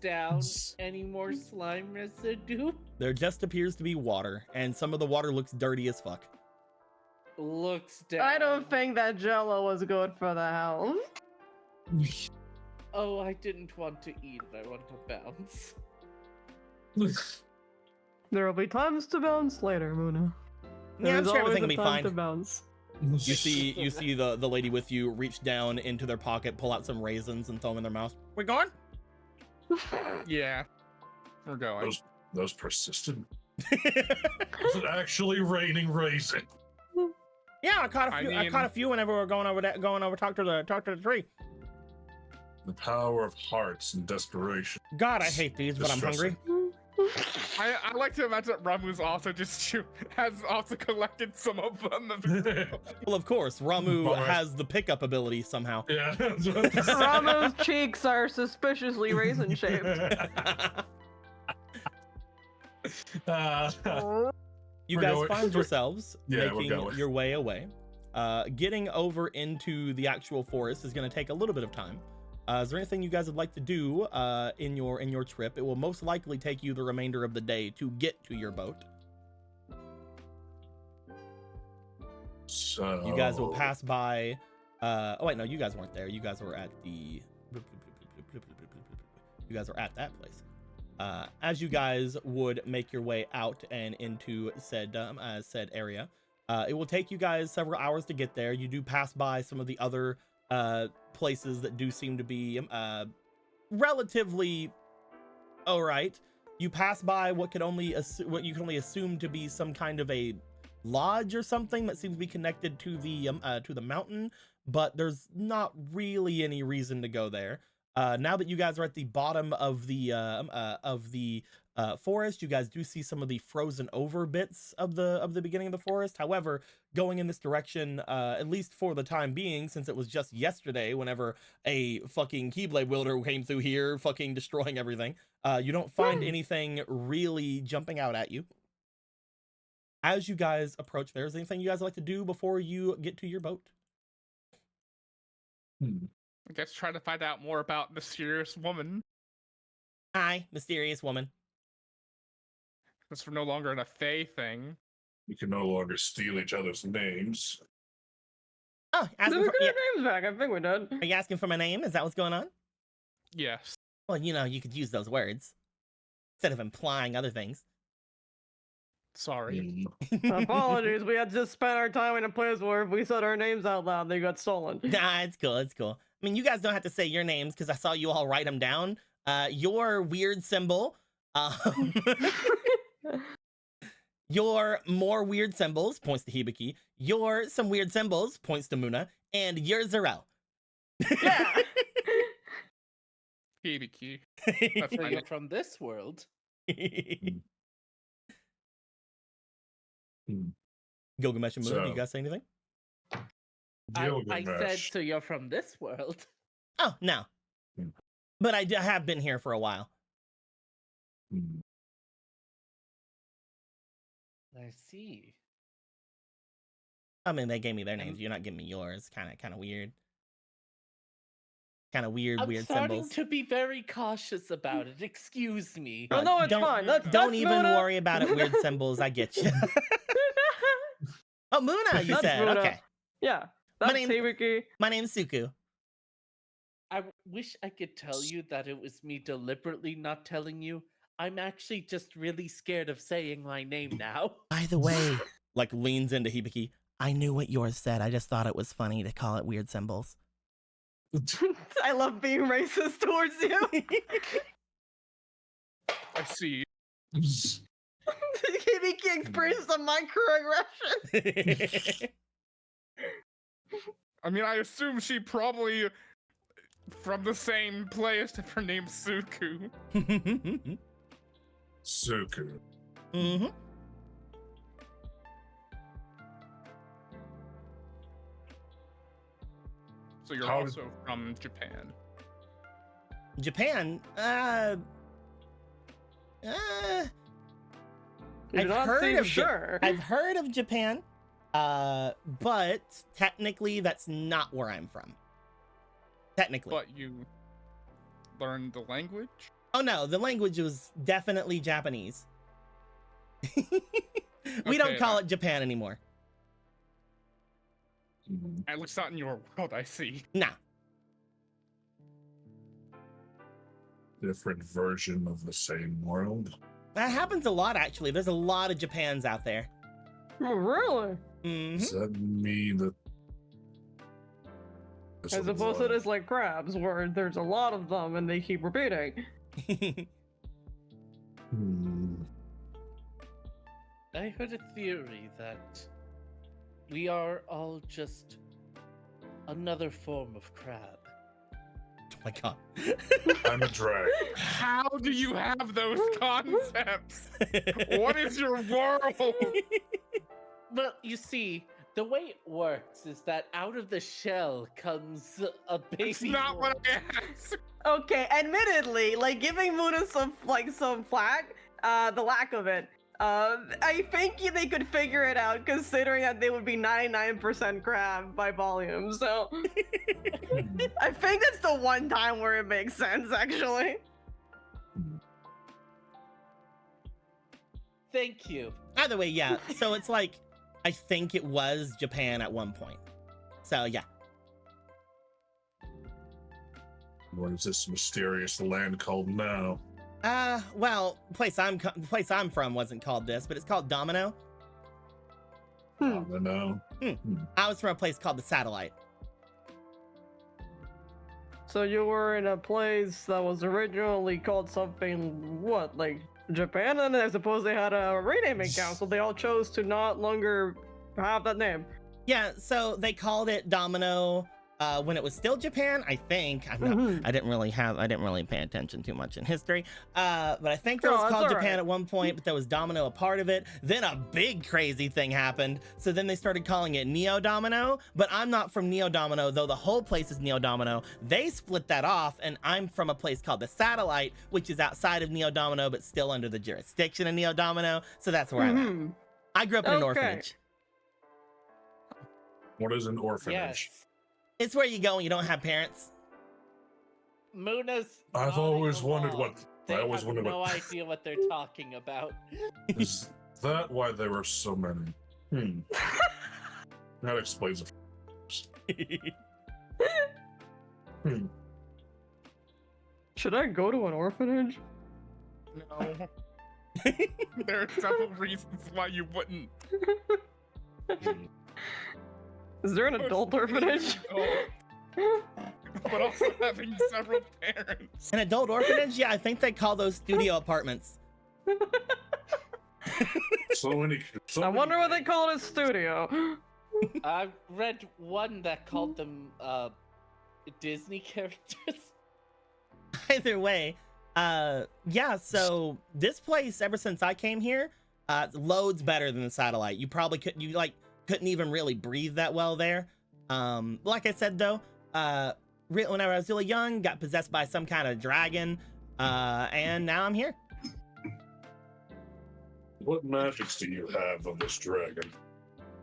Down any more slime residue? There just appears to be water, and some of the water looks dirty as fuck. Looks down. I don't think that jello was good for the health. Oh, I didn't want to eat it. I want to bounce. There'll be times to bounce later, Muna. Yeah, I'm There's sure always everything will a be time fine. to bounce. You see the lady with you reach down into their pocket, pull out some raisins, and throw them in their mouth. We're going? yeah, we're going. Those persistent. Is it actually raining raisin? Yeah, I caught a few. I mean- caught a few whenever we were going over talk to the tree. The power of hearts and desperation. God, I hate these, but I'm hungry. I like to imagine that Ramu's also has also collected some of them. Well, of course, Ramu Bummer. has the pickup ability somehow. Yeah. Ramu's cheeks are suspiciously raisin shaped. You We're guys going- find yourselves Yeah, we're making going. your way away. Getting over into the actual forest is going to take a little bit of time. Is there anything you guys would like to do in your trip? It will most likely take you the remainder of the day to get to your boat. So You guys will pass by. Oh wait, no, you guys weren't there. You guys were at the. You guys were at that place. As you guys would make your way out and into said area, it will take you guys several hours to get there. You do pass by some of the other places that do seem to be relatively all right. You pass by what you can only assume to be some kind of a lodge or something that seems to be connected to the mountain, but there's not really any reason to go there. Now that you guys are at the bottom of the forest, you guys do see some of the frozen over bits of the beginning of the forest. However, going in this direction, at least for the time being, since it was just yesterday whenever a fucking Keyblade wielder came through here fucking destroying everything, you don't find anything really jumping out at you. As you guys approach there, is there anything you guys would like to do before you get to your boat? I guess try to find out more about mysterious woman. Hi, mysterious woman. Because we're no longer in a Fae thing. we can no longer steal each other's names. Oh, Did asking we for, get yeah, our names back? I think we did. are you asking for my name? Is that what's going on? Yes. Well, you know, you could use those words instead of implying other things. Sorry. Apologies, we had just spent our time in a place where if we said our names out loud, they got stolen. Nah, it's cool. It's cool. I mean, you guys don't have to say your names because I saw you all write them down. Your weird symbol. Your more weird symbols points to Hibiki. Your some weird symbols points to Muna. And your Zarel. Yeah. Hibiki. So fine. you're from this world. Gilgamesh and Muna, do So- you guys say anything? I said, Gilgamesh. so you're from this world. Oh, no. But I have been here for a while. Hmm. I see. I mean, they gave me their names. You're not giving me yours. Kind of weird. Kind of weird I'm starting symbols. to be very cautious about it. Excuse me. Oh no, it's Don't- fine. That's Don't even Muna. worry about it. Weird symbols. I get you. Oh, Muna, you That's said. Muna. Okay. Yeah, My that's name- Hibiki. My name's Suku. I wish I could tell you that it was me deliberately not telling you. I'm actually just really scared of saying my name now. By the way, like leans into Hibiki. I knew what yours said. I just thought it was funny to call it weird symbols. I love being racist towards you. I see. Hibiki experienced a microaggression. I mean, I assume she probably from the same place if her name's Suku. Suku. Mm-hmm. So you're How- also from Japan. Japan. You I've do not heard seem of sure. I've heard of Japan, but technically that's not where I'm from. Technically. But you learned the language? Oh no, the language was definitely Japanese. We don't Okay, call then. it Japan anymore. Hmm. At least not in your world, I see. Nah. Different version of the same world. That happens a lot actually. There's a lot of Japans out there. Oh, really? Mhm. Does that mean that? As opposed to this like crabs, where there's a lot of them and they keep repeating. Hmm. I heard a theory that we are all just another form of crab. Oh my god. I'm a drag. How do you have those concepts? What is your world? Well, you see, the way it works is that out of the shell comes a baby. It's not what I asked. Okay, admittedly, like giving Muna some flack, the lack of it. I think they could figure it out, considering that they would be 99% crab by volume. So I think that's the one time where it makes sense, actually. Thank you. Either way, yeah. So it's like I think it was Japan at one point. So yeah. What is this mysterious land called now? Well, the place I'm from wasn't called this, but it's called Domino. I don't know. I was from a place called the Satellite. So you were in a place that was originally called something, what, like Japan? And I suppose they had a renaming council. They all chose to not longer have that name. Yeah, so they called it Domino when it was still Japan, I think. I'm not, Mhm. I didn't really pay attention too much in history. But I think it was that's called all Japan right. at one point, but there was Domino a part of it. Then a big crazy thing happened. So then they started calling it Neo Domino, but I'm not from Neo Domino, though the whole place is Neo Domino. They split that off, and I'm from a place called the Satellite, which is outside of Neo Domino, but still under the jurisdiction of Neo Domino. So that's where I'm at. Mhm. I grew up in an Okay. orphanage. What is an orphanage? Yes. It's where you go when you don't have parents. Muna's. I've nodding always wondered along. what- They I always have wondered no what- idea what they're talking about. Is that why there were so many? That explains it. Should I go to an orphanage? No. There are several reasons why you wouldn't. Is there an adult orphanage? But also having several parents. An adult orphanage? Yeah, I think they call those studio apartments. So many. I wonder what they call it a studio. I've read one that called them Disney characters. Either way, yeah, so this place, ever since I came here, loads better than the Satellite. You probably couldn't even really breathe that well there. Like I said though, whenever I was really young, got possessed by some kind of dragon, and now I'm here. What magics do you have on this dragon?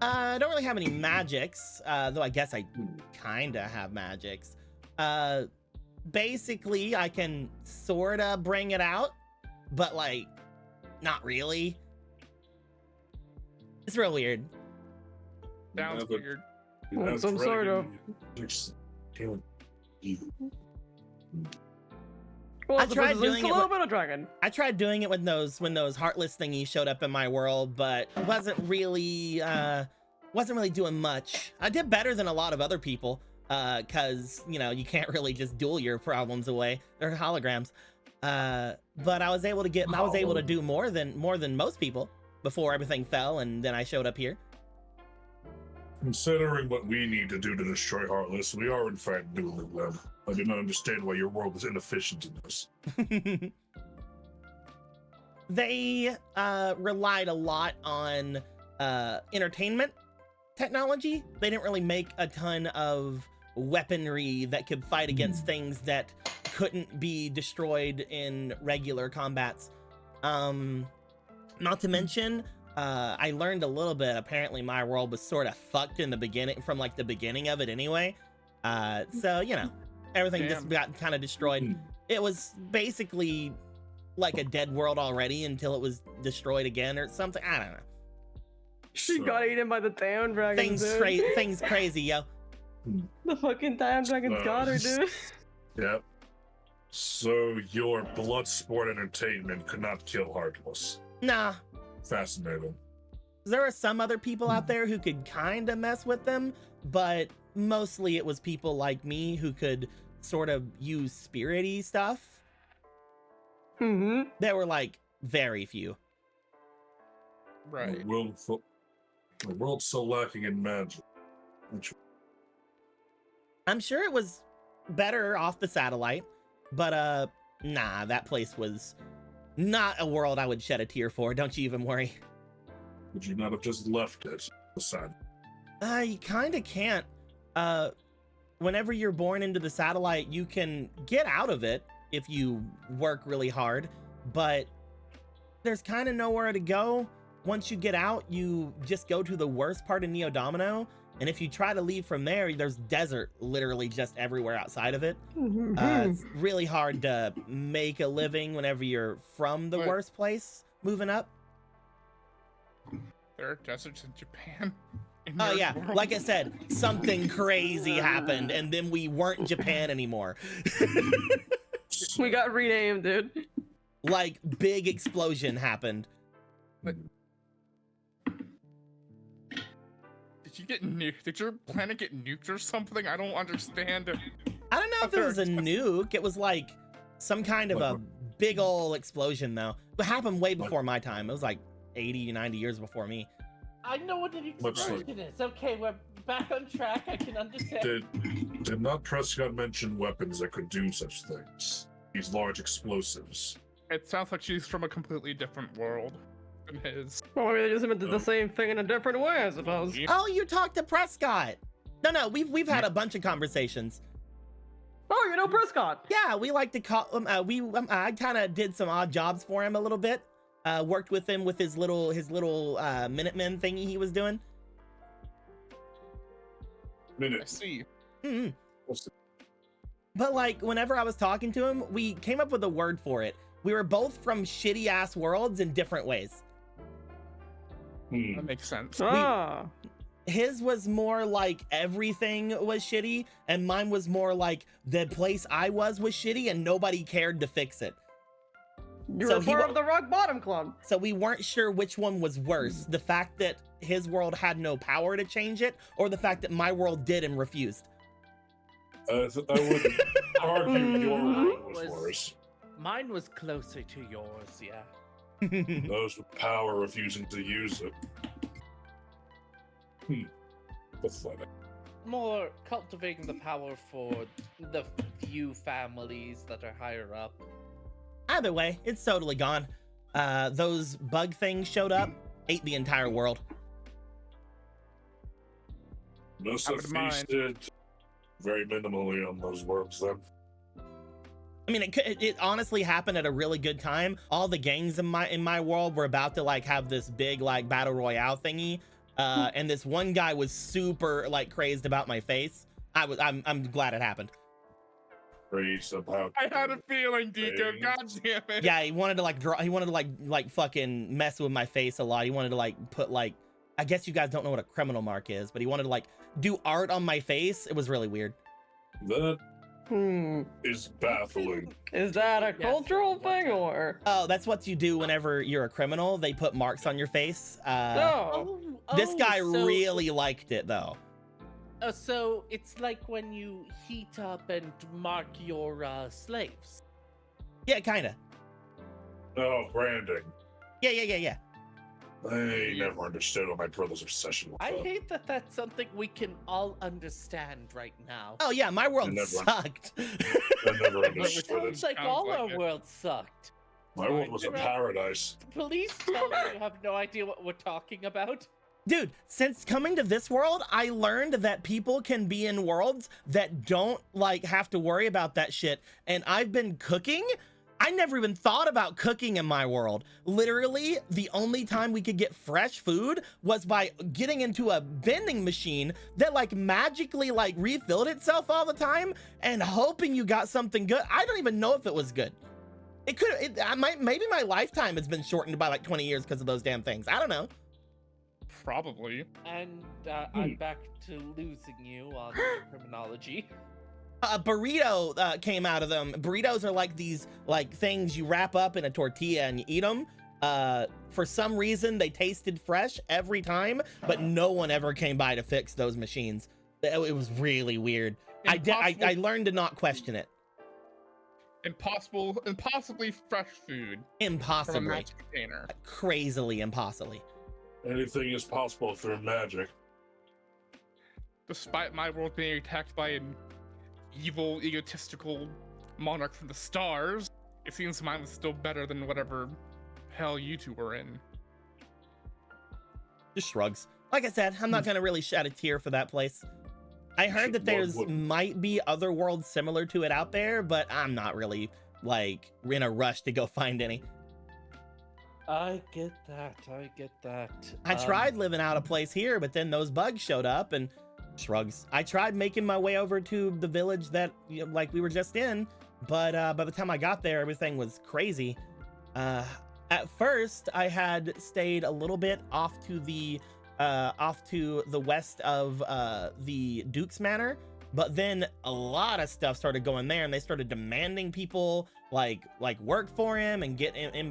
I don't really have any magics, though I guess I kinda have magics. Basically, I can sorta bring it out, but like, not really. It's real weird. Sounds weird. You Some sort of. Well, I tried it's doing a it little bit of dragon. I tried doing it when those heartless thingies showed up in my world, but wasn't really doing much. I did better than a lot of other people, cause you know you can't really just duel your problems away. They're holograms. But I was able to do more than most people before everything fell, and then I showed up here. Considering what we need to do to destroy Heartless, we are in fact dueling them. I do not understand why your world is inefficient in this. They relied a lot on entertainment technology. They didn't really make a ton of weaponry that could fight against things that couldn't be destroyed in regular combats. Not to mention, I learned a little bit. Apparently my world was sort of fucked in the beginning, from like the beginning of it anyway. So, you know, everything just got kind of destroyed. It was basically like a dead world already until it was destroyed again or something. I don't know. She got eaten by the damn dragon. Things crazy, yo. The fucking damn dragon's got her, dude. Yep. So your blood sport entertainment could not kill Heartless. Nah. Fascinating. There are some other people out there who could kind of mess with them, but mostly it was people like me who could sort of use spirity stuff. Mm-hmm. There were like very few. Right. The world's so lacking in magic. I'm sure it was better off the satellite, but nah, that place was not a world I would shed a tear for. Don't you even worry. Would you not have just left it aside? You kind of can't. Whenever you're born into the satellite, you can get out of it if you work really hard, but there's kind of nowhere to go. Once you get out, you just go to the worst part of Neo Domino, and if you try to leave from there, there's desert literally just everywhere outside of it. It's really hard to make a living whenever you're from the worst place moving up. There are deserts in Japan. Oh yeah, like I said, something crazy happened, and then we weren't Japan anymore. We got renamed, dude. Like, big explosion happened. But did you get nuked? Did your planet get nuked or something? I don't understand. I don't know if it was a nuke. It was like some kind of a big ol' explosion, though. It happened way before my time. It was like 80, 90 years before me. I know what an explosion is. Okay, we're back on track. I can understand. Did not Prescott mention weapons that could do such things? These large explosives. It sounds like she's from a completely different world than his. Well, maybe they just did the same thing in a different way, I suppose. Oh, you talked to Prescott. No, we've had a bunch of conversations. Oh, you know Prescott. Yeah, we like to call him. I kind of did some odd jobs for him a little bit. Worked with him with his little Minutemen thingy he was doing. I see. Mm-hmm. But like, whenever I was talking to him, we came up with a word for it. We were both from shitty ass worlds in different ways. That makes sense. His was more like everything was shitty, and mine was more like the place I was shitty and nobody cared to fix it. You were part of the Rock Bottom Club. So we weren't sure which one was worse. The fact that his world had no power to change it, or the fact that my world did and refused. I would argue your world was worse. Mine was closer to yours, yeah. Those with power refusing to use it. Pathetic. More cultivating the power for the few families that are higher up. Either way, it's totally gone. Those bug things showed up, ate the entire world. Must have feasted very minimally on those worms then. I mean, it honestly happened at a really good time. All the gangs in my world were about to like have this big like battle royale thingy, and this one guy was super like crazed about my face. I'm glad it happened. Crazed about. I had a feeling, Deco. God damn it. Yeah, he wanted to like draw. He wanted to like fucking mess with my face a lot. He wanted to like put like, I guess you guys don't know what a criminal mark is, but he wanted to like do art on my face. It was really weird. That is baffling. Is that a cultural thing or? Oh, that's what you do whenever you're a criminal. They put marks on your face. No. This guy so- really liked it though. So it's like when you heat up and mark your slaves. Yeah, kind of. Oh, branding. Yeah. I never understood my brother's obsession with I that. hate that that's something we can all understand right now. Oh yeah, my world never- sucked. I never understood Sounds it. like Sounds all like our it. worlds sucked. My world was a paradise. Please tell me you have no idea what we're talking about. Dude, since coming to this world, I learned that people can be in worlds that don't like have to worry about that shit. And I've been cooking. I never even thought about cooking in my world. Literally, the only time we could get fresh food was by getting into a vending machine that like magically like refilled itself all the time and hoping you got something good. I don't even know if it was good. It could, maybe my lifetime has been shortened by like 20 years because of those damn things. I don't know. Probably. And I'm back to losing you on the criminology. A burrito came out of them. Burritos are like these like things you wrap up in a tortilla and you eat them. For some reason, they tasted fresh every time, but no one ever came by to fix those machines. It was really weird. I learned to not question it. Impossibly fresh food from a Impossibly. magic container. Crazily impossibly. Anything is possible through magic. Despite my world being attacked by an evil, egotistical monarch from the stars, it seems mine was still better than whatever hell you two were in. Just shrugs. Like I said, I'm not gonna really shed a tear for that place. I heard that there's might be other worlds similar to it out there, but I'm not really like in a rush to go find any. I get that. I tried living out a place here, but then those bugs showed up and shrugs. I tried making my way over to the village that like we were just in, but by the time I got there, everything was crazy. At first, I had stayed a little bit off to the west of the Duke's Manor, but then a lot of stuff started going there, and they started demanding people like work for him and get in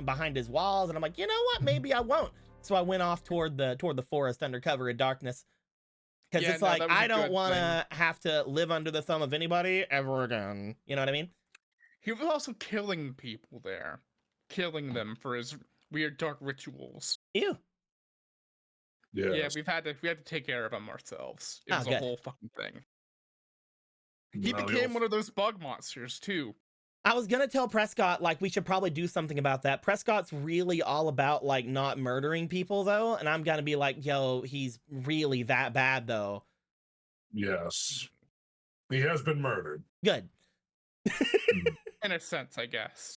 behind his walls. And I'm like, you know what? Maybe I won't. So I went off toward the forest under cover of darkness. Because it's like, I don't want to have to live under the thumb of anybody ever again. You know what I mean? He was also killing people there. Killing them for his weird dark rituals. Ew. Yeah, we had to take care of him ourselves. It was a whole fucking thing. He became one of those bug monsters too. I was gonna tell Prescott like we should probably do something about that. Prescott's really all about like not murdering people though, and I'm gonna be like, yo, he's really that bad though. Yes. He has been murdered. Good. In a sense, I guess.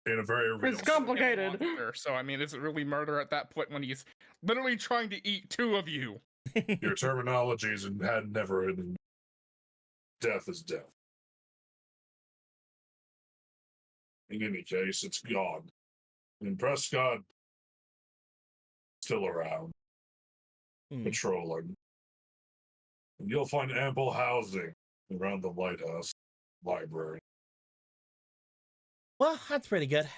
In a very real It's complicated. So I mean, is it really murder at that point when he's literally trying to eat two of you? Your terminologies had never ending. Death is death. In any case, it's gone. And Prescott still around, patrolling. And you'll find ample housing around the lighthouse library. Well, that's pretty good.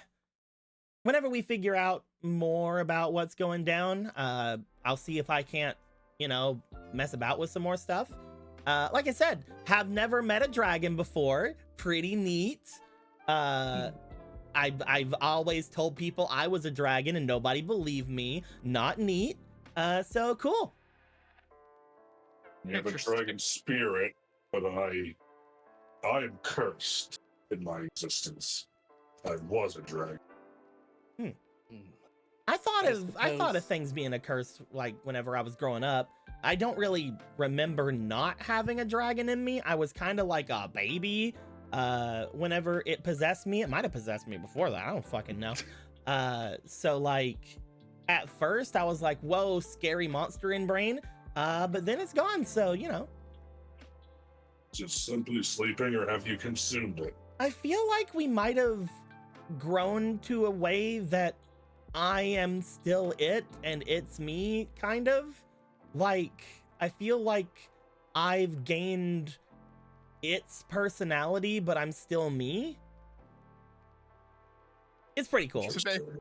Whenever we figure out more about what's going down, I'll see if I can't, mess about with some more stuff. Like I said, have never met a dragon before. Pretty neat. I've always told people I was a dragon and nobody believed me. Not neat. So cool. You have a dragon spirit, but I am cursed in my existence. I was a dragon. I thought of suppose- things being a curse like whenever I was growing up. I don't really remember not having a dragon in me. I was kind of like a baby whenever it possessed me. It might have possessed me before that. I don't fucking know. So like at first I was like, whoa, scary monster in brain. But then it's gone, so you know. Is it simply sleeping, or have you consumed it? I feel like we might have grown to a way that I am still it and it's me, kind of. Like, I feel like I've gained its personality, but I'm still me. It's pretty cool. So the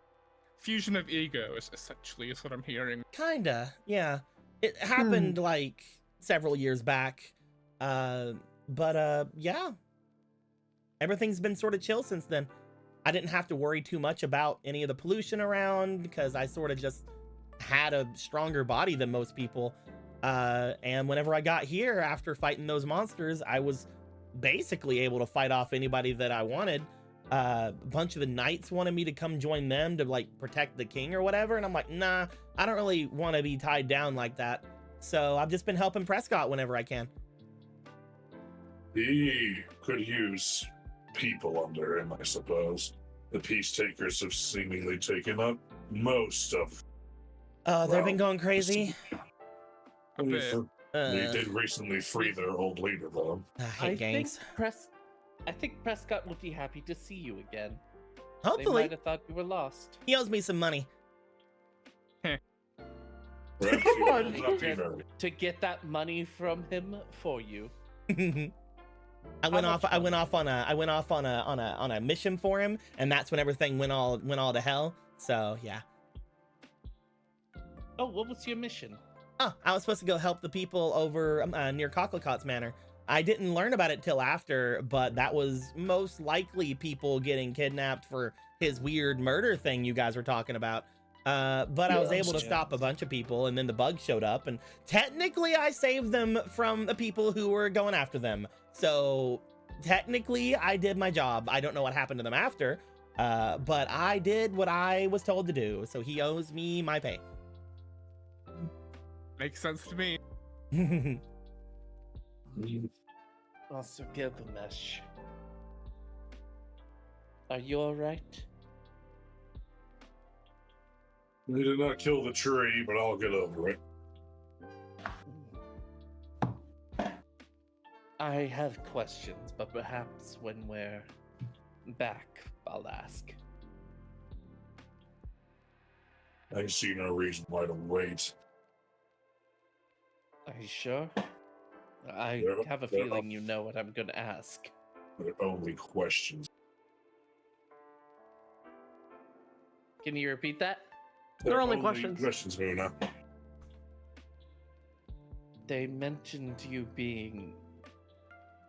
fusion of egos, essentially, is what I'm hearing. Kinda, yeah. It happened like several years back. But yeah. Everything's been sort of chill since then. I didn't have to worry too much about any of the pollution around because I sort of just had a stronger body than most people. And whenever I got here after fighting those monsters, I was basically able to fight off anybody that I wanted. A bunch of the knights wanted me to come join them to like protect the king or whatever. And I'm like, nah, I don't really want to be tied down like that. So I've just been helping Prescott whenever I can. He could use people under him, I suppose. The peace takers have seemingly taken up most of. They've been going crazy. A bit. They did recently free their old leader, though. I hate gangs. I think Prescott would be happy to see you again. They Hopefully. might have thought you were lost. He owes me some money. Perhaps he will not be very. To get that money from him for you. I went off on a mission for him, and that's when everything went all to hell. So yeah. Oh, what was your mission? Oh, I was supposed to go help the people over near Cocklecot's Manor. I didn't learn about it till after, but that was most likely people getting kidnapped for his weird murder thing you guys were talking about. But I was able to stop a bunch of people, and then the bugs showed up, and technically I saved them from the people who were going after them. So technically I did my job. I don't know what happened to them after, but I did what I was told to do. So he owes me my pay. Makes sense to me. Also, Gilgamesh. Are you alright? They did not kill the tree, but I'll get over it. I have questions, but perhaps when we're back, I'll ask. I see no reason why to wait. Are you sure? I Yeah, have a yeah. feeling you know what I'm gonna ask. They're only questions. Can you repeat that? They're only questions. Questions, Muna. They mentioned you being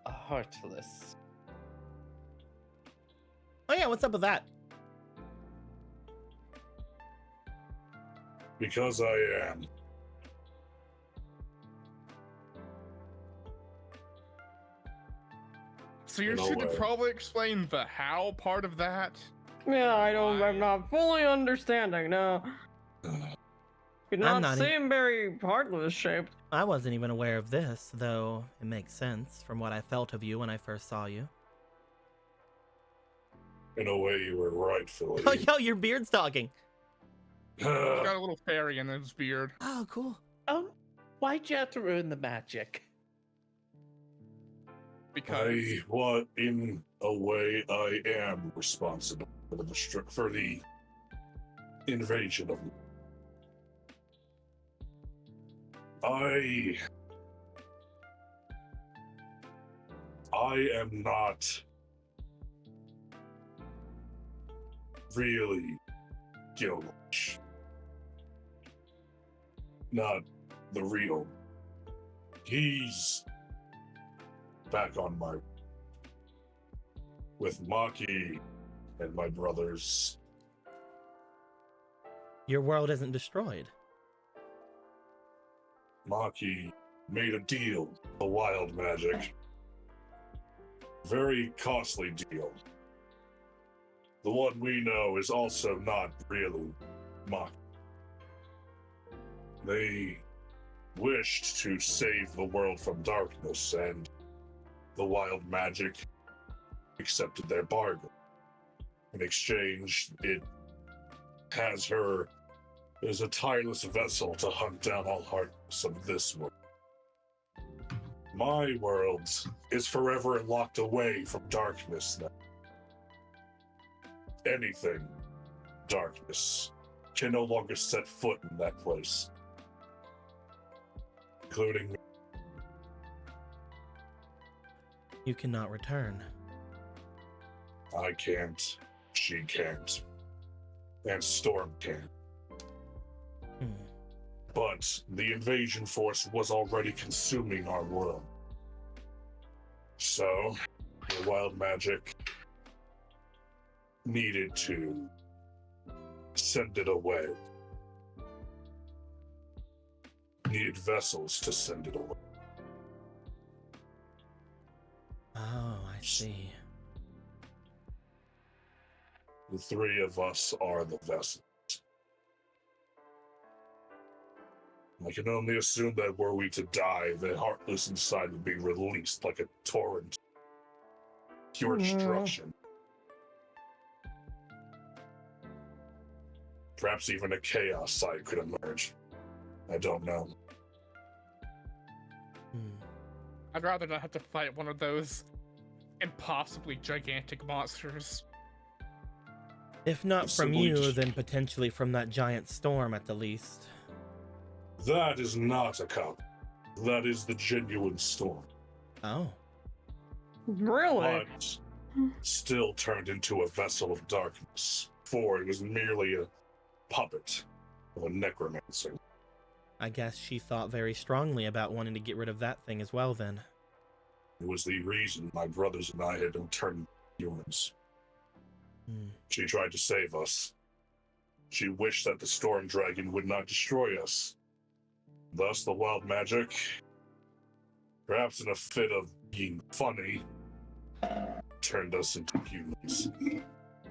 heartless. Oh yeah, what's up with that? Because I am. So you No should way. probably explain the how part of that. Yeah, I'm not fully understanding, no. You're not, not seem very heartless shaped. I wasn't even aware of this, though it makes sense from what I felt of you when I first saw you. In a way, you were right, Philly. Oh, yo, your beard's talking. He's got a little fairy in his beard. Oh, cool. Why'd you have to ruin the magic? Because In a way, I am responsible for the invasion of. I am not really Gilgamesh. Not the real. He's back on my with Maki and my brothers. Your world isn't destroyed. Maki made a deal, a wild magic. Very costly deal. The one we know is also not really mock. They wished to save the world from darkness, and the wild magic accepted their bargain. In exchange, it has her as a tireless vessel to hunt down all hearts of this world. My world is forever locked away from darkness now. Anything darkness can no longer set foot in that place, including me. You cannot return. I can't, she can't, and Storm can. But the invasion force was already consuming our world. So, the wild magic needed to send it away. Needed vessels to send it away. Oh, I see. The three of us are the vessels. I can only assume that were we to die, the heartless inside would be released like a torrent. Pure destruction. Perhaps even a chaos side could emerge. I don't know. I'd rather not have to fight one of those impossibly gigantic monsters. If not from Simply you, just- then potentially from that giant storm at the least. That is not a cup. That is the genuine storm. Oh. Really? But still turned into a vessel of darkness. For it was merely a puppet of a necromancer. I guess she thought very strongly about wanting to get rid of that thing as well then. It was the reason my brothers and I had turned humans. She tried to save us. She wished that the storm dragon would not destroy us. Thus, the wild magic, perhaps in a fit of being funny, turned us into humans.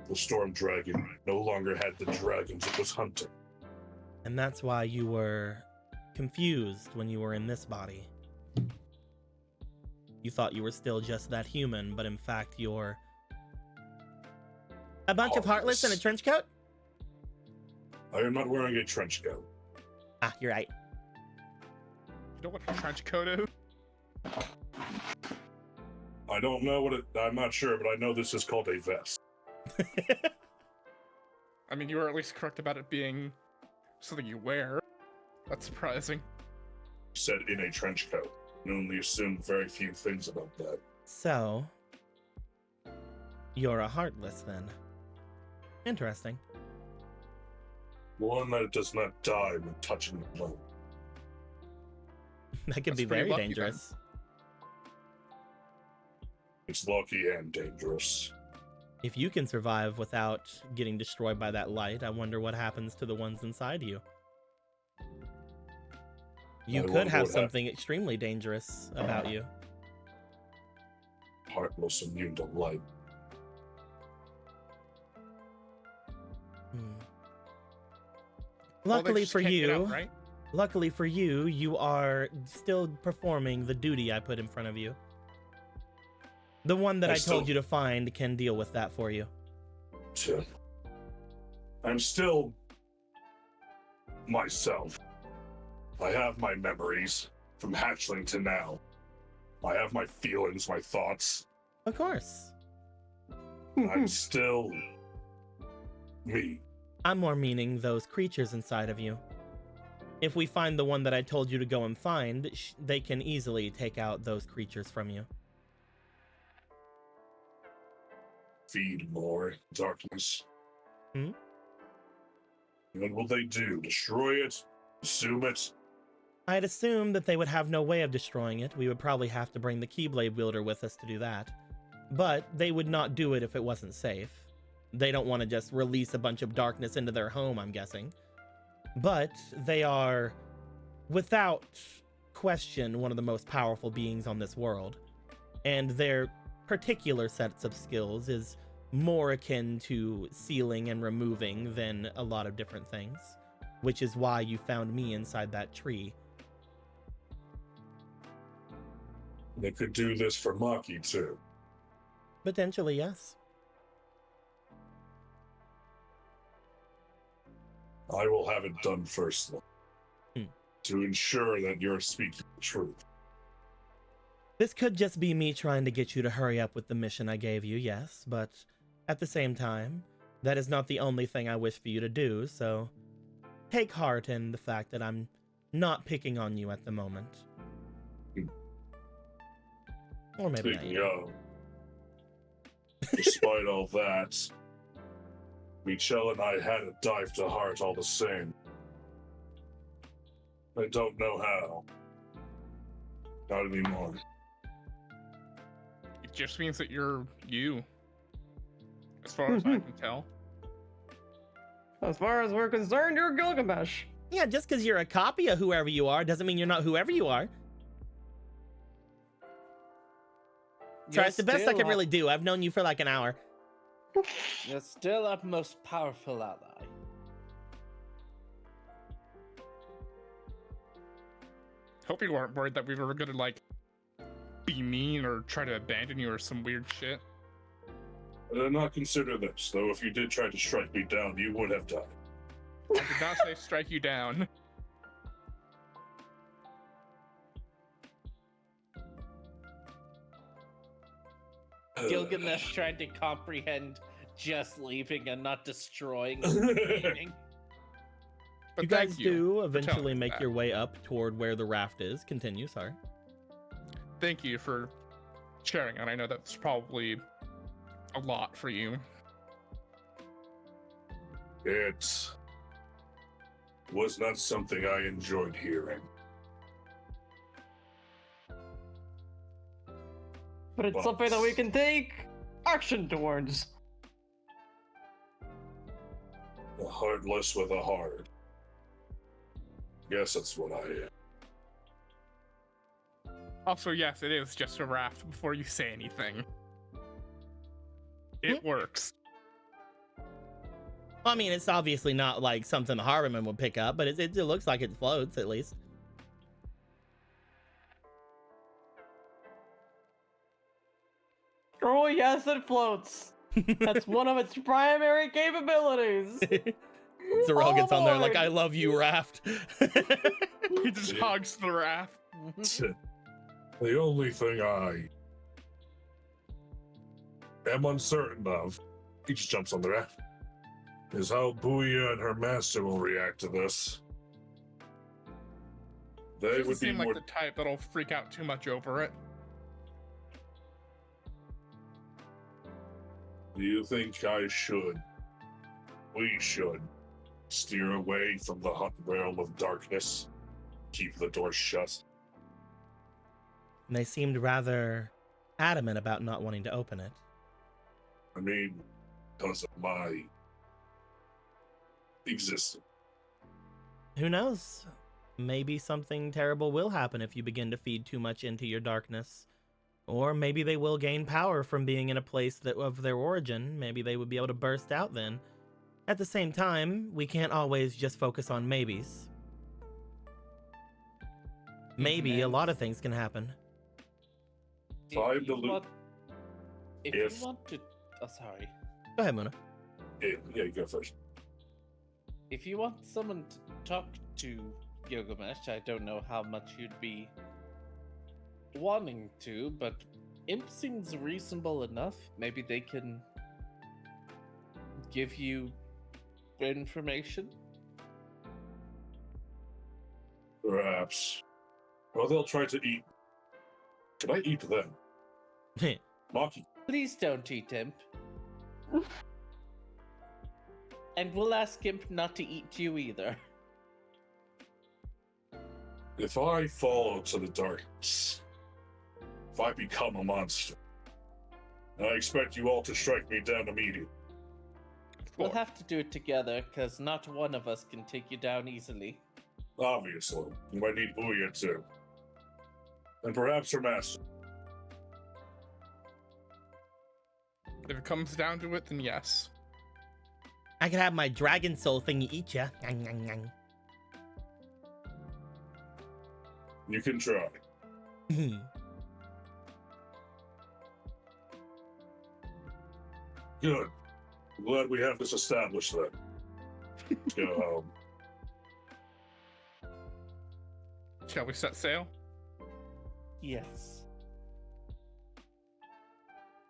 The storm dragon no longer had the dragons it was hunting. And that's why you were confused when you were in this body. You thought you were still just that human, but in fact you're a bunch of heartless in a trench coat? I am not wearing a trench coat. Ah, you're right. You know what a trench coat is? I don't know what it... I'm not sure, but I know this is called a vest. I mean, you were at least correct about it being something you wear. That's surprising. Said in a trench coat. I only assumed very few things about that. So, you're a heartless then. Interesting. One that does not die when touching the blow. That could That's be pretty very lucky, dangerous. It's lucky and dangerous. If you can survive without getting destroyed by that light, I wonder what happens to the ones inside you. You I could wonder have what something extremely dangerous about you. Heartless, immune to light. Well, they Luckily just for can't get you, out, right? luckily for you, you are still performing the duty I put in front of you. The one that I told you to find can deal with that for you. I'm still myself. I have my memories from hatchling to now. I have my feelings, my thoughts. Of course. I'm still me. I'm more meaning those creatures inside of you. If we find the one that I told you to go and find, they can easily take out those creatures from you. Feed more darkness. Hmm? What will they do? Destroy it? Consume it? I'd assume that they would have no way of destroying it. We would probably have to bring the Keyblade wielder with us to do that. But they would not do it if it wasn't safe. They don't want to just release a bunch of darkness into their home, I'm guessing. But they are, without question, one of the most powerful beings on this world. And their particular sets of skills is more akin to sealing and removing than a lot of different things, which is why you found me inside that tree. They could do this for Maki too. Potentially, yes. I will have it done first, though, Hmm. to ensure that you're speaking the truth. This could just be me trying to get you to hurry up with the mission I gave you, yes, but at the same time, that is not the only thing I wish for you to do, so take heart in the fact that I'm not picking on you at the moment. Or maybe I Speaking am. of, despite all that, Michelle and I had a dive to heart all the same. I don't know how. Not anymore. It just means that you're you. As far as I can tell. As far as we're concerned, you're Gilgamesh. Yeah, just because you're a copy of whoever you are doesn't mean you're not whoever you are. Sorry, it's the best I can really do. I've known you for like an hour. You're still our most powerful ally. Hope you weren't worried that we were gonna like be mean or try to abandon you or some weird shit. I did not consider this, though if you did try to strike me down, you would have died. I did not say strike you down. Gilgamesh tried to comprehend just leaving and not destroying the meaning. But You guys thank do for telling eventually us make that. your way up toward where the raft is. Continue, sorry. Thank you for sharing, and I know that's probably a lot for you. It was not something I enjoyed hearing. But it's something that we can take action towards. A heartless with a heart. Yes, that's what I am. Also, yes, it is just a raft before you say anything. It works. Well, I mean, it's obviously not like something the Harborman would pick up, but it looks like it floats at least. Oh yes, it floats. That's one of its primary capabilities. Zarel gets on there like, Lord. I love you, raft. He just hogs the raft. The only thing I am uncertain of, he just jumps on the raft, is how Booya and her master will react to this. They Doesn't would be seem more. like the type that'll freak out too much over it. Do you think we should, steer away from the hot realm of darkness? Keep the door shut? And they seemed rather adamant about not wanting to open it. I mean, because of my existence. Who knows? Maybe something terrible will happen if you begin to feed too much into your darkness. Or maybe they will gain power from being in a place that of their origin. Maybe they would be able to burst out then. At the same time, we can't always just focus on maybes. Maybe a lot of things can happen. If Five you delu- want- If if- you want to... Oh, sorry. Go ahead, Muna. Yeah, you go first. If you want someone to talk to Gilgamesh, I don't know how much you'd be wanting to, but Imp seems reasonable enough. Maybe they can give you information. Perhaps. Well, they'll try to eat. Can I eat them? Maki, Please don't eat Imp. And we'll ask Imp not to eat you either. if I fall to the darkness, if I become a monster, I expect you all to strike me down immediately. We'll have to do it together, because not one of us can take you down easily. Obviously, you might need Booya too. And perhaps her master. If it comes down to it, then yes. I could have my dragon soul thingy eat ya. You can try. Good. Glad we have this established then. Let's go home. Shall we set sail? Yes.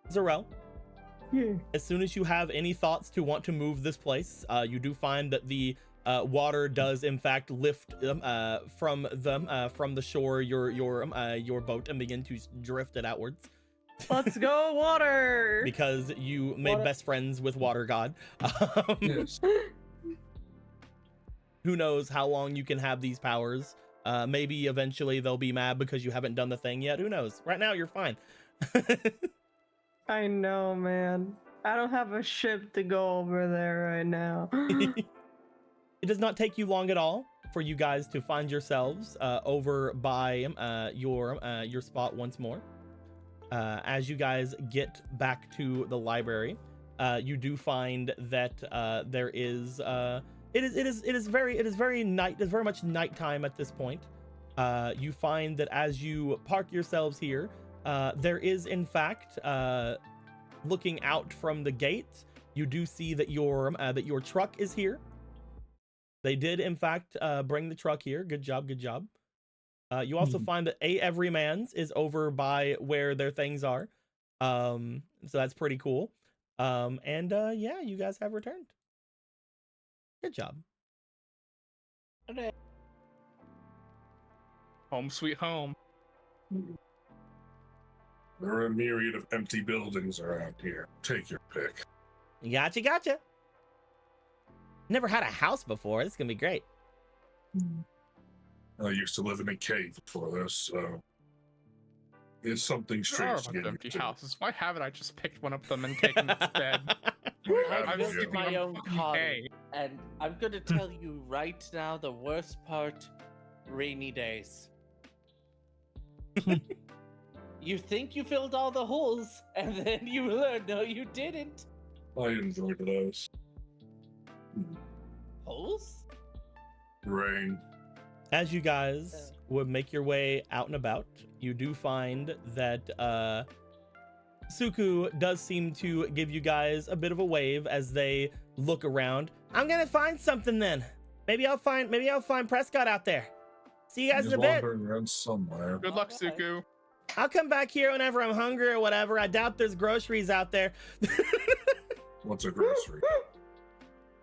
Zarel, Yeah. as soon as you have any thoughts to want to move this place, you do find that the water does in fact lift from the shore your boat and begin to drift it outwards. Let's go, water! Because you made Water. best friends with Water God. Yes. Who knows how long you can have these powers? Maybe eventually they'll be mad because you haven't done the thing yet. Who knows? Right now you're fine. I know, man. I don't have a ship to go over there right now. It does not take you long at all for you guys to find yourselves over by your spot once more. As you guys get back to the library, you do find that there is it is very much nighttime at this point. You find that as you park yourselves here, there is in fact looking out from the gate, you do see that your truck is here. They did in fact bring the truck here. Good job, good job. You also find that Everyman's is over by where their things are. So that's pretty cool. Yeah, you guys have returned. Good job. Home sweet home. There are a myriad of empty buildings around here. Take your pick. Gotcha. Never had a house before. This is gonna be great. I used to live in a cave before this, so it's something There are a strange to bunch get of empty into. houses. Why haven't I just picked one of them and taken its bed? Why I haven't built you? built my own fucking car, hay. and I'm gonna tell you right now the worst part: rainy days. You think you filled all the holes, and then you learn no, you didn't. I enjoyed those. Holes? Rain. As you guys would make your way out and about, you do find that Suku does seem to give you guys a bit of a wave as they look around. I'm gonna find something then. Maybe I'll find Prescott out there. See you guys in He's a bit. wandering around somewhere. Good luck, Alright. Suku. I'll come back here whenever I'm hungry or whatever. I doubt there's groceries out there. What's a grocery?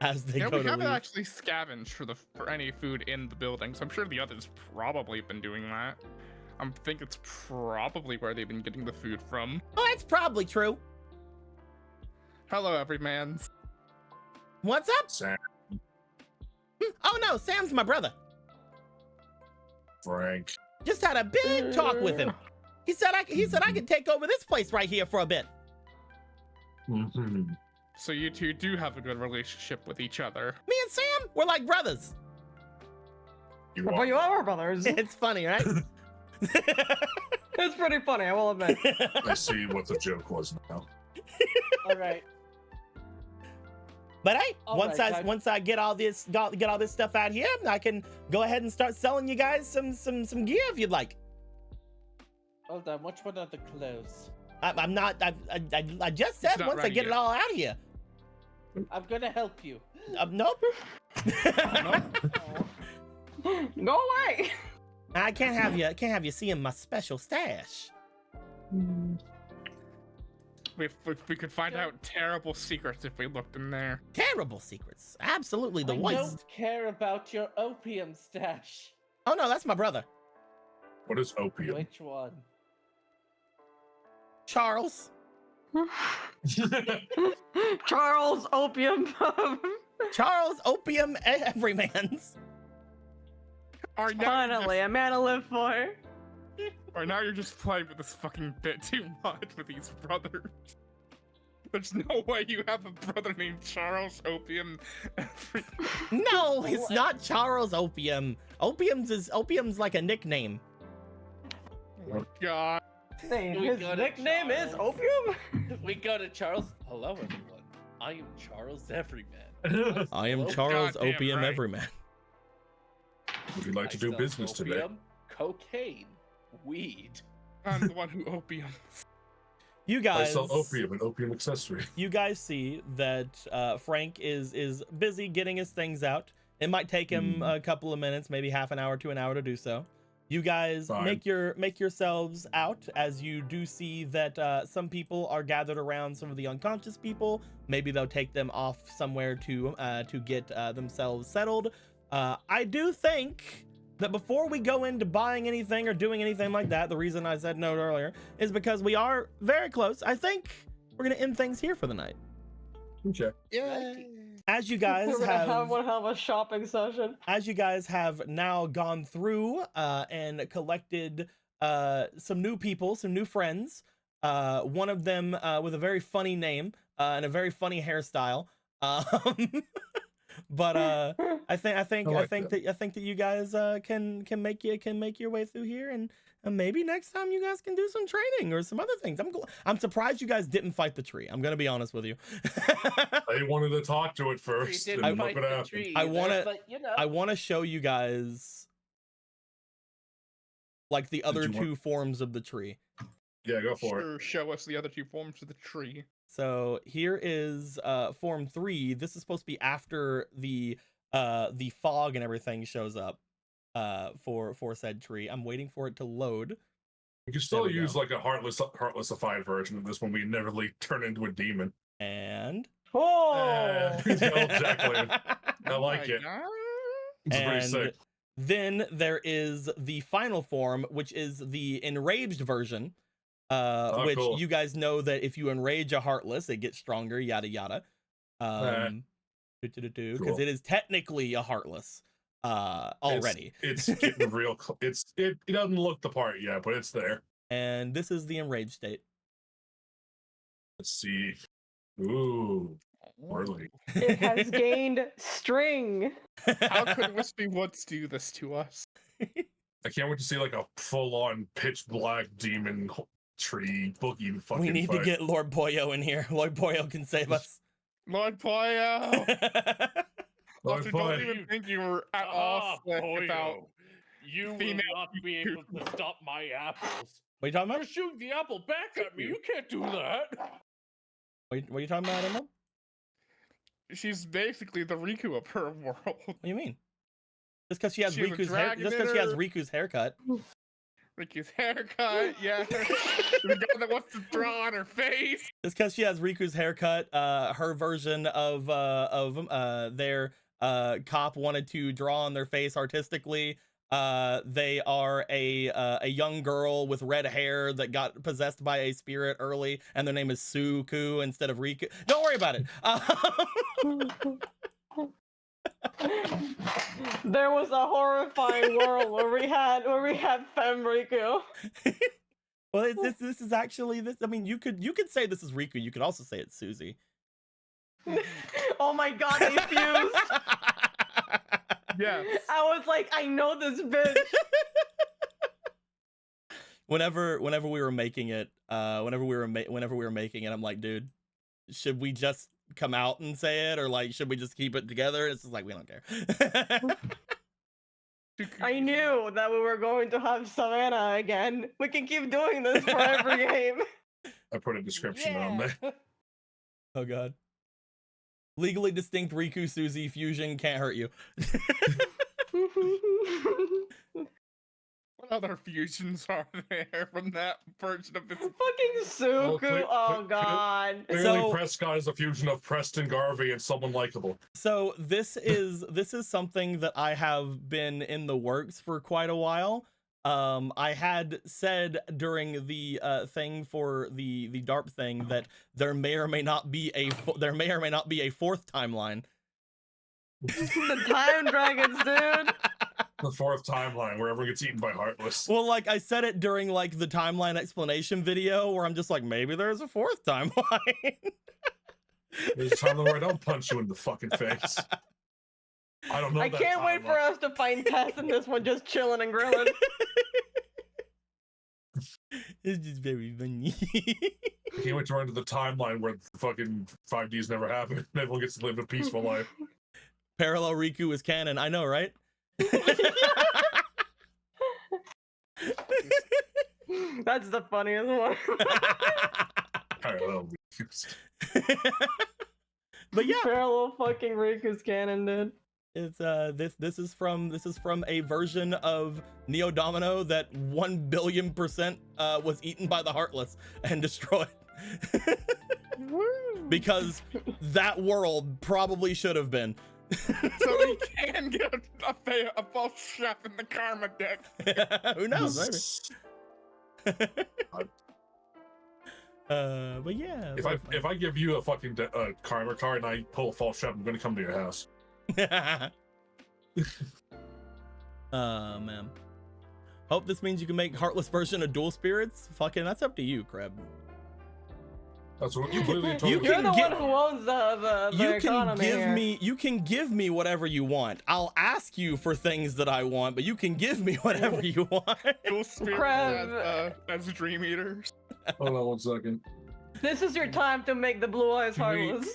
As they Yeah, go we to haven't leave. actually scavenged for any food in the building, so I'm sure the others probably been doing that. I think it's probably where they've been getting the food from. Oh, that's probably true. Hello, everyman. What's up? Sam, Oh no, Sam's my brother. Frank. Just had a big talk with him. He said I could take over this place right here for a bit. Mhm. So you two do have a good relationship with each other. Me and Sam, we're like brothers. You But are. you are brothers. It's funny, right? It's pretty funny, I will admit. I see what the joke was now. All right. But hey, All once right, once I get all this stuff out here, I can go ahead and start selling you guys some gear if you'd like. Hold on. Which one are the clothes? I'm not. I just said It's not once I ready get it yet. all out of here. I'm gonna help you. Nope. Go away! I can't have you seeing my special stash. We could find out terrible secrets if we looked in there. Terrible secrets. Absolutely the I worst. don't care about your opium stash. Oh no, that's my brother, What is opium? Which one? Charles. Charles Opium. Charles Opium Everyman's. Or now, Finally, a man to live for. or now you're just playing with this fucking bit too much with these brothers. There's no way you have a brother named Charles Opium. No, it's not Charles Opium. Opium's like a nickname. God. Hey, We his go to nickname is Charles. Opium? We go to Charles. Hello, everyone. I am Charles Everyman. I am Hello? Charles Goddamn Opium right. Everyman. Would you like I to do sell business today? opium, cocaine, weed. I'm the one who opium. You I guys, sell opium and opium accessory. you guys see that Frank is busy getting his things out. It might take him a couple of minutes, maybe half an hour to an hour to do so. You guys Fine. make yourselves out as you do see that some people are gathered around some of the unconscious people. Maybe they'll take them off somewhere to get themselves settled. I do think that before we go into buying anything or doing anything like that, the reason I said no earlier is because we are very close. I think we're gonna end things here for the night. Okay. As you guys We're gonna have one have, hell of a shopping session. as you guys have now gone through and collected some new people, some new friends. One of them with a very funny name and a very funny hairstyle. But I think that you guys can make your way through here, and maybe next time you guys can do some training or some other things. I'm surprised you guys didn't fight the tree. I'm gonna be honest with you. I wanted to talk to it We first, didn't and look fight what the happened. tree I either, wanna- but, you know. I want to show you guys like the other you want- two forms of the tree. Yeah, go for it. Sure, show us the other two forms of the tree. So here is form 3. This is supposed to be after the fog and everything shows up for said tree. I'm waiting for it to load. You can still There we use go. like a heartlessified version of this when we never turn into a demon. And Oh! He's got old Jacqueline. I Oh like my it. God. It's pretty And sick. then there is the final form, which is the enraged version, which cool. you guys know that if you enrage a heartless, it gets stronger, yada yada. Because Cool. it is technically a heartless already. It's getting real. It doesn't look the part yet, but it's there. And this is the enraged state. Let's see. Ooh, Whirly. It has gained string. How could Wispy Woods do this to us? I can't wait to see like a full-on pitch black demon tree boogie fucking We need fight. to get Lord Boyo in here. Lord Boyo can save us. Lord Poyo! Lord Also, Boy. don't even think you were at all slick about You will female not be able to stop my apples. What are you talking You're about? shooting the apple back at me. You can't do that. What are you talking about, Emma? she's basically the Riku of her world. What do you mean? Just because she has She has a Riku's hair, dragon just in because she has her. Riku's haircut. Riku's haircut, yeah. The guy that wants to draw on her face. Just because she has Riku's haircut, her version of their cop wanted to draw on their face artistically. They are a young girl with red hair that got possessed by a spirit early, and their name is Suku instead of Riku. Don't worry about it. There was a horrifying world where we had Femme Riku. Well, this is actually this. I mean, you could say this is Riku. You could also say it's Susie. Oh my god, they fused. Yes. I was like, I know this bitch. Whenever we were making it, whenever we were making it, I'm like, dude, should we just come out and say it, or like, should we just keep it together? It's just like, we don't care. I knew that we were going to have Savannah again. We can keep doing this for every game. I put a description on there. Oh god. Legally distinct Riku Susie fusion can't hurt you. What other fusions are there from that version of this? Fucking Suku. Oh god. Clearly, So- Prescott is a fusion of Preston Garvey and someone likable. So this is something that I have been in the works for quite a while. I had said during the thing for the DARP thing that there may or may not be a fourth timeline. The time dragons, dude. The fourth timeline where everyone gets eaten by Heartless. Well, like I said it during like the timeline explanation video where I'm just like, maybe there's a fourth timeline. There's a timeline where I don't punch you in the fucking face. I don't know. I that can't wait for timeline. us to find Tess in this one just chilling and grilling. It's just very funny. I can't wait to run to the timeline where the fucking 5Ds never happened. Everyone gets to live a peaceful life. Parallel Riku is canon. I know, right? That's the funniest one. Parallel. But yeah, Parallel fucking Riku's canon, dude. it's this is from a version of Neo Domino that 1 billion% was eaten by the Heartless and destroyed. Because that world probably should have been. So we can get a false chef in the karma deck. Who knows? Maybe. But yeah. If I give you a fucking karma card and I pull a false shot, I'm gonna come to your house. Man. Hope this means you can make Heartless version of Dual Spirits. Fucking, that's up to you, Kreb. That's what you literally told You me. You're the get- one who owns the economy here. You can give me whatever you want. I'll ask you for things that I want, but you can give me whatever you want. Dual spirits Crab. as Dream Eaters. Hold on 1 second. This is your time to make the Blue Eyes Heartless.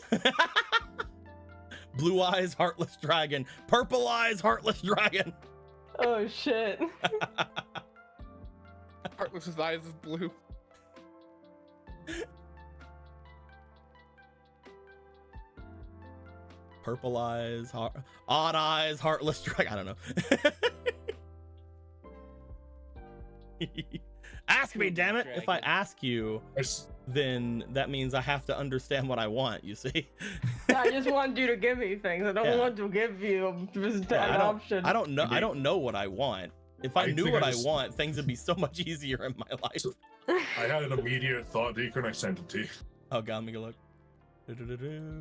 Blue Eyes Heartless Dragon. Purple Eyes Heartless Dragon. Oh shit. Heartless's eyes is blue. Purple Eyes, Odd Eyes Heartless Dragon. I don't know. Ask me, damn it. If I ask you, then that means I have to understand what I want, you see? I just want you to give me things. I don't Yeah. want to give you just an I option. don't know. I don't know what I want. If I knew think what I I just- want, things would be so much easier in my life. I had an immediate thought, Deacon, and I sent it to you. Oh god, let me go look. Do-do-do-do.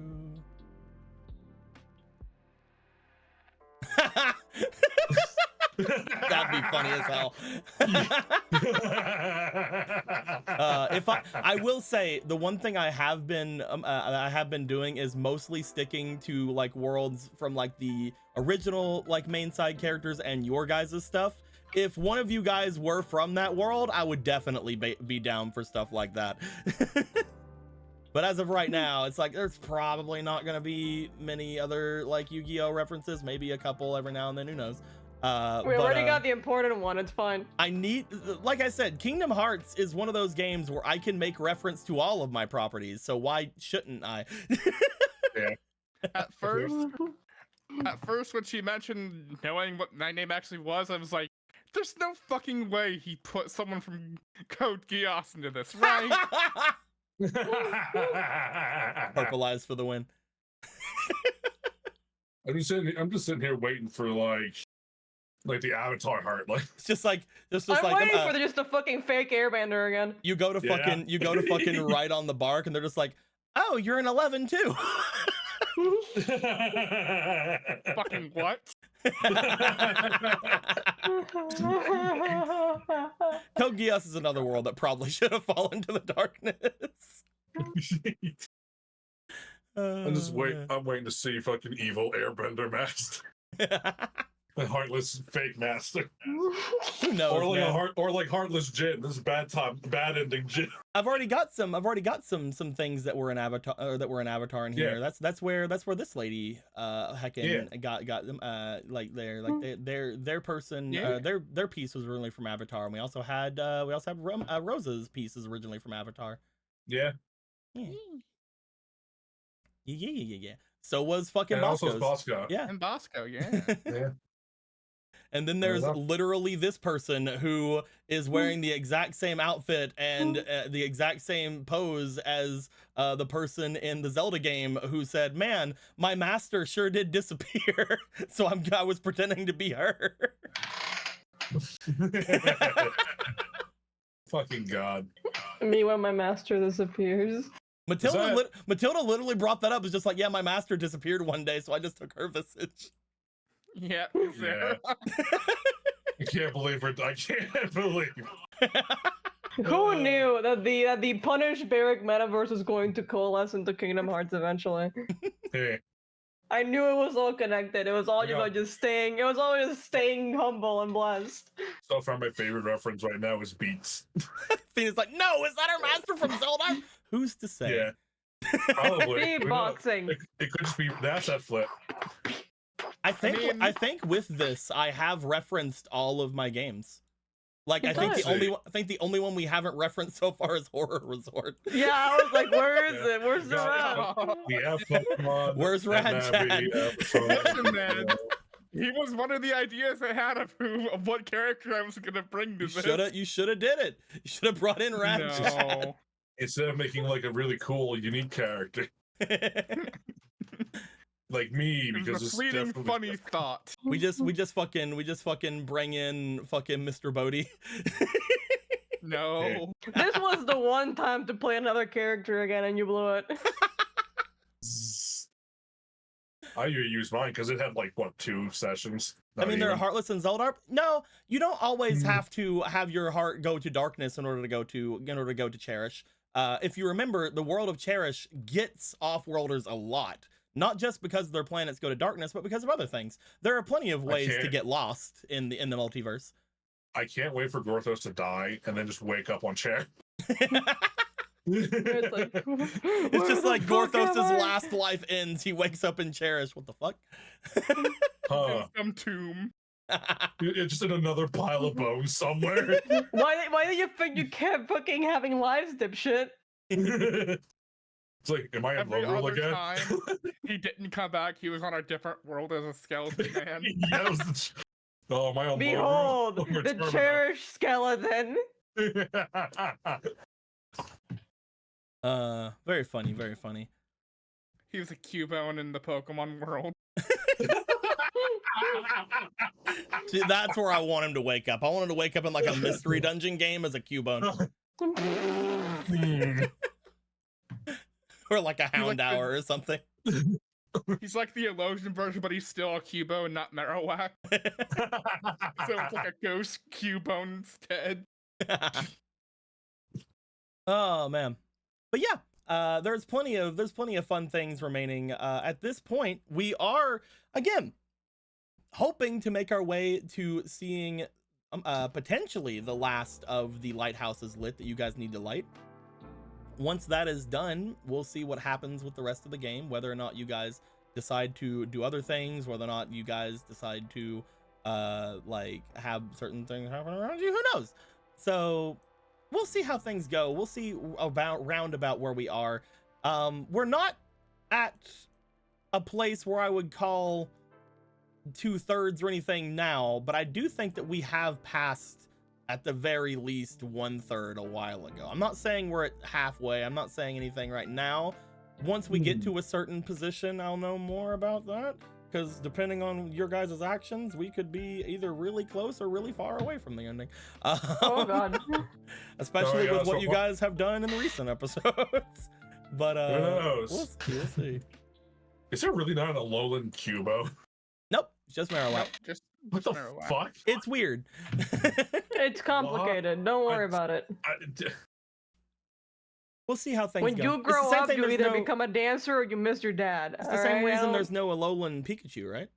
That'd be funny as hell. If I will say, the one thing I have been doing is mostly sticking to like worlds from like the original like main side characters and your guys' stuff. If one of you guys were from that world, I would definitely be down for stuff like that. But as of right now, it's like there's probably not gonna be many other like Yu-Gi-Oh references, maybe a couple every now and then, who knows. We already got the important one. It's fine. I need, like I said, Kingdom Hearts is one of those games where I can make reference to all of my properties, so why shouldn't I? At first, when she mentioned knowing what my name actually was, I was like, there's no fucking way he put someone from Code Geass into this, right? Purple Eyes for the win. I'm just sitting here waiting for like the Avatar heart. Like It's just like I'm waiting for just a fucking fake airbender again. you go to fucking write on the bark, and they're just like, oh, you're an 11 too. Fucking what? Code Geass is another world that probably should have fallen to the darkness. I'm waiting to see fucking evil airbender master. The heartless fake master. Who knows? Or like Man. like heartless Jin. This is bad ending Jin. I've already got some some things that were in Avatar in here. Yeah. That's where this lady heckin' got them like their person their piece was originally from Avatar, and we also had Rosa's piece is originally from Avatar. Yeah. Yeah. So was fucking And also Bosco's. Bosco. Yeah. And Bosco, yeah. Yeah. And then there's enough. literally this person who is wearing the exact same outfit and the exact same pose as the person in the Zelda game who said, man, my master sure did disappear. So I was pretending to be her. Fucking God. Me when my master disappears. Matilda literally brought that up. It's just like, yeah, my master disappeared one day, so I just took her visage. Yeah. Yeah. I can't believe it. I can't believe. Who knew that the punished barrack metaverse is going to coalesce into Kingdom Hearts eventually? Hey, I knew it was all connected. It was all Yeah. about just staying. It was always staying humble and blessed. So far, my favorite reference right now is Beats. Phoenix like, no, is that our master from Zelda? Who's to say? Yeah, probably. Who knows? Beatboxing. It could just be that's that flip. I think mean- I think with this, I have referenced all of my games. Like, You I think did. the only one we haven't referenced so far is Horror Resort. Yeah, I was like, where is Yeah. it? Where's the Got rat? We have Pokemon. Where's and Rad Navi Chad? episode. Listen, man. He was one of the ideas I had of what character I was gonna bring to this. You shoulda did it. You should have brought in Rad Chad. No. Instead of making like a really cool, unique character like me, It because was a it's fleeting, definitely funny thought. we just fucking bring in fucking Mr. Bodie. No. This was the one time to play another character again, and you blew it. I use mine because it had like what 2 sessions. I mean, Not they're even. Heartless and Zeldar. No, you don't always Mm. have to have your heart go to darkness in order to go to Cherish. If you remember, the world of Cherish gets off-worlders a lot. Not just because their planets go to darkness, but because of other things. There are plenty of ways to can't- get lost in the multiverse. I can't wait for Gorthos to die and then just wake up on chair. It's like, It's just like Gorthos' last life ends. He wakes up in Cherish. What the fuck? Huh. Some tomb. It's just in another pile of bones somewhere. Why do you think you kept fucking having lives, dipshit? It's like, am I in Every Lorule other again? time he didn't come back. He was on a different world as a skeleton man. Yeah, it was oh, am I on Behold, Lorule? the cherished skeleton. Very funny, very funny. He was a Cubone in the Pokemon world. See, that's where I want him to wake up. I want him to wake up in like a mystery dungeon game as a Cubone. Or like a like the- Houndour or something. He's like the Elosion version, but he's still a Cubone, not Marowak. So it's like a ghost Cubone instead. Oh man. But yeah, there's plenty of fun things remaining. At this point, we are again hoping to make our way to seeing potentially the last of the lighthouses lit that you guys need to light. Once that is done, we'll see what happens with the rest of the game, whether or not you guys decide to do other things, whether or not you guys decide to like have certain things happen around you, who knows? So we'll see how things go. We'll see roundabout where we are. We're not at a place where I would call 2/3 or anything now, but I do think that we have passed at the very least 1/3 a while ago. I'm not saying we're at halfway. I'm not saying anything right now. Once we get to a certain position, I'll know more about that, because depending on your guys' actions, we could be either really close or really far away from the ending. Oh god. Especially yeah, with what so you far- guys have done in the recent episodes. But knows? we'll see. Is there really not an Alolan Cubo? Nope, it's just Marowak. Nope, just What the Marowak. fuck? It's weird. It's complicated. Don't worry I- about it. We'll see how things When go. you It's the grow same up, thing, you there's either no- become a dancer or you miss your dad. It's the same reason there's no Alolan Pikachu, right?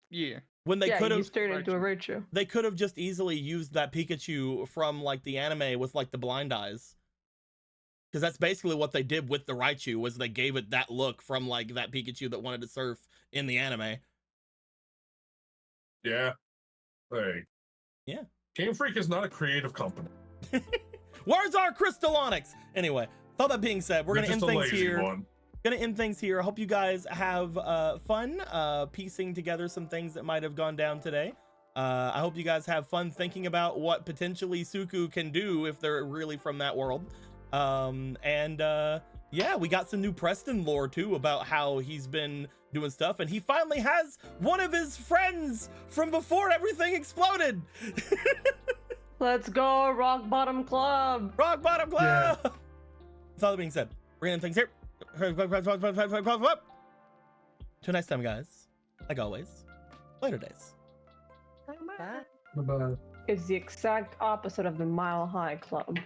Yeah. When they could you have, turned into a Raichu. they could have just easily used that Pikachu from like the anime with like the blind eyes, because that's basically what they did with the Raichu, was they gave it that look from like that Pikachu that wanted to surf in the anime. Yeah. Hey. Yeah. Game Freak is not a creative company. Where's our Crystallonics? Anyway, with all that being said, we're They're gonna end just a things lazy here. one. Gonna end things here. I hope you guys have fun piecing together some things that might have gone down today. I hope you guys have fun thinking about what potentially Suku can do if they're really from that world. Yeah, we got some new Preston lore too about how he's been doing stuff, and he finally has one of his friends from before everything exploded. Let's go, Rock Bottom Club. Rock bottom club. With all that being said, we're gonna end things here. Till next time, guys. Like always, later days. Bye-bye. It's the exact opposite of the Mile High Club.